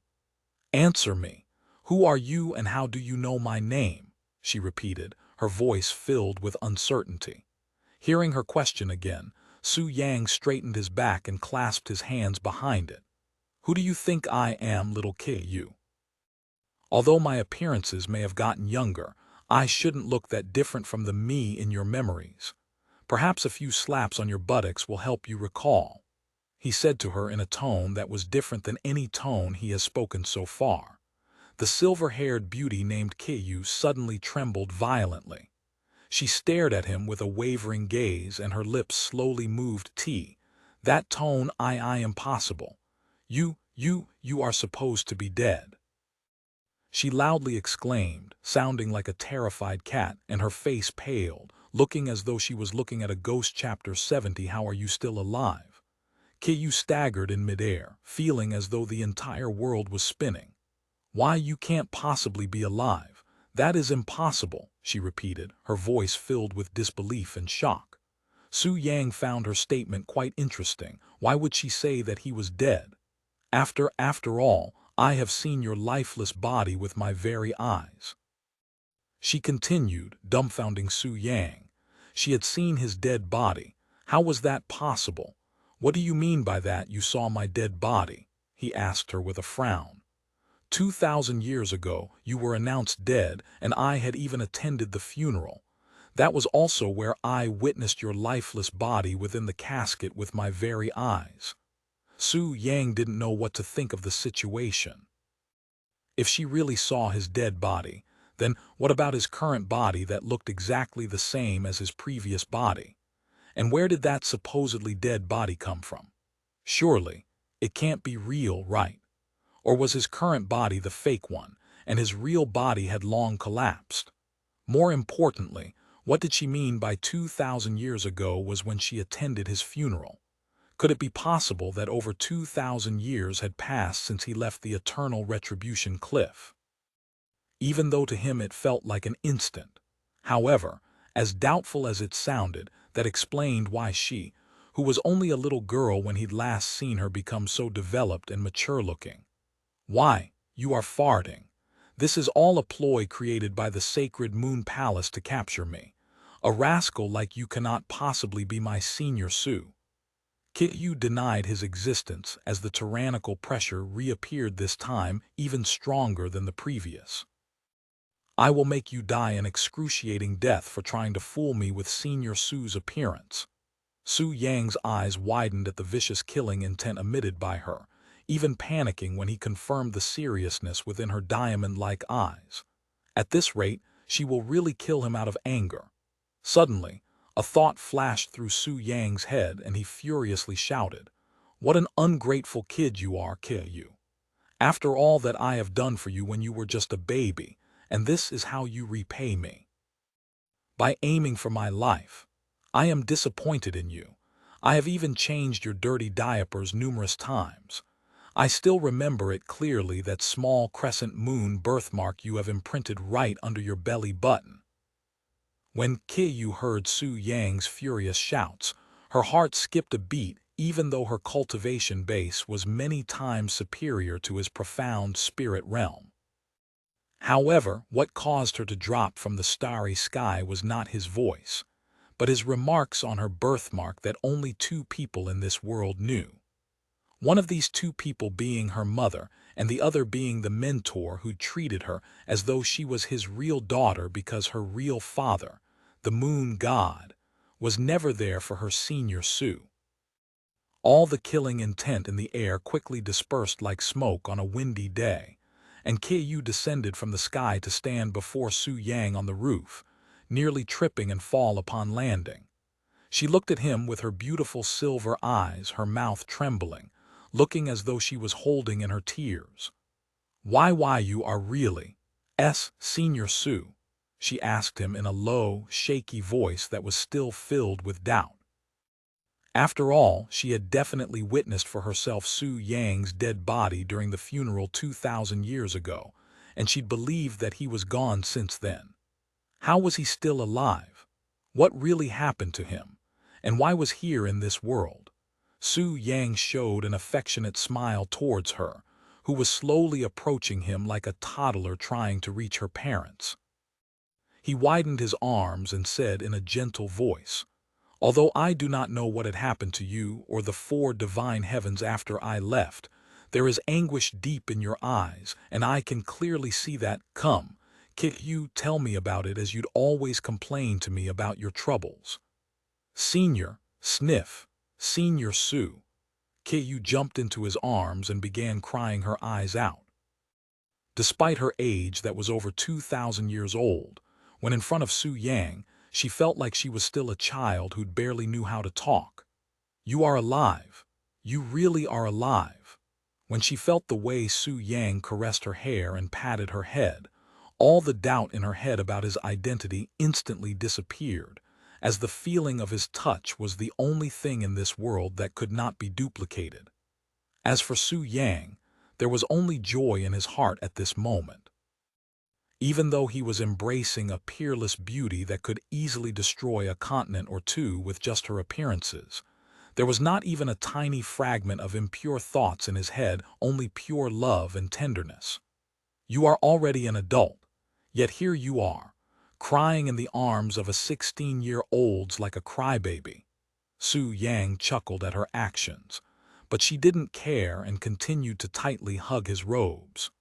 "Answer me. Who are you and how do you know my name?" she repeated, her voice filled with uncertainty. Hearing her question again, Su Yang straightened his back and clasped his hands behind it. "Who do you think I am, little Ku? Although my appearances may have gotten younger, I shouldn't look that different from the me in your memories. Perhaps a few slaps on your buttocks will help you recall," he said to her in a tone that was different than any tone he has spoken so far. The silver-haired beauty named Ku suddenly trembled violently. She stared at him with a wavering gaze and her lips slowly moved. That tone, I impossible. You are supposed to be dead." She loudly exclaimed, sounding like a terrified cat, and her face paled, looking as though she was looking at a ghost. Chapter 70. How are you still alive? Ku staggered in midair, feeling as though the entire world was spinning. "Why, you can't possibly be alive. That is impossible," she repeated, her voice filled with disbelief and shock. Su Yang found her statement quite interesting. Why would she say that he was dead? After all, I have seen your lifeless body with my very eyes." She continued, dumbfounding Su Yang. She had seen his dead body. How was that possible? "What do you mean by that you saw my dead body?" he asked her with a frown. 2,000 years ago, you were announced dead, and I had even attended the funeral. That was also where I witnessed your lifeless body within the casket with my very eyes. Su Yang didn't know what to think of the situation. If she really saw his dead body, then what about his current body that looked exactly the same as his previous body? And where did that supposedly dead body come from? Surely, it can't be real, right? Or was his current body the fake one, and his real body had long collapsed? More importantly, what did she mean by 2,000 years ago was when she attended his funeral? Could it be possible that over 2,000 years had passed since he left the eternal retribution cliff? Even though to him it felt like an instant. However, as doubtful as it sounded, that explained why she, who was only a little girl when he'd last seen her, become so developed and mature-looking. "Why, you are farting. This is all a ploy created by the sacred Moon Palace to capture me. A rascal like you cannot possibly be my senior Su." Kyu denied his existence as the tyrannical pressure reappeared, this time even stronger than the previous. "I will make you die an excruciating death for trying to fool me with Senior Su's appearance." Su Yang's eyes widened at the vicious killing intent emitted by her, even panicking when he confirmed the seriousness within her diamond-like eyes. At this rate, she will really kill him out of anger. Suddenly, a thought flashed through Su Yang's head and he furiously shouted, "What an ungrateful kid you are, Kyu. After all that I have done for you when you were just a baby, and this is how you repay me. By aiming for my life. I am disappointed in you. I have even changed your dirty diapers numerous times. I still remember it clearly, that small crescent moon birthmark you have imprinted right under your belly button." When Kyu heard Su Yang's furious shouts, her heart skipped a beat, even though her cultivation base was many times superior to his profound spirit realm. However, what caused her to drop from the starry sky was not his voice, but his remarks on her birthmark that only two people in this world knew. One of these two people being her mother, and the other being the mentor who treated her as though she was his real daughter, because her real father, the moon god, was never there for her senior Su. All the killing intent in the air quickly dispersed like smoke on a windy day, and Kyu descended from the sky to stand before Su Yang on the roof, nearly tripping and fall upon landing. She looked at him with her beautiful silver eyes, her mouth trembling, looking as though she was holding in her tears. Why you are really Senior Su?" she asked him in a low, shaky voice that was still filled with doubt. After all, she had definitely witnessed for herself Su Yang's dead body during the funeral 2,000 years ago, and she'd believed that he was gone since then. How was he still alive? What really happened to him? And why was he here in this world? Su Yang showed an affectionate smile towards her, who was slowly approaching him like a toddler trying to reach her parents. He widened his arms and said in a gentle voice, "Although I do not know what had happened to you or the four divine heavens after I left, there is anguish deep in your eyes, and I can clearly see that. Come, Kyu, tell me about it, as you'd always complain to me about your troubles." "Senior, sniff, Senior Su." Kyu jumped into his arms and began crying her eyes out. Despite her age that was over 2,000 years old, when in front of Su Yang, she felt like she was still a child who barely knew how to talk. "You are alive. You really are alive." When she felt the way Su Yang caressed her hair and patted her head, all the doubt in her head about his identity instantly disappeared, as the feeling of his touch was the only thing in this world that could not be duplicated. As for Su Yang, there was only joy in his heart at this moment. Even though he was embracing a peerless beauty that could easily destroy a continent or two with just her appearances, there was not even a tiny fragment of impure thoughts in his head, only pure love and tenderness. "You are already an adult, yet here you are, crying in the arms of a 16-year-old like a crybaby." Su Yang chuckled at her actions, but she didn't care and continued to tightly hug his robes.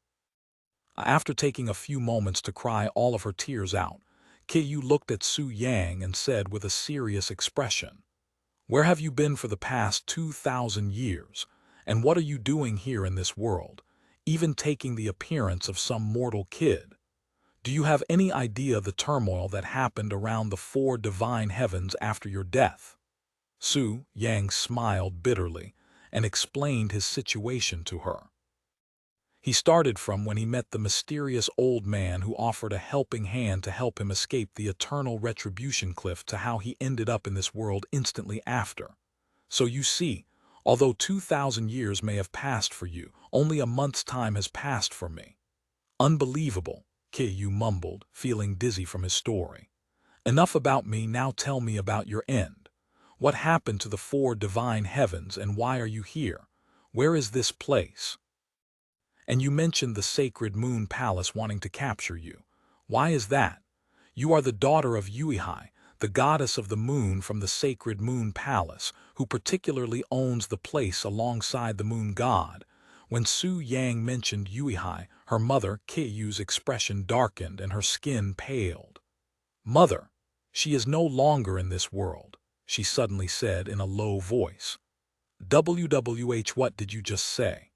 After taking a few moments to cry all of her tears out, Kyu looked at Su Yang and said with a serious expression, "Where have you been for the past 2,000 years, and what are you doing here in this world, even taking the appearance of some mortal kid? Do you have any idea the turmoil that happened around the four divine heavens after your death?" Su Yang smiled bitterly and explained his situation to her. He started from when he met the mysterious old man who offered a helping hand to help him escape the eternal retribution cliff to how he ended up in this world instantly after. So you see, although 2,000 years may have passed for you, only a month's time has passed for me. Unbelievable, Kyu mumbled, feeling dizzy from his story. Enough about me, now tell me about your end. What happened to the four divine heavens and why are you here? Where is this place? And you mentioned the sacred moon palace wanting to capture you. Why is that? You are the daughter of Yuihai, the goddess of the moon from the sacred moon palace, who particularly owns the place alongside the moon god. When Su Yang mentioned Yuihai, her mother, Kyu's expression darkened and her skin paled. "Mother, she is no longer in this world," she suddenly said in a low voice. "WWH, what did you just say?"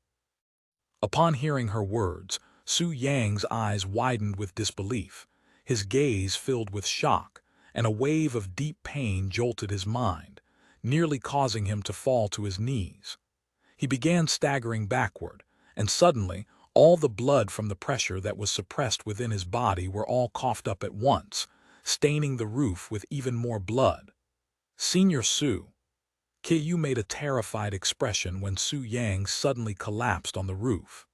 Upon hearing her words, Su Yang's eyes widened with disbelief, his gaze filled with shock, and a wave of deep pain jolted his mind, nearly causing him to fall to his knees. He began staggering backward, and suddenly, all the blood from the pressure that was suppressed within his body were all coughed up at once, staining the roof with even more blood. "Senior Su." Kyu made a terrified expression when Su Yang suddenly collapsed on the roof.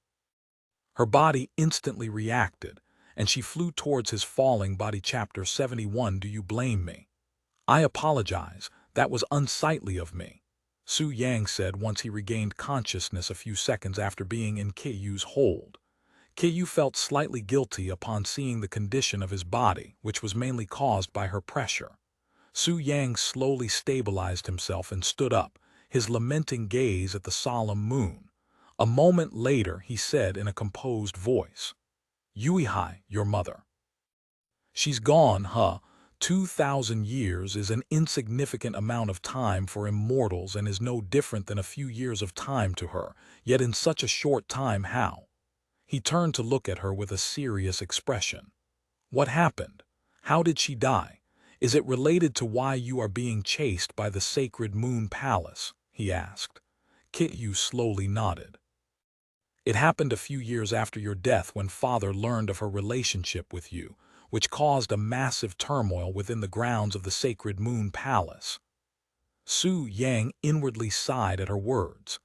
Her body instantly reacted, and she flew towards his falling body. Chapter 71. Do you blame me? I apologize, that was unsightly of me, Su Yang said once he regained consciousness a few seconds after being in Kyu's hold. Kyu felt slightly guilty upon seeing the condition of his body, which was mainly caused by her pressure. Su Yang slowly stabilized himself and stood up, his lamenting gaze at the solemn moon. A moment later, he said in a composed voice, "Yuihai, your mother. She's gone, huh? 2,000 years is an insignificant amount of time for immortals and is no different than a few years of time to her, yet in such a short time how?" He turned to look at her with a serious expression. "What happened? How did she die? Is it related to why you are being chased by the sacred moon palace?" he asked. Kyu slowly nodded. "It happened a few years after your death when father learned of her relationship with you, which caused a massive turmoil within the grounds of the sacred moon palace." Su Yang inwardly sighed at her words.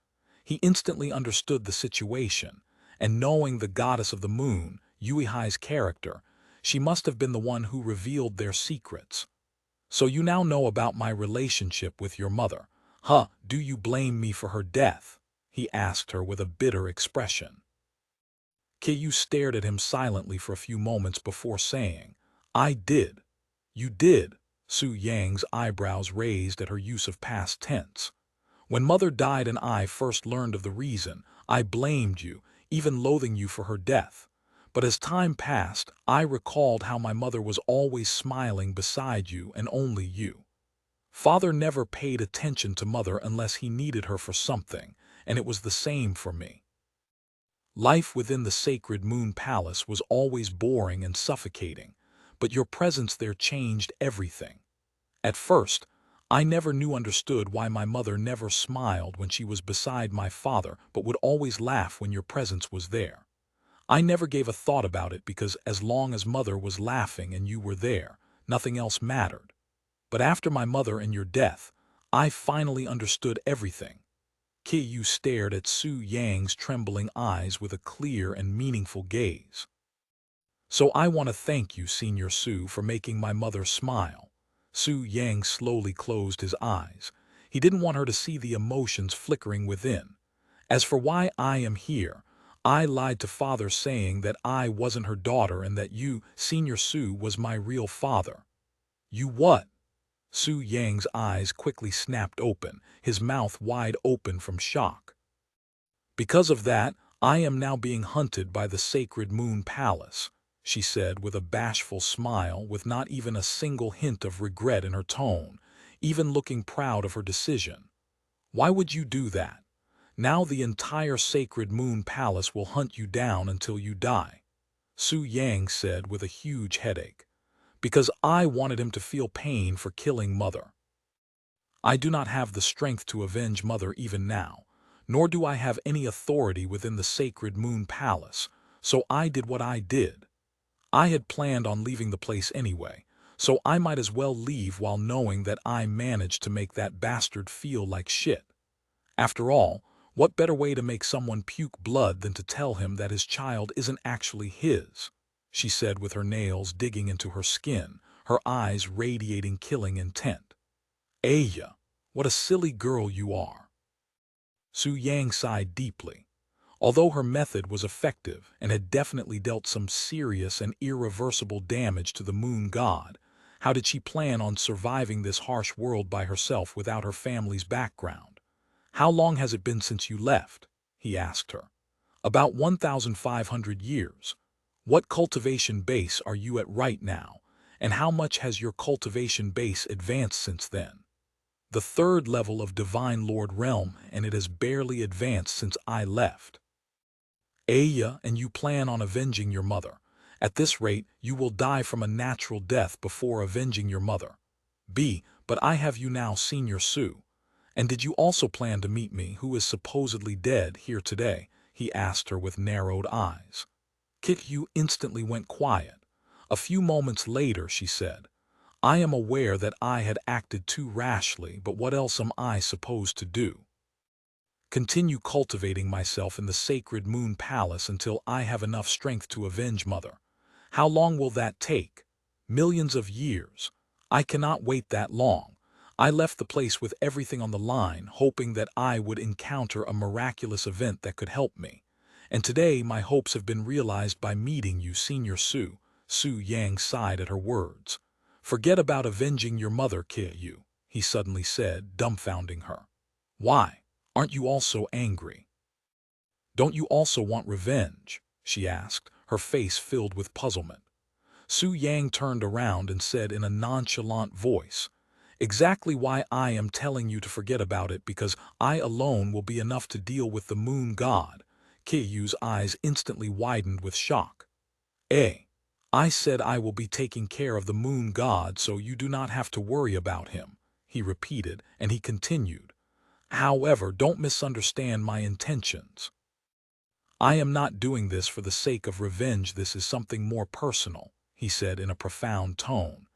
He instantly understood the situation, and knowing the goddess of the moon, Yuihai's character, she must have been the one who revealed their secrets. "So you now know about my relationship with your mother, huh? Do you blame me for her death?" he asked her with a bitter expression. Kyu stared at him silently for a few moments before saying, "I did." "You did?" Su Yang's eyebrows raised at her use of past tense. "When mother died and I first learned of the reason, I blamed you, even loathing you for her death. But as time passed, I recalled how my mother was always smiling beside you and only you. Father never paid attention to mother unless he needed her for something, and it was the same for me. Life within the sacred moon palace was always boring and suffocating, but your presence there changed everything. At first, I never understood why my mother never smiled when she was beside my father but would always laugh when your presence was there. I never gave a thought about it because as long as mother was laughing and you were there, nothing else mattered. But after my mother and your death, I finally understood everything." Kyu stared at Su Yang's trembling eyes with a clear and meaningful gaze. "So I want to thank you, Senior Su, for making my mother smile." Su Yang slowly closed his eyes. He didn't want her to see the emotions flickering within. "As for why I am here, I lied to father saying that I wasn't her daughter and that you, Senior Su, was my real father." "You what?" Su Yang's eyes quickly snapped open, his mouth wide open from shock. Because of that, I am now being hunted by the sacred Moon Palace, she said with a bashful smile, with not even a single hint of regret in her tone, even looking proud of her decision. Why would you do that? Now the entire sacred Moon Palace will hunt you down until you die, Su Yang said with a huge headache. Because I wanted him to feel pain for killing Mother. I do not have the strength to avenge Mother even now, nor do I have any authority within the sacred Moon Palace, so I did what I did. I had planned on leaving the place anyway, so I might as well leave while knowing that I managed to make that bastard feel like shit. After all, what better way to make someone puke blood than to tell him that his child isn't actually his, she said with her nails digging into her skin, her eyes radiating killing intent. Aya, what a silly girl you are. Su Yang sighed deeply. Although her method was effective and had definitely dealt some serious and irreversible damage to the moon god, how did she plan on surviving this harsh world by herself without her family's background? How long has it been since you left? He asked her. About 1,500 years. What cultivation base are you at right now, and how much has your cultivation base advanced since then? The third level of Divine Lord Realm, and it has barely advanced since I left. Aya, and you plan on avenging your mother. At this rate, you will die from a natural death before avenging your mother. B, but I have you now, Senior Su. And did you also plan to meet me, who is supposedly dead, here today? He asked her with narrowed eyes. Yu instantly went quiet. A few moments later, she said, I am aware that I had acted too rashly, but what else am I supposed to do? Continue cultivating myself in the sacred Moon Palace until I have enough strength to avenge Mother. How long will that take? Millions of years. I cannot wait that long. I left the place with everything on the line, hoping that I would encounter a miraculous event that could help me. And today my hopes have been realized by meeting you, Senior Su. Su Yang sighed at her words. Forget about avenging your mother, Yu, he suddenly said, dumbfounding her. Why? Aren't you also angry? Don't you also want revenge? She asked, her face filled with puzzlement. Su Yang turned around and said in a nonchalant voice, Exactly why I am telling you to forget about it, because I alone will be enough to deal with the moon god. Yu's eyes instantly widened with shock. I said I will be taking care of the moon god, so you do not have to worry about him, he repeated, and he continued. However, don't misunderstand my intentions. I am not doing this for the sake of revenge. This is something more personal, he said in a profound tone.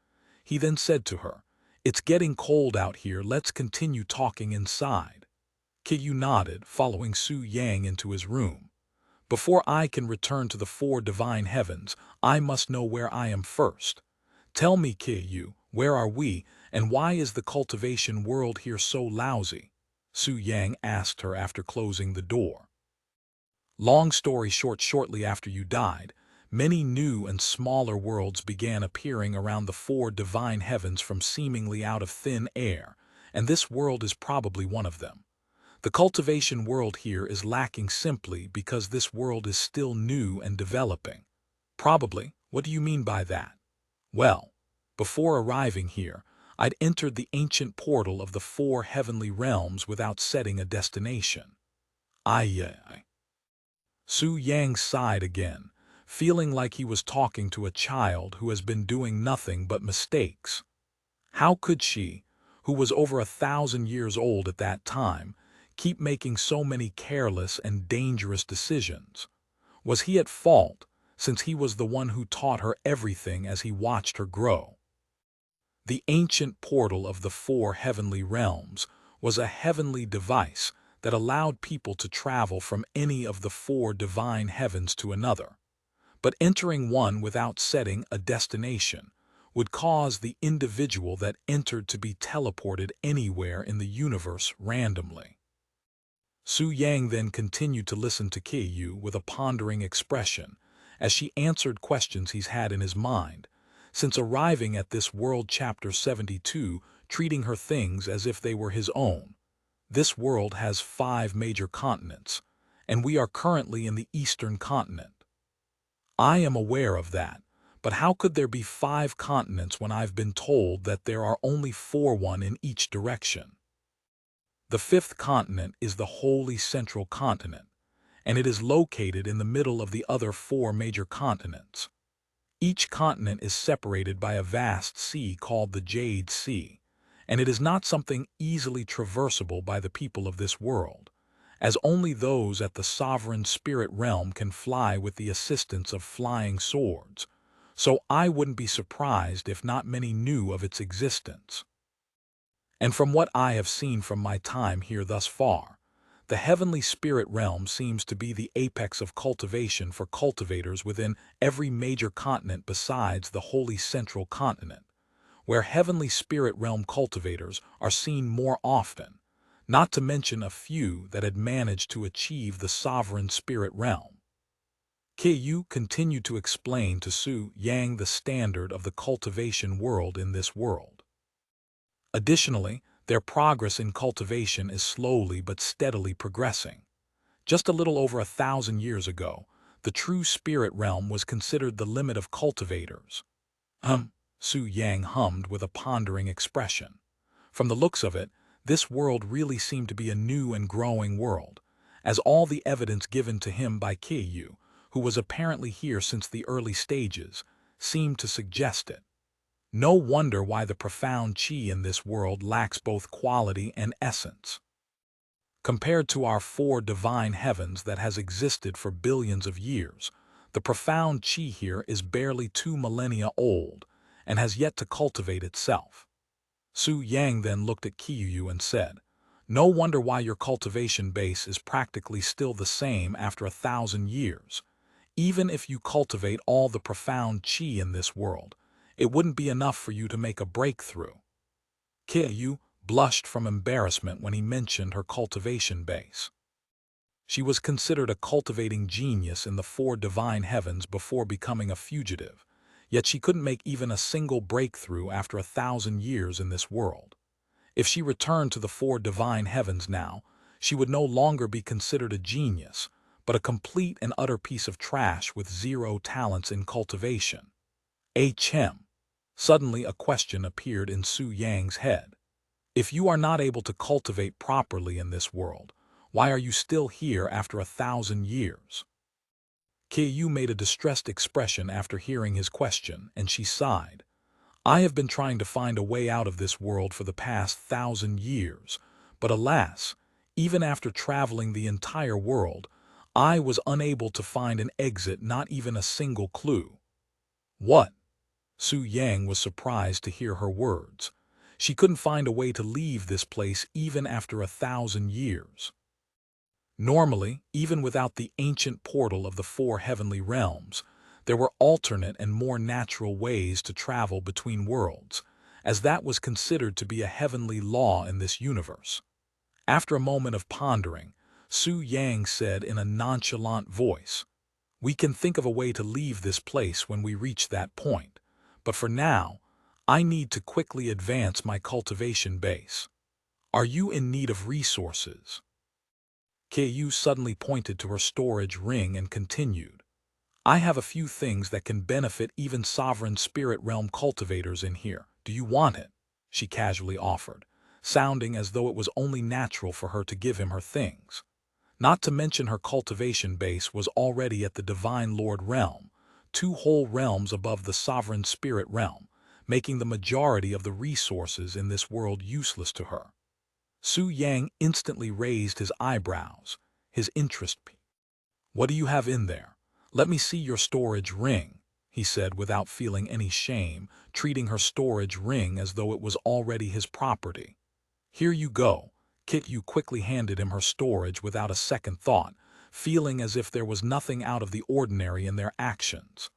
He then said to her, It's getting cold out here, let's continue talking inside. Yu nodded, following Su Yang into his room. Before I can return to the four divine heavens, I must know where I am first. Tell me, Yu, where are we, and why is the cultivation world here so lousy? Su Yang asked her after closing the door. Long story short, shortly after you died, many new and smaller worlds began appearing around the four divine heavens from seemingly out of thin air, and this world is probably one of them. The cultivation world here is lacking simply because this world is still new and developing. Probably. What do you mean by that? Well, before arriving here, I'd entered the ancient portal of the four heavenly realms without setting a destination. Aye. Su Yang sighed again, feeling like he was talking to a child who has been doing nothing but mistakes. How could she, who was over 1,000 years old at that time, keep making so many careless and dangerous decisions? Was he at fault, since he was the one who taught her everything as he watched her grow? The ancient portal of the four heavenly realms was a heavenly device that allowed people to travel from any of the four divine heavens to another. But entering one without setting a destination would cause the individual that entered to be teleported anywhere in the universe randomly. Su Yang then continued to listen to Yu with a pondering expression as she answered questions he's had in his mind. Since arriving at this world, Chapter 72 treating her things as if they were his own. This world has 5 major continents, and we are currently in the eastern continent. I am aware of that, but how could there be 5 continents when I've been told that there are only 4 one in each direction? The 5th continent is the Holy Central Continent, and it is located in the middle of the other 4 major continents. Each continent is separated by a vast sea called the Jade Sea, and it is not something easily traversable by the people of this world, as only those at the sovereign spirit realm can fly with the assistance of flying swords, so I wouldn't be surprised if not many knew of its existence. And from what I have seen from my time here thus far, the heavenly spirit realm seems to be the apex of cultivation for cultivators within every major continent besides the Holy Central Continent, where heavenly spirit realm cultivators are seen more often, not to mention a few that had managed to achieve the sovereign spirit realm. Yu continued to explain to Su Yang the standard of the cultivation world in this world. Additionally, their progress in cultivation is slowly but steadily progressing. Just a little over 1,000 years ago, the true spirit realm was considered the limit of cultivators. Su Yang hummed with a pondering expression. From the looks of it, this world really seemed to be a new and growing world, as all the evidence given to him by Yu, who was apparently here since the early stages, seemed to suggest it. No wonder why the profound qi in this world lacks both quality and essence. Compared to our 4 divine heavens that has existed for billions of years, the profound qi here is barely 2 millennia old and has yet to cultivate itself. Su Yang then looked at Yu and said, "No wonder why your cultivation base is practically still the same after 1,000 years. Even if you cultivate all the profound qi in this world, it wouldn't be enough for you to make a breakthrough." Yu blushed from embarrassment when he mentioned her cultivation base. She was considered a cultivating genius in the 4 divine heavens before becoming a fugitive, yet she couldn't make even a single breakthrough after 1,000 years in this world. If she returned to the 4 divine heavens now, she would no longer be considered a genius, but a complete and utter piece of trash with 0 talents in cultivation. Suddenly a question appeared in Su Yang's head. If you are not able to cultivate properly in this world, why are you still here after 1,000 years? Yu made a distressed expression after hearing his question, and she sighed. I have been trying to find a way out of this world for the past 1,000 years, but alas, even after traveling the entire world, I was unable to find an exit, not even a single clue. What? Su Yang was surprised to hear her words. She couldn't find a way to leave this place even after 1,000 years. Normally, even without the ancient portal of the 4 heavenly realms, there were alternate and more natural ways to travel between worlds, as that was considered to be a heavenly law in this universe. After a moment of pondering, Su Yang said in a nonchalant voice, "We can think of a way to leave this place when we reach that point, but for now, I need to quickly advance my cultivation base. Are you in need of resources?" Yu suddenly pointed to her storage ring and continued, "I have a few things that can benefit even sovereign spirit realm cultivators in here. Do you want it?" she casually offered, sounding as though it was only natural for her to give him her things. Not to mention her cultivation base was already at the Divine Lord realm, 2 whole realms above the sovereign spirit realm, making the majority of the resources in this world useless to her. Su Yang instantly raised his eyebrows, his interest peaked. "What do you have in there? Let me see your storage ring," he said without feeling any shame, treating her storage ring as though it was already his property. "Here you go." Yu quickly handed him her storage without a second thought, feeling as if there was nothing out of the ordinary in their actions.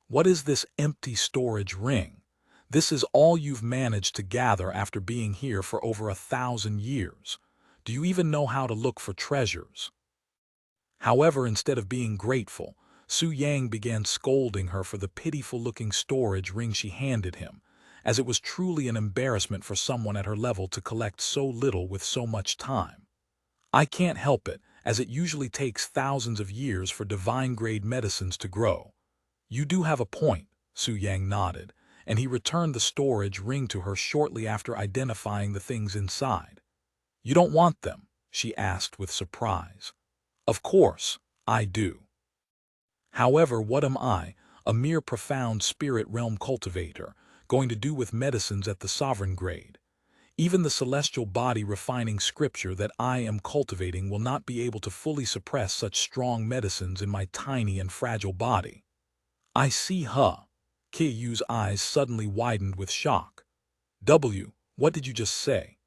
What is this empty storage ring? This is all you've managed to gather after being here for over 1,000 years. Do you even know how to look for treasures?" However, instead of being grateful, Su Yang began scolding her for the pitiful-looking storage ring she handed him, as it was truly an embarrassment for someone at her level to collect so little with so much time. I can't help it, as it usually takes thousands of years for divine-grade medicines to grow. You do have a point, Su Yang nodded, and he returned the storage ring to her shortly after identifying the things inside. You don't want them? She asked with surprise. Of course, I do. However, what am I, a mere profound spirit realm cultivator, going to do with medicines at the sovereign grade? Even the celestial body refining scripture that I am cultivating will not be able to fully suppress such strong medicines in my tiny and fragile body. I see, huh? Kiyu's eyes suddenly widened with shock. What did you just say?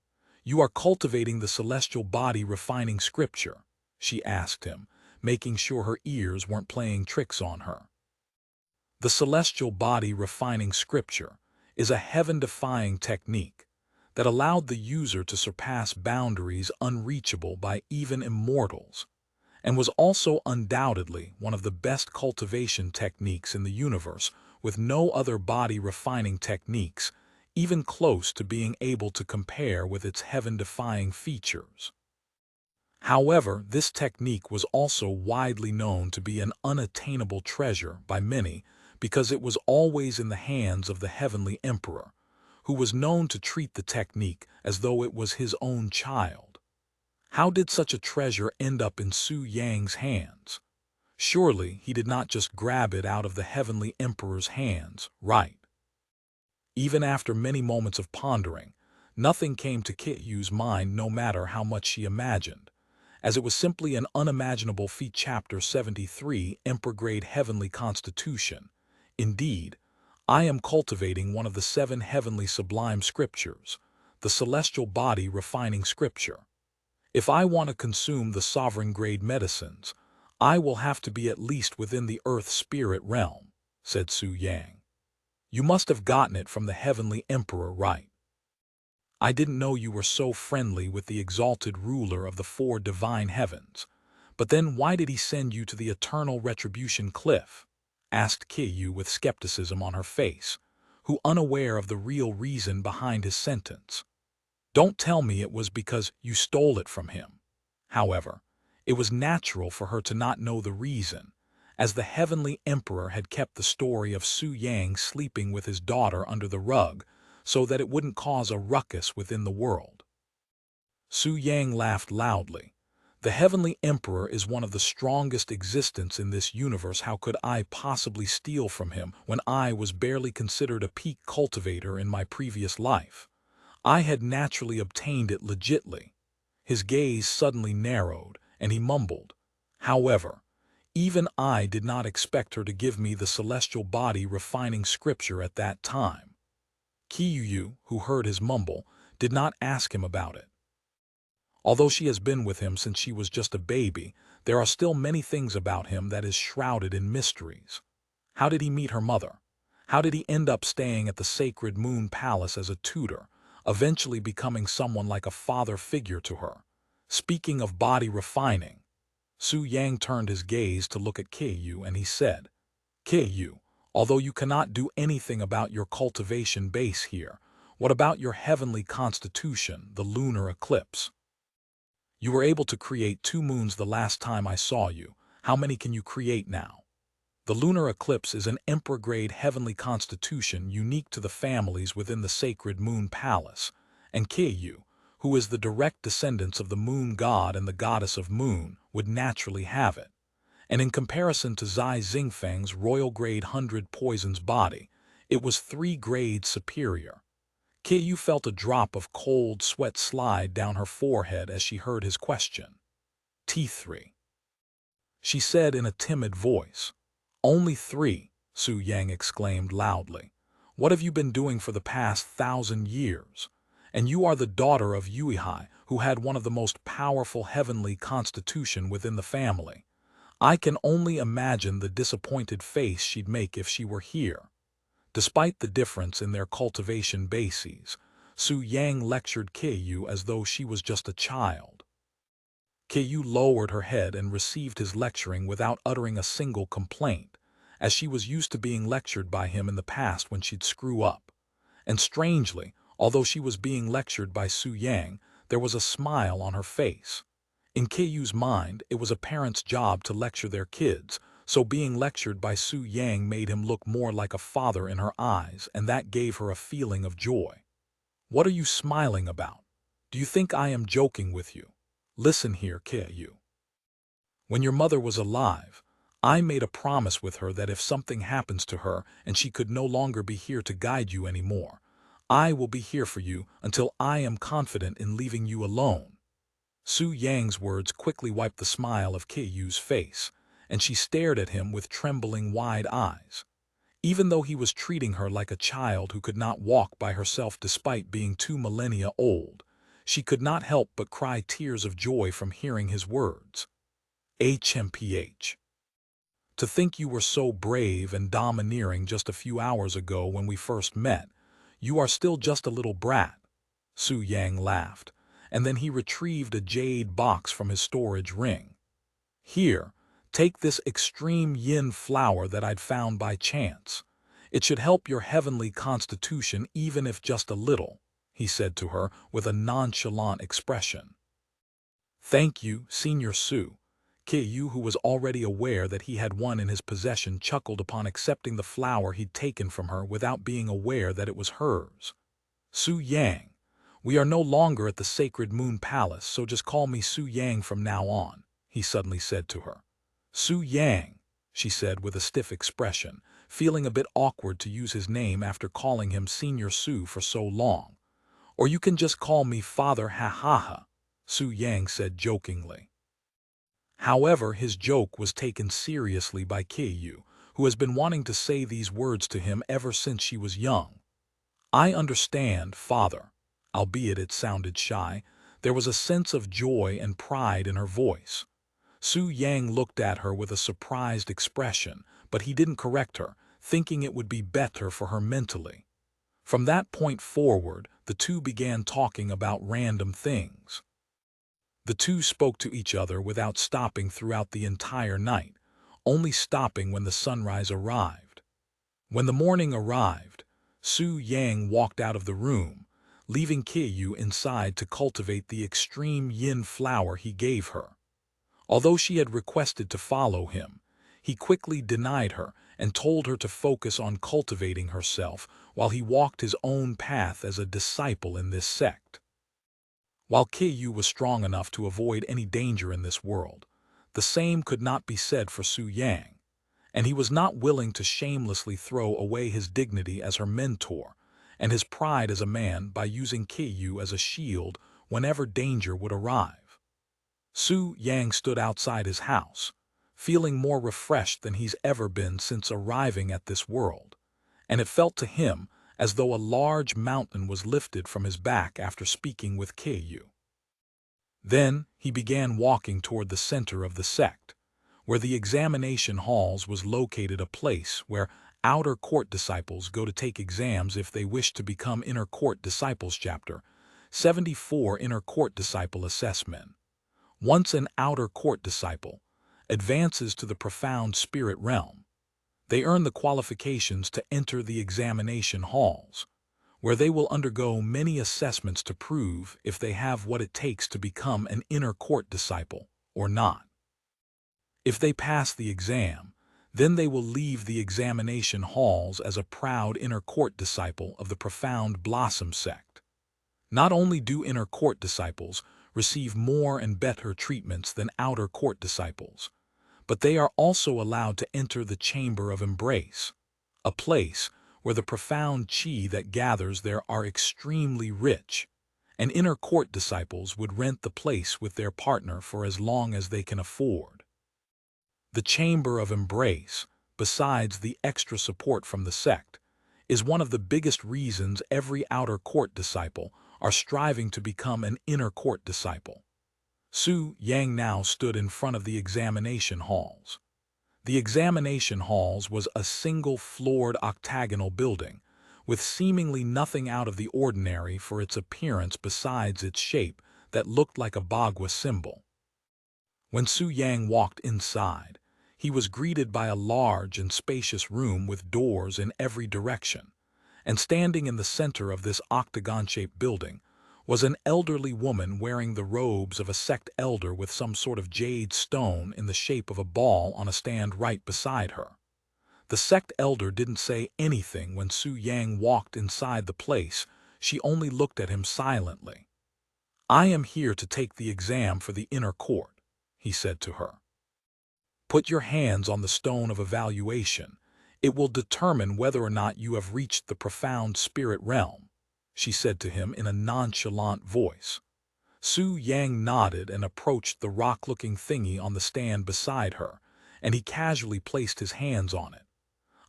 You are cultivating the celestial body refining scripture, she asked him, making sure her ears weren't playing tricks on her. The celestial body refining scripture is a heaven-defying technique that allowed the user to surpass boundaries unreachable by even immortals, and was also undoubtedly one of the best cultivation techniques in the universe, with no other body refining techniques even close to being able to compare with its heaven-defying features. However, this technique was also widely known to be an unattainable treasure by many because it was always in the hands of the heavenly emperor, who was known to treat the technique as though it was his own child. How did such a treasure end up in Su Yang's hands? Surely he did not just grab it out of the heavenly emperor's hands, right? Even after many moments of pondering, nothing came to Kiyu's mind no matter how much she imagined, as it was simply an unimaginable feat. Chapter 73, Emperor-Grade Heavenly Constitution. Indeed, I am cultivating one of the 7 heavenly sublime scriptures, the celestial body refining scripture. If I want to consume the sovereign-grade medicines, I will have to be at least within the earth spirit realm, said Su Yang. You must have gotten it from the heavenly emperor, right? I didn't know you were so friendly with the exalted ruler of the 4 divine heavens. But then why did he send you to the eternal retribution cliff? Asked Kiyu with skepticism on her face, who unaware of the real reason behind his sentence. Don't tell me it was because you stole it from him. However, it was natural for her to not know the reason, as the heavenly emperor had kept the story of Su Yang sleeping with his daughter under the rug so that it wouldn't cause a ruckus within the world. Su Yang laughed loudly. The heavenly emperor is one of the strongest existence in this universe. How could I possibly steal from him when I was barely considered a peak cultivator in my previous life? I had naturally obtained it legitly. His gaze suddenly narrowed, and he mumbled, however, even I did not expect her to give me the celestial body refining scripture at that time. Kiyu, who heard his mumble, did not ask him about it. Although she has been with him since she was just a baby, there are still many things about him that is shrouded in mysteries. How did he meet her mother? How did he end up staying at the sacred Moon Palace as a tutor, eventually becoming someone like a father figure to her? Speaking of body refining, Su Yang turned his gaze to look at Kiyu and he said, Kiyu, although you cannot do anything about your cultivation base here, what about your heavenly constitution, the lunar eclipse? You were able to create 2 moons the last time I saw you. How many can you create now? The lunar eclipse is an emperor-grade heavenly constitution unique to the families within the sacred Moon Palace, and Kiyu, who is the direct descendants of the moon god and the goddess of moon, would naturally have it. And in comparison to Zai Xingfeng's royal grade 100 poisons body, it was 3 grades superior. Kiyu felt a drop of cold sweat slide down her forehead as she heard his question. T3. She said in a timid voice. Only 3, Su Yang exclaimed loudly. What have you been doing for the past 1,000 years? And you are the daughter of Yuihai, who had one of the most powerful heavenly constitution within the family. I can only imagine the disappointed face she'd make if she were here. Despite the difference in their cultivation bases, Su Yang lectured Kiyu as though she was just a child. Kiyu lowered her head and received his lecturing without uttering a single complaint, as she was used to being lectured by him in the past when she'd screw up. And strangely, although she was being lectured by Su Yang, there was a smile on her face. In Keyu's mind, it was a parent's job to lecture their kids, so being lectured by Su Yang made him look more like a father in her eyes, and that gave her a feeling of joy. "What are you smiling about? Do you think I am joking with you? Listen here, Keiyu. When your mother was alive, I made a promise with her that if something happens to her and she could no longer be here to guide you anymore, I will be here for you until I am confident in leaving you alone." Su Yang's words quickly wiped the smile of Keiyu's face, and she stared at him with trembling wide eyes. Even though he was treating her like a child who could not walk by herself despite being 2 millennia old, she could not help but cry tears of joy from hearing his words. HMPH. To think you were so brave and domineering just a few hours ago when we first met. You are still just a little brat. Su Yang laughed, and then he retrieved a jade box from his storage ring. "Here, take this extreme yin flower that I'd found by chance. It should help your heavenly constitution even if just a little," he said to her with a nonchalant expression. "Thank you, Senior Su." Keiyu, who was already aware that he had one in his possession, chuckled upon accepting the flower he'd taken from her without being aware that it was hers. "Su Yang, we are no longer at the Sacred Moon Palace, so just call me Su Yang from now on," he suddenly said to her. "Su Yang," she said with a stiff expression, feeling a bit awkward to use his name after calling him Senior Su for so long. "Or you can just call me Father, ha ha ha," Su Yang said jokingly. However, his joke was taken seriously by Keiyu, who has been wanting to say these words to him ever since she was young. "I understand, Father," albeit it sounded shy. There was a sense of joy and pride in her voice. Su Yang looked at her with a surprised expression, but he didn't correct her, thinking it would be better for her mentally. From that point forward, the two began talking about random things. The two spoke to each other without stopping throughout the entire night, only stopping when the sunrise arrived. When the morning arrived, Su Yang walked out of the room, leaving Keiyu inside to cultivate the extreme yin flower he gave her. Although she had requested to follow him, he quickly denied her and told her to focus on cultivating herself while he walked his own path as a disciple in this sect. While Keiyu was strong enough to avoid any danger in this world, the same could not be said for Su Yang, and he was not willing to shamelessly throw away his dignity as her mentor and his pride as a man by using Keiyu as a shield whenever danger would arrive. Su Yang stood outside his house, feeling more refreshed than he's ever been since arriving at this world, and it felt to him as though a large mountain was lifted from his back after speaking with Keiyu. Then he began walking toward the center of the sect, where the examination halls was located, a place where outer court disciples go to take exams if they wish to become inner court disciples. Chapter 74 Inner Court Disciple Assessment. Once an outer court disciple advances to the profound spirit realm, they earn the qualifications to enter the examination halls, where they will undergo many assessments to prove if they have what it takes to become an inner court disciple or not. If they pass the exam, then they will leave the examination halls as a proud inner court disciple of the Profound Blossom Sect. Not only do inner court disciples receive more and better treatments than outer court disciples, but they are also allowed to enter the Chamber of Embrace, a place where the profound qi that gathers there are extremely rich, and inner court disciples would rent the place with their partner for as long as they can afford. The Chamber of Embrace, besides the extra support from the sect, is one of the biggest reasons every outer court disciple are striving to become an inner court disciple. Su Yang now stood in front of the examination halls. The examination halls was a single-floored octagonal building, with seemingly nothing out of the ordinary for its appearance besides its shape that looked like a Bagua symbol. When Su Yang walked inside, he was greeted by a large and spacious room with doors in every direction, and standing in the center of this octagon-shaped building was an elderly woman wearing the robes of a sect elder with some sort of jade stone in the shape of a ball on a stand right beside her. The sect elder didn't say anything when Su Yang walked inside the place. She only looked at him silently. "I am here to take the exam for the inner court," he said to her. "Put your hands on the stone of evaluation. It will determine whether or not you have reached the profound spirit realm," she said to him in a nonchalant voice. Su Yang nodded and approached the rock-looking thingy on the stand beside her, and he casually placed his hands on it.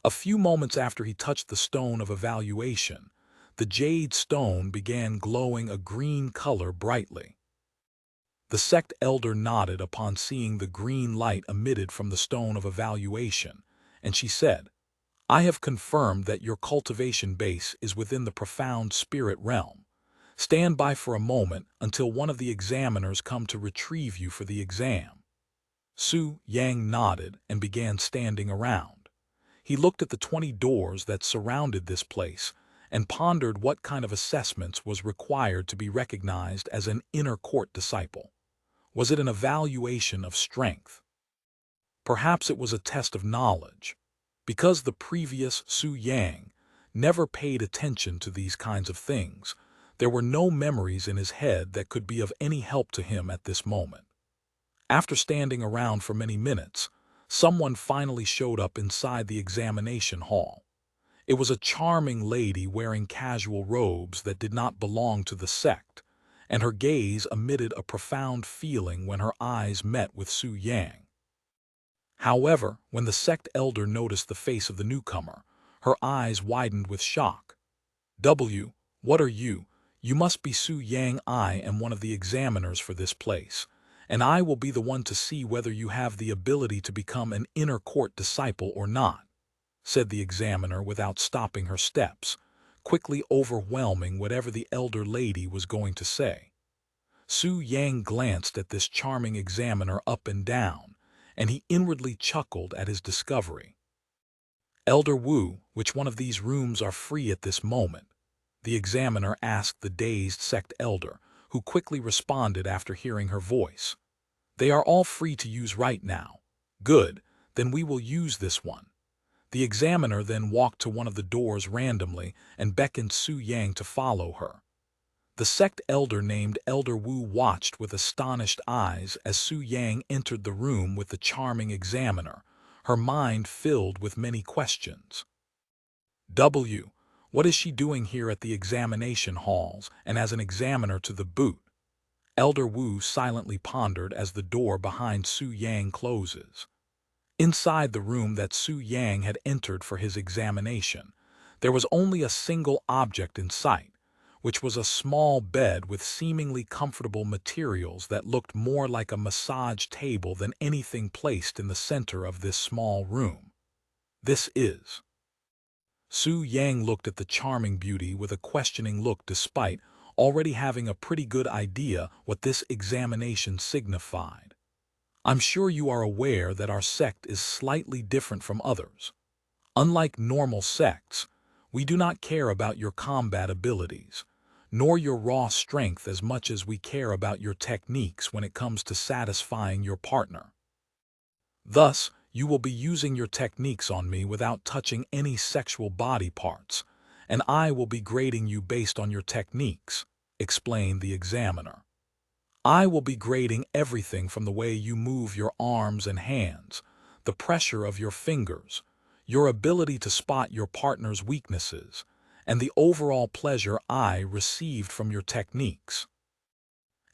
A few moments after he touched the stone of evaluation, the jade stone began glowing a green color brightly. The sect elder nodded upon seeing the green light emitted from the stone of evaluation, and she said, "I have confirmed that your cultivation base is within the profound spirit realm. Stand by for a moment until one of the examiners come to retrieve you for the exam." Su Yang nodded and began standing around. He looked at the 20 doors that surrounded this place and pondered what kind of assessments was required to be recognized as an inner court disciple. Was it an evaluation of strength? Perhaps it was a test of knowledge. Because the previous Su Yang never paid attention to these kinds of things, there were no memories in his head that could be of any help to him at this moment. After standing around for many minutes, someone finally showed up inside the examination hall. It was a charming lady wearing casual robes that did not belong to the sect, and her gaze emitted a profound feeling when her eyes met with Su Yang. However, when the sect elder noticed the face of the newcomer, her eyes widened with shock. What are you? You must be Su Yang. I am one of the examiners for this place, and I will be the one to see whether you have the ability to become an inner court disciple or not," said the examiner without stopping her steps, quickly overwhelming whatever the elder lady was going to say. Su Yang glanced at this charming examiner up and down, and he inwardly chuckled at his discovery. "Elder Wu, which one of these rooms are free at this moment?" the examiner asked the dazed sect elder, who quickly responded after hearing her voice. "They are all free to use right now." "Good, then we will use this one." The examiner then walked to one of the doors randomly and beckoned Su Yang to follow her. The sect elder named Elder Wu watched with astonished eyes as Su Yang entered the room with the charming examiner, her mind filled with many questions. What is she doing here at the examination halls and as an examiner to the boot? Elder Wu silently pondered as the door behind Su Yang closes. Inside the room that Su Yang had entered for his examination, there was only a single object in sight, which was a small bed with seemingly comfortable materials that looked more like a massage table than anything placed in the center of this small room. "This is..." Su Yang looked at the charming beauty with a questioning look despite already having a pretty good idea what this examination signified. "I'm sure you are aware that our sect is slightly different from others. Unlike normal sects, we do not care about your combat abilities, nor your raw strength as much as we care about your techniques when it comes to satisfying your partner. Thus, you will be using your techniques on me without touching any sexual body parts, and I will be grading you based on your techniques," explained the examiner. "I will be grading everything from the way you move your arms and hands, the pressure of your fingers, your ability to spot your partner's weaknesses, and the overall pleasure I received from your techniques.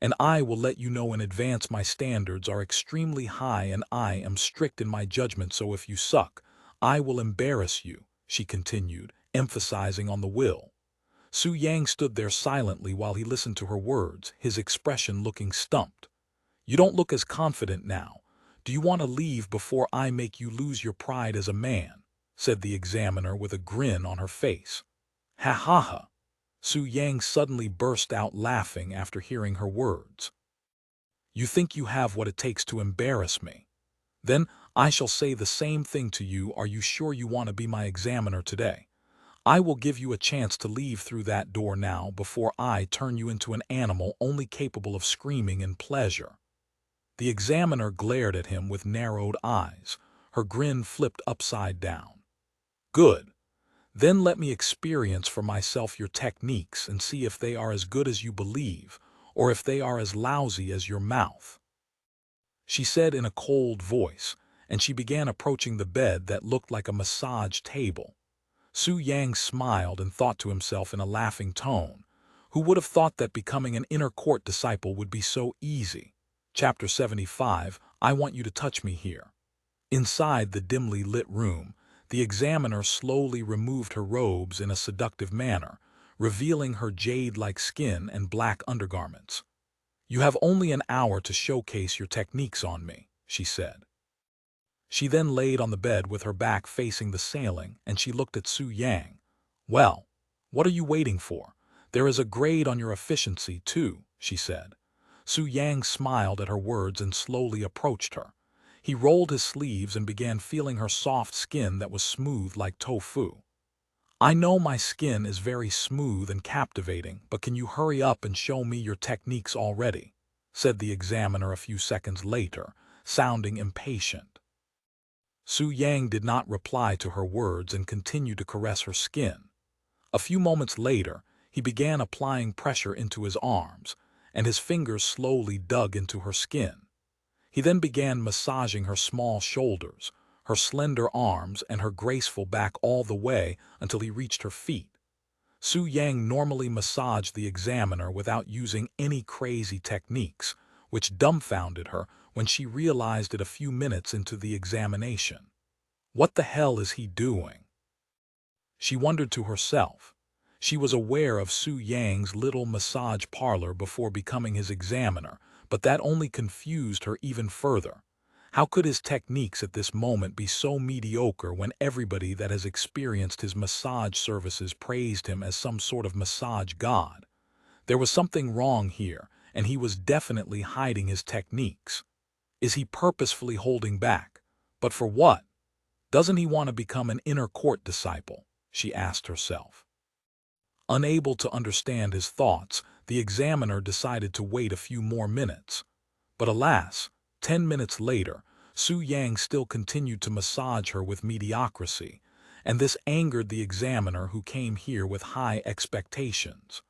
And I will let you know in advance my standards are extremely high and I am strict in my judgment, so if you suck, I will embarrass you," she continued, emphasizing on the will. Su Yang stood there silently while he listened to her words, his expression looking stumped. "You don't look as confident now. Do you want to leave before I make you lose your pride as a man?" said the examiner with a grin on her face. "Ha ha ha." Su Yang suddenly burst out laughing after hearing her words. "You think you have what it takes to embarrass me? Then I shall say the same thing to you. Are you sure you want to be my examiner today? I will give you a chance to leave through that door now before I turn you into an animal only capable of screaming in pleasure." The examiner glared at him with narrowed eyes, her grin flipped upside down. "Good. Then let me experience for myself your techniques and see if they are as good as you believe, or if they are as lousy as your mouth," she said in a cold voice, and she began approaching the bed that looked like a massage table. Su Yang smiled and thought to himself in a laughing tone, who would have thought that becoming an inner court disciple would be so easy? Chapter 75, I Want You to Touch Me Here. Inside the dimly lit room, the examiner slowly removed her robes in a seductive manner, revealing her jade-like skin and black undergarments. "You have only an hour to showcase your techniques on me," she said. She then laid on the bed with her back facing the ceiling, and she looked at Su Yang. "Well, what are you waiting for? There is a grade on your efficiency, too," she said. Su Yang smiled at her words and slowly approached her. He rolled his sleeves and began feeling her soft skin that was smooth like tofu. "I know my skin is very smooth and captivating, but can you hurry up and show me your techniques already?" said the examiner a few seconds later, sounding impatient. Su Yang did not reply to her words and continued to caress her skin. A few moments later, he began applying pressure into his arms, and his fingers slowly dug into her skin. He then began massaging her small shoulders, her slender arms, and her graceful back all the way until he reached her feet. Su Yang normally massaged the examiner without using any crazy techniques, which dumbfounded her when she realized it a few minutes into the examination. What the hell is he doing? She wondered to herself. She was aware of Su Yang's little massage parlor before becoming his examiner, but that only confused her even further. How could his techniques at this moment be so mediocre when everybody that has experienced his massage services praised him as some sort of massage god? There was something wrong here, and he was definitely hiding his techniques. Is he purposefully holding back? But for what? Doesn't he want to become an inner court disciple? She asked herself. Unable to understand his thoughts, the examiner decided to wait a few more minutes. But alas, 10 minutes later, Su Yang still continued to massage her with mediocrity, and this angered the examiner who came here with high expectations.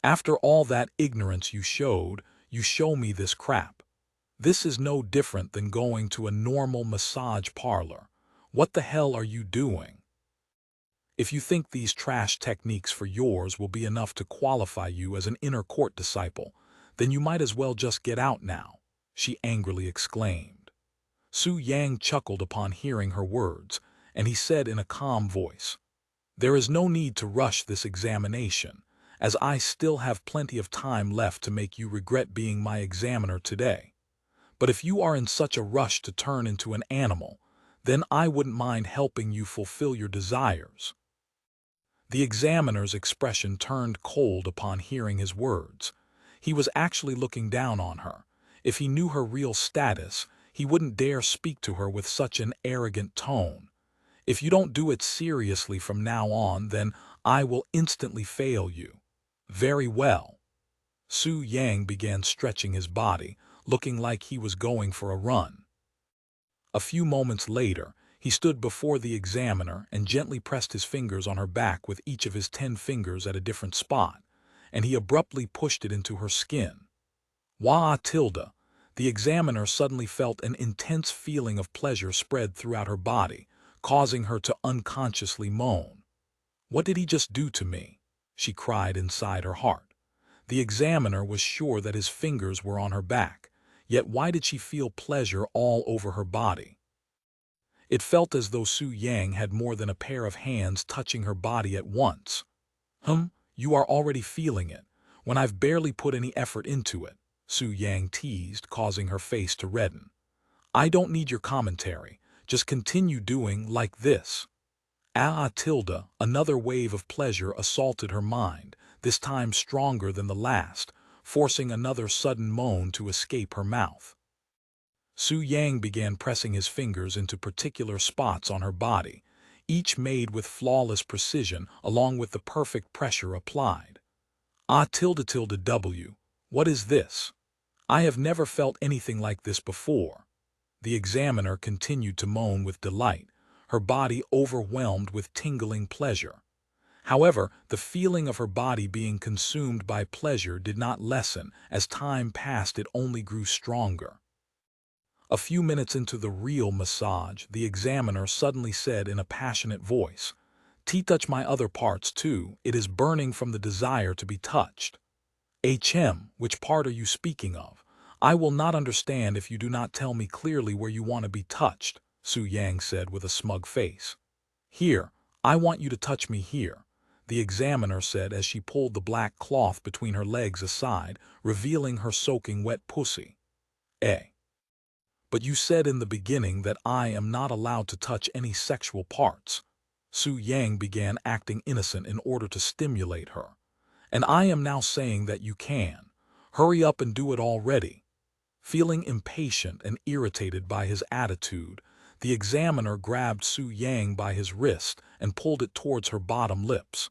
"After all that ignorance you show me this crap. This is no different than going to a normal massage parlor. What the hell are you doing? If you think these trash techniques for yours will be enough to qualify you as an inner court disciple, then you might as well just get out now," she angrily exclaimed. Su Yang chuckled upon hearing her words, and he said in a calm voice, "There is no need to rush this examination, as I still have plenty of time left to make you regret being my examiner today. But if you are in such a rush to turn into an animal, then I wouldn't mind helping you fulfill your desires." The examiner's expression turned cold upon hearing his words. He was actually looking down on her. If he knew her real status, he wouldn't dare speak to her with such an arrogant tone. "If you don't do it seriously from now on, then I will instantly fail you." "Very well." Su Yang began stretching his body, looking like he was going for a run. A few moments later, he stood before the examiner and gently pressed his fingers on her back with each of his 10 fingers at a different spot, and he abruptly pushed it into her skin. Wah tilde! The examiner suddenly felt an intense feeling of pleasure spread throughout her body, causing her to unconsciously moan. "What did he just do to me?" she cried inside her heart. The examiner was sure that his fingers were on her back, yet why did she feel pleasure all over her body? It felt as though Su Yang had more than a pair of hands touching her body at once. You are already feeling it, when I've barely put any effort into it," Su Yang teased, causing her face to redden. "I don't need your commentary, just continue doing like this." Another wave of pleasure assaulted her mind, this time stronger than the last, forcing another sudden moan to escape her mouth. Su Yang began pressing his fingers into particular spots on her body, each made with flawless precision along with the perfect pressure applied. Ah tilde tilde W, what is this? I have never felt anything like this before. The examiner continued to moan with delight, her body overwhelmed with tingling pleasure. However, the feeling of her body being consumed by pleasure did not lessen. As time passed, it only grew stronger. A few minutes into the real massage, the examiner suddenly said in a passionate voice, touch my other parts too, it is burning from the desire to be touched. HM, which part are you speaking of? I will not understand if you do not tell me clearly where you want to be touched, Yang said with a smug face. Here, I want you to touch me here, the examiner said as she pulled the black cloth between her legs aside, revealing her soaking wet pussy. But you said in the beginning that I am not allowed to touch any sexual parts. Yang began acting innocent in order to stimulate her. And I am now saying that you can. Hurry up and do it already. Feeling impatient and irritated by his attitude, the examiner grabbed Yang by his wrist and pulled it towards her bottom lips.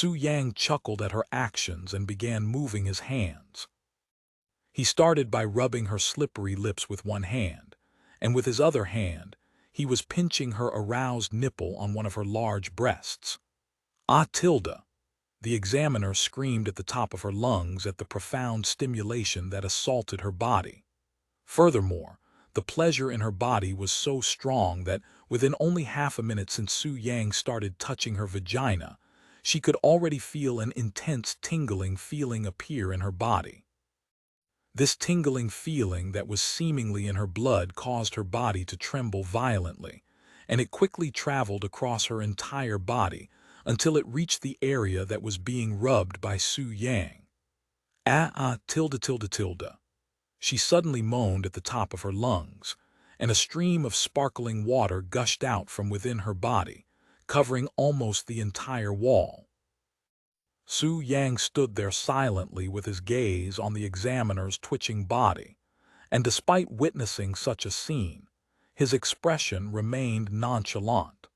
Yang chuckled at her actions and began moving his hands. He started by rubbing her slippery lips with one hand, and with his other hand, he was pinching her aroused nipple on one of her large breasts. Ah tilde! The examiner screamed at the top of her lungs at the profound stimulation that assaulted her body. Furthermore, the pleasure in her body was so strong that within only half a minute since Yang started touching her vagina, she could already feel an intense tingling feeling appear in her body. This tingling feeling that was seemingly in her blood caused her body to tremble violently, and it quickly traveled across her entire body until it reached the area that was being rubbed by Yang. Tilde tilde tilde. She suddenly moaned at the top of her lungs, and a stream of sparkling water gushed out from within her body, covering almost the entire wall. Yang stood there silently with his gaze on the examiner's twitching body, and despite witnessing such a scene, his expression remained nonchalant.